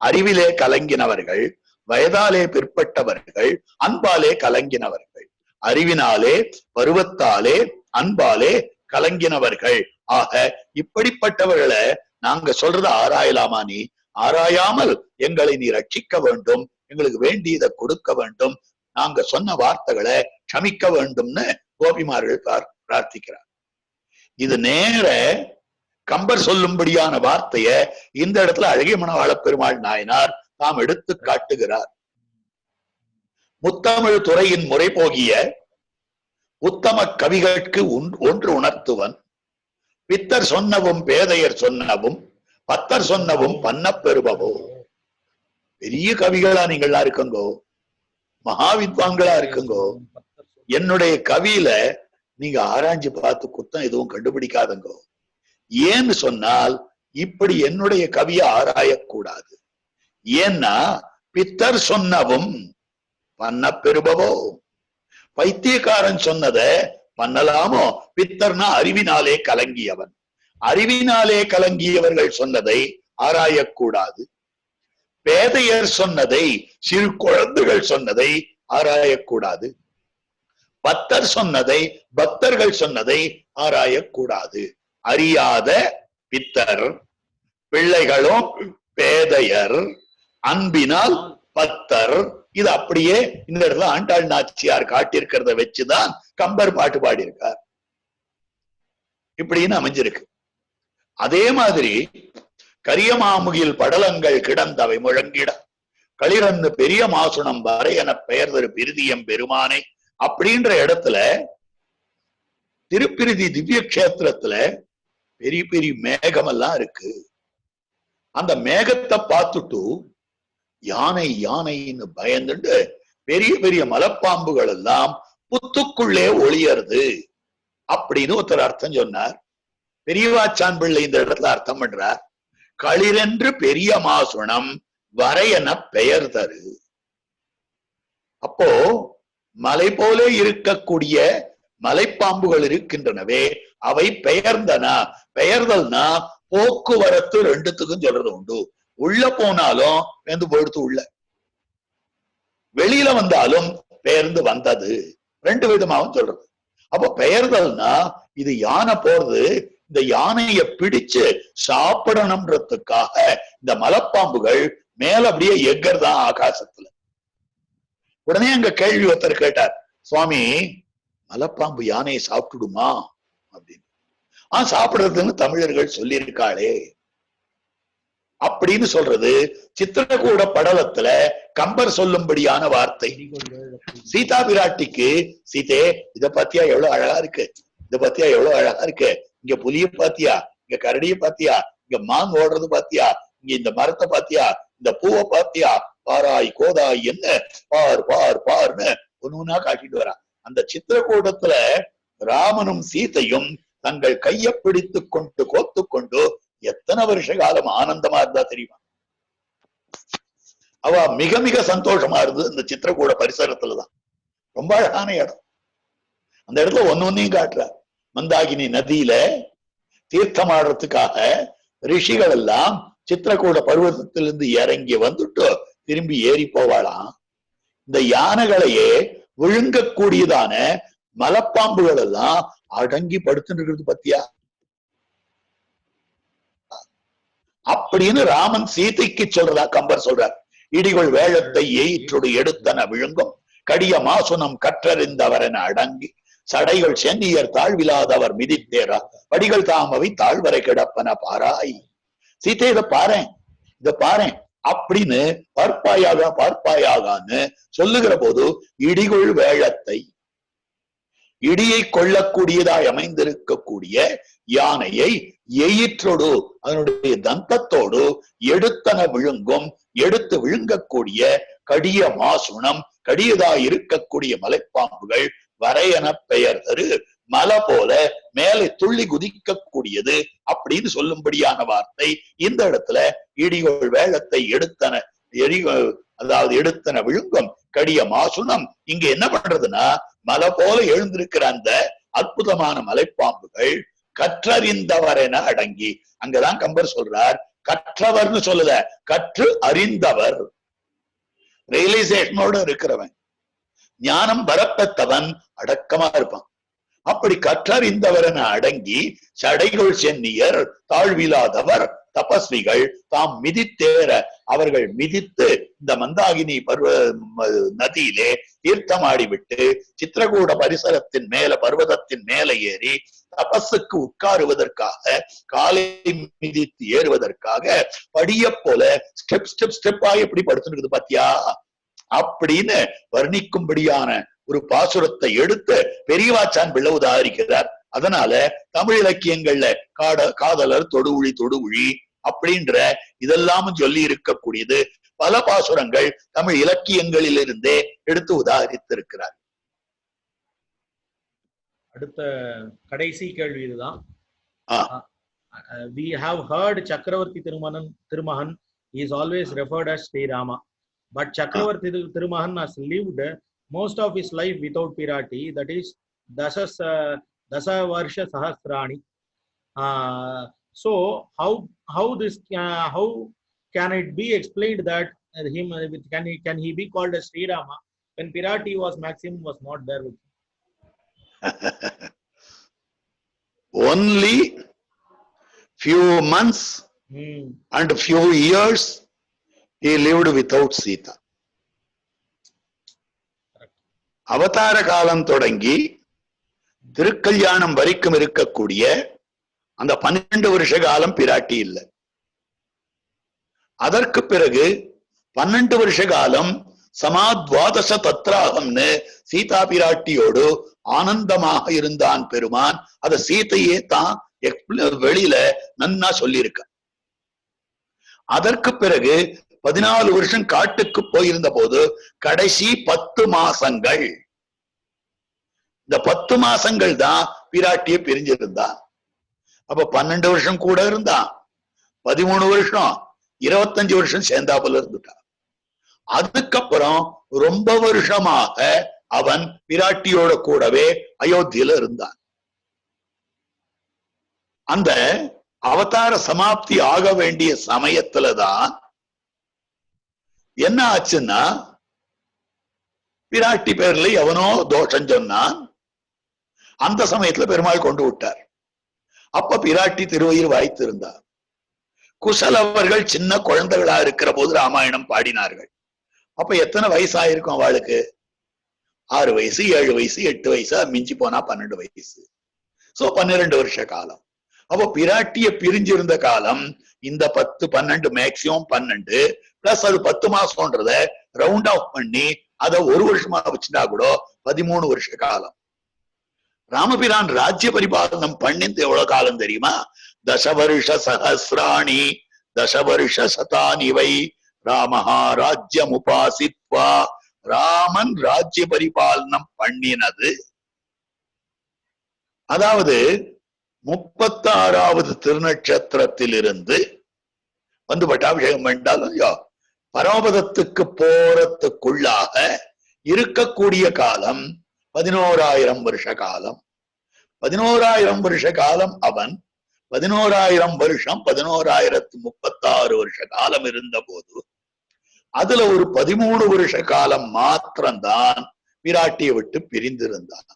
அறிவிலே கலங்கினவர்கள், வயதாலே பிற்பட்டவர்கள், அன்பாலே கலங்கினவர்கள், அறிவினாலே பருவத்தாலே அன்பாலே கலங்கினவர்கள். ஆக இப்படிப்பட்டவர்களை நாங்க சொல்றத ஆராயலாமா? நீ ஆராயாமல் எங்களை நீ ரட்சிக்க வேண்டும், எங்களுக்கு வேண்டியதை கொடுக்க வேண்டும், நாங்க சொன்ன வார்த்தைகளை க்ஷமிக்க வேண்டும்னு கோபிமார்கள் பிரார்த்திக்கிறார். இது நேர கம்பர் சொல்லும்படியான வார்த்தைய இந்த இடத்துல அழகிய மணவாள பெருமாள் நாயனார் தாம் எடுத்து காட்டுகிறார். முத்தமிழ் துறையின் முறை போகிய உத்தம கவிகளுக்கு ஒன்று உணர்த்துவன், பித்தர் சொன்னவும் பேதையர் சொன்னவும் பத்தர் சொன்னவும் பண்ண பெறுபவோ. பெரிய கவிகளா நீங்களா இருக்குங்கோ, மகாவித்வான்களா இருக்குங்கோ, என்னுடைய கவியில நீங்க ஆராய்ஞ்சு பார்த்து குத்தம் எதுவும் கண்டுபிடிக்காதங்கோ. ஏன்னு சொன்னால் இப்படி என்னுடைய கவியை ஆராயக்கூடாது. ஏன்னா பித்தர் சொன்னவும் பண்ண பெறுபவோ. பைத்தியக்காரன் சொன்னத பண்ணலாமோ? பித்தர்னா அறிவினாலே கலங்கியவன். அறிவினாலே கலங்கியவர்கள் சொன்னதை ஆராயக்கூடாது. பேதையர் சொன்னதை, சிறு குழந்தைகள் சொன்னதை ஆராயக்கூடாது. பத்தர் சொன்னதை, பக்தர்கள் சொன்னதை ஆராயக்கூடாது. அறியாத பித்தர், பிள்ளைகளும் பேதையர், அன்பினால் பத்தர். இது அப்படியே இந்த இடத்துல ஆண்டாள் நாச்சியார் காட்டியிருக்கிறத வச்சுதான் கம்பர் பாட்டு பாடியிருக்கார். இப்படின்னு அமைஞ்சிருக்கு. அதே மாதிரி கரியமாமுகில் படலங்கள் கிடந்தவை முழங்கிட களிரன்னு பெரிய மாசுணம் வரை என பெயர் தரு பிரிதியம் பெருமானை அப்படின்ற இடத்துல திருப்பிரிதி திவ்ய கஷேத்திரத்துல பெரிய பெரிய மேகம் எல்லாம் இருக்கு. அந்த மேகத்தை பார்த்துட்டு யானை யானைன்னு பயந்துட்டு பெரிய பெரிய மலைப்பாம்புகள் எல்லாம் புத்துக்குள்ளே ஒளியறது அப்படின்னு ஒருத்தர் அர்த்தம் சொன்னார். பெரியவாச்சான் பிள்ளை இந்த இடத்துல அர்த்தம் பண்றார். களிரென்று பெரிய மாசுணம் வரையென பெயர் தரு. அப்போ மலை போல இருக்கக்கூடிய மலைப்பாம்புகள் இருக்கின்றனவே, அவை பெயர்ந்தனா. பெயர்தல்னா போக்குவரத்து ரெண்டுத்துக்கும் சொல்றது உண்டு. உள்ள போனாலும் வெந்து போயிடுத்து, உள்ள வெளியில வந்தாலும் பெயர்ந்து வந்தது, ரெண்டு விதமாவும் சொல்றது. அப்ப பெயர்தல்னா இது யானை போறது, இந்த யானைய பிடிச்சு சாப்பிடணும்ன்றதுக்காக இந்த மலைப்பாம்புகள் மேல அப்படியே எக்கர்தான் ஆகாசத்துல. உடனே அங்க கேள்வி ஒருத்தர் கேட்டார், சுவாமி மலைப்பாம்பு யானையை சாப்பிட்டுடுமா அப்படின்னு. சாப்பிடுறதுன்னு தமிழர்கள் சொல்லியிருக்காளே அப்படின்னு சொல்றது சித்திரகூட படலத்துல கம்பர் சொல்லும்படியான வார்த்தை. சீதா பிராட்டிக்கு, சீதே இத பாத்தியா எவ்வளவு அழகா இருக்கு, இத பாத்தியா எவ்வளவு அழகா இருக்கு, இங்க புலிய பாத்தியா, இங்க கரடிய பாத்தியா, இங்க மான் ஓடுறது பாத்தியா, இங்க இந்த மரத்தை பாத்தியா, இந்த பூவை பாத்தியா, பாராய் கோதாய் என்ன பார் பார் பார்னு ஒண்ணுன்னா காட்டிட்டு வரா. அந்த சித்திரகூடத்துல ராமனும் சீதையும் தங்கள் கையை பிடித்து கொண்டு கோத்து கொண்டு எத்தனை வருஷ காலம் ஆனந்தமா இருந்தா தெரியுமா? அவ மிக மிக சந்தோஷமா இருந்தது இந்த சித்திரகூட பரிசரத்துலதான். ரொம்ப அழகான இடம். அந்த இடத்துல ஒன்னொன்னையும் காட்டுற. மந்தாகினி நதியில தீர்த்தமாடுறதுக்காக ரிஷிகள் எல்லாம் சித்திரகூட பர்வதத்திலிருந்து இறங்கி வந்துட்டு திரும்பி ஏறி போவாளாம். இந்த யானைகளையே விழுங்கக்கூடியதான மலைப்பாம்புகள் எல்லாம் அடங்கி படுத்துட்டு இருக்கிறது பத்தியா அப்படின்னு ராமன் சீதைக்கு சொல்றதா கம்பர் சொல்றார். இடிகள் வேழத்தை எயிற்றோடு எடுத்தன விழுங்கும் கடிய மாசுனம் கற்றறிந்தவரென அடங்கி சடைகள் சென்னியர் தாழ்விலாதவர் மிதித்தேரா படிகள் தாமவை தாழ்வரை கிடப்பன பாராய். சீதை இதை பாரேன், இத பாரேன் அப்படின்னு பார்ப்பாயாக பார்ப்பாயாகான்னு சொல்லுகிற போது இடிகுள் வேழத்தை, இடியை கொள்ளக்கூடியதாய் அமைந்திருக்கக்கூடிய யானையை எயிற்றோடு அதனுடைய தந்தத்தோடு எடுத்தன விழுங்கும், எடுத்து விழுங்கக்கூடிய கடிய மாசுணம், கடியதாய் இருக்கக்கூடிய மலைப்பாம்புகள் வரையன பெயர் தரு மலை போல மேலே துள்ளி குதிக்கக்கூடியது அப்படின்னு சொல்லும்படியான வார்த்தை இந்த இடத்துல. இடிகள் வேழத்தை எடுத்தன அதாவது எடுத்தன விழுங்கும் கடிய மாசுணம். இங்க என்ன பண்றதுன்னா மலை போல எழுந்திருக்கிற அந்த அற்புதமான மலைப்பாம்புகள் கற்றறிந்தவர் என அடங்கி. அங்கதான் கம்பர் சொல்றார் கற்றவர்னு சொல்லல, கற்று அறிந்தவர், ரியலைசேஷனோட இருக்கிறவன், ஞானம் வரப்பெற்றவன் அடக்கமா இருப்பான். அப்படி கற்றறிந்தவர் என அடங்கி சடைகள் சென்னியர் தாழ்விலாதவர் தபஸ்விகள் தாம் மிதித்தேற அவர்கள் மிதித்து இந்த மந்தாகினி நதியிலே தீர்த்தமாடி விட்டு சித்திரகூட பரிசரத்தின் மேல பர்வதத்தின் மேல ஏறி தபஸுக்கு உட்காருவதற்காக காலை மிதித்து ஏறுவதற்காக படிய போல ஸ்டெப் ஸ்டெப் ஸ்டெப்பா எப்படி படுத்துருக்குது பாத்தியா அப்படின்னு வர்ணிக்கும்படியான ஒரு பாசுரத்தை எடுத்து பெரியவாச்சான் பிள்ளை உதாரிக்கிறார். அதனால தமிழ் இலக்கியங்கள்ல காதலர் தொடுவுழி தொடுவுழி அப்படின்ற இதெல்லாம் சொல்லி இருக்கக்கூடியது பல பாசுரங்கள் தமிழ் இலக்கியங்களிலிருந்தே எடுத்து உதாரித்திருக்கிறார். அடுத்த கடைசி கேள்வி இதுதான். We have heard Chakravarti Thirumahan is always referred as Sri Rama, but Chakravarti Thirumahan has lived most of his life without Pirati, that is Dasa Varsha Sahasrani. So how can it be explained that can he be called as Sri Rama when Pirati maximum was not there with him? Only few months and few years he lived without Sita. அவதார காலம் தொடங்கி திருக்கல்யாணம் வரைக்கும் இருக்கக்கூடிய அந்த 12 வருஷ காலம் பிராட்டி இல்லை. அதற்கு பிறகு 12 வருஷ காலம் சமாத்வாதச தத்ராகம்னு சீதா பிராட்டியோடு ஆனந்தமாக இருந்தான் பெருமான். அத சீதையே தான் வெளியில நன்னா சொல்லியிருக்க. அதற்கு பிறகு 14 வருஷம் காட்டுக்கு போயிருந்த போது கடைசி 10 மாசங்கள், இந்த 10 மாசங்கள் தான் பிராட்டிய பிரிஞ்சிருந்தான். அப்ப 12 வருஷம் கூட இருந்தான், 13 வருஷம் 25 வருஷம் சேர்ந்தாப்புல இருந்துட்டான். அதுக்கப்புறம் ரொம்ப வருஷமாக அவன் பிராட்டியோட கூடவே அயோத்தியில இருந்தான். அந்த அவதார சமாப்தி ஆக வேண்டிய சமயத்துலதான் என்ன ஆச்சுன்னா, பிராட்டி பேர்ல எவனோ தோஷம் சொன்னான். அந்த சமயத்துல பெருமாள் கொண்டு விட்டார். அப்ப பிராட்டி திருவயிறு வாய்த்திருந்தார். குசலவர்கள் சின்ன குழந்தைகளா இருக்கிற போது ராமாயணம் பாடினார்கள். அப்ப எத்தனை வயசாயிருக்கும் அவளுக்கு? 6 வயசு, 7 வயசு, 8 வயசு, மிஞ்சி போனா 12 வயசு. சோ 12 வருஷ காலம். அப்போ பிராட்டிய பிரிஞ்சிருந்த காலம் இந்த 10, 12 மேக்சிமம் 12 பிளஸ் அது 10 மாசம்ன்றத ரவுண்ட் ஆஃப் பண்ணி அதை 1 வருஷமா வச்சுட்டா கூட 13 வருஷ காலம். ராமபிரான் ராஜ்ய பரிபாலனம் பண்ணிந்து எவ்வளவு காலம் தெரியுமா? தசவருஷ சஹசிராணி தசவருஷ சதானிவை ராமஹா ராஜ்யம் உபாசித்வா. ராமன் ராஜ்ய பரிபாலனம் பண்ணினது, அதாவது 36வது திருநட்சத்திரத்திலிருந்து வந்து பட்டாபிஷேகம் பண்ணாலும் பரமபதத்துக்கு போறதுக்குள்ளாக இருக்கக்கூடிய காலம் 11,000 வருஷ காலம். 11,000 வருஷ காலம் அவன் 11,000 வருஷம் 11,036 வருஷ காலம் இருந்த போது அதுல ஒரு 13 வருஷ காலம் மாத்திரம்தான் பிராட்டியை விட்டு பிரிந்திருந்தான்.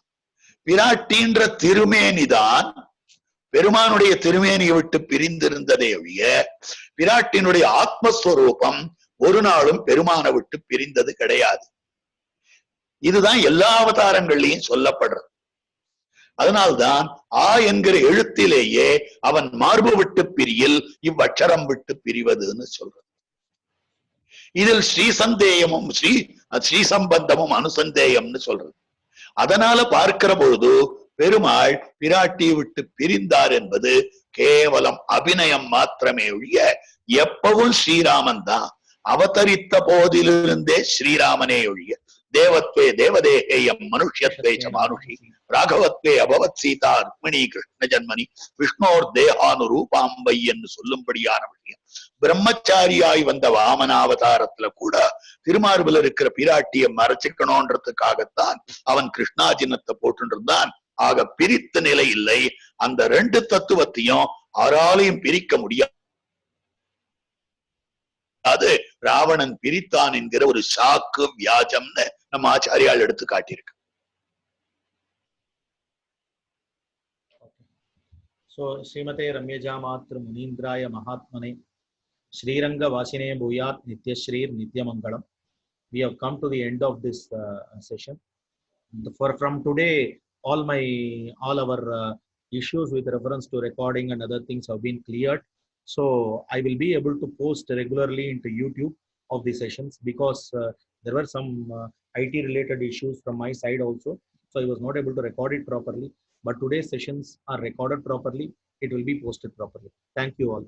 பிராட்டின்ற திருமேனிதான் பெருமானுடைய திருமேனியை விட்டு பிரிந்திருந்ததே ஒழிய பிராட்டினுடைய ஆத்மஸ்வரூபம் ஒரு நாளும் பெருமானை விட்டு பிரிந்தது கிடையாது. இதுதான் எல்லா அவதாரங்கள்லையும் சொல்லப்படுறது. அதனால்தான் ஆ என்கிற எழுத்திலேயே அவன் மார்பு விட்டு பிரியில் இவ்வட்சரம் விட்டு பிரிவதுன்னு சொல்றது. இதில் ஸ்ரீசந்தேயமும் ஸ்ரீசம்பந்தமும் அனுசந்தேயம்னு சொல்றது. அதனால பார்க்கிற பொழுது பெருமாள் பிராட்டியை விட்டு பிரிந்தார் என்பது கேவலம் அபிநயம் மாத்திரமே ஒழிய எப்பவும் ஸ்ரீராமன் தான். அவதரித்த போதிலிருந்தே ஸ்ரீராமனே ஒழிய தேவத்வே தேவதேகேயம் மனுஷ்யத்வே ச மானுஷி ராகவத்வே அபவத் சீதா ருக்மிணி கிருஷ்ண ஜன்மனி விஷ்ணோர் தேகானுரூபாம்பை என்று சொல்லும்படியான விஷயம். பிரம்மச்சாரியாய் வந்த வாமனாவதாரத்துல கூட திருமார்பில் இருக்கிற பிராட்டியை மறைச்சிக்கணும்ன்றதுக்காகத்தான் அவன் கிருஷ்ணாஜினத்தை போட்டு இருந்தான். ஆக பிரித்த நிலை இல்லை. அந்த 2 தத்துவத்தையும் யாராலையும் பிரிக்க முடியாது. அது ராவணன் பிரித்தான் என்கிற ஒரு சாக்கு வியாஜம்னு நம்ம ஆச்சாரியால் எடுத்து காட்டியிருக்கு. So Srimate Ramyaja Matra Munindraya Mahatmane Sriranga Vasine Bhuyat Nityashrir Nityamangalam. We have come to the end of this session. From today, all our issues with reference to recording and other things have been cleared. So I will be able to post regularly into YouTube of the sessions, because there were some IT related issues from my side also. So I was not able to record it properly. But today's sessions are recorded properly. It will be posted properly. Thank you all.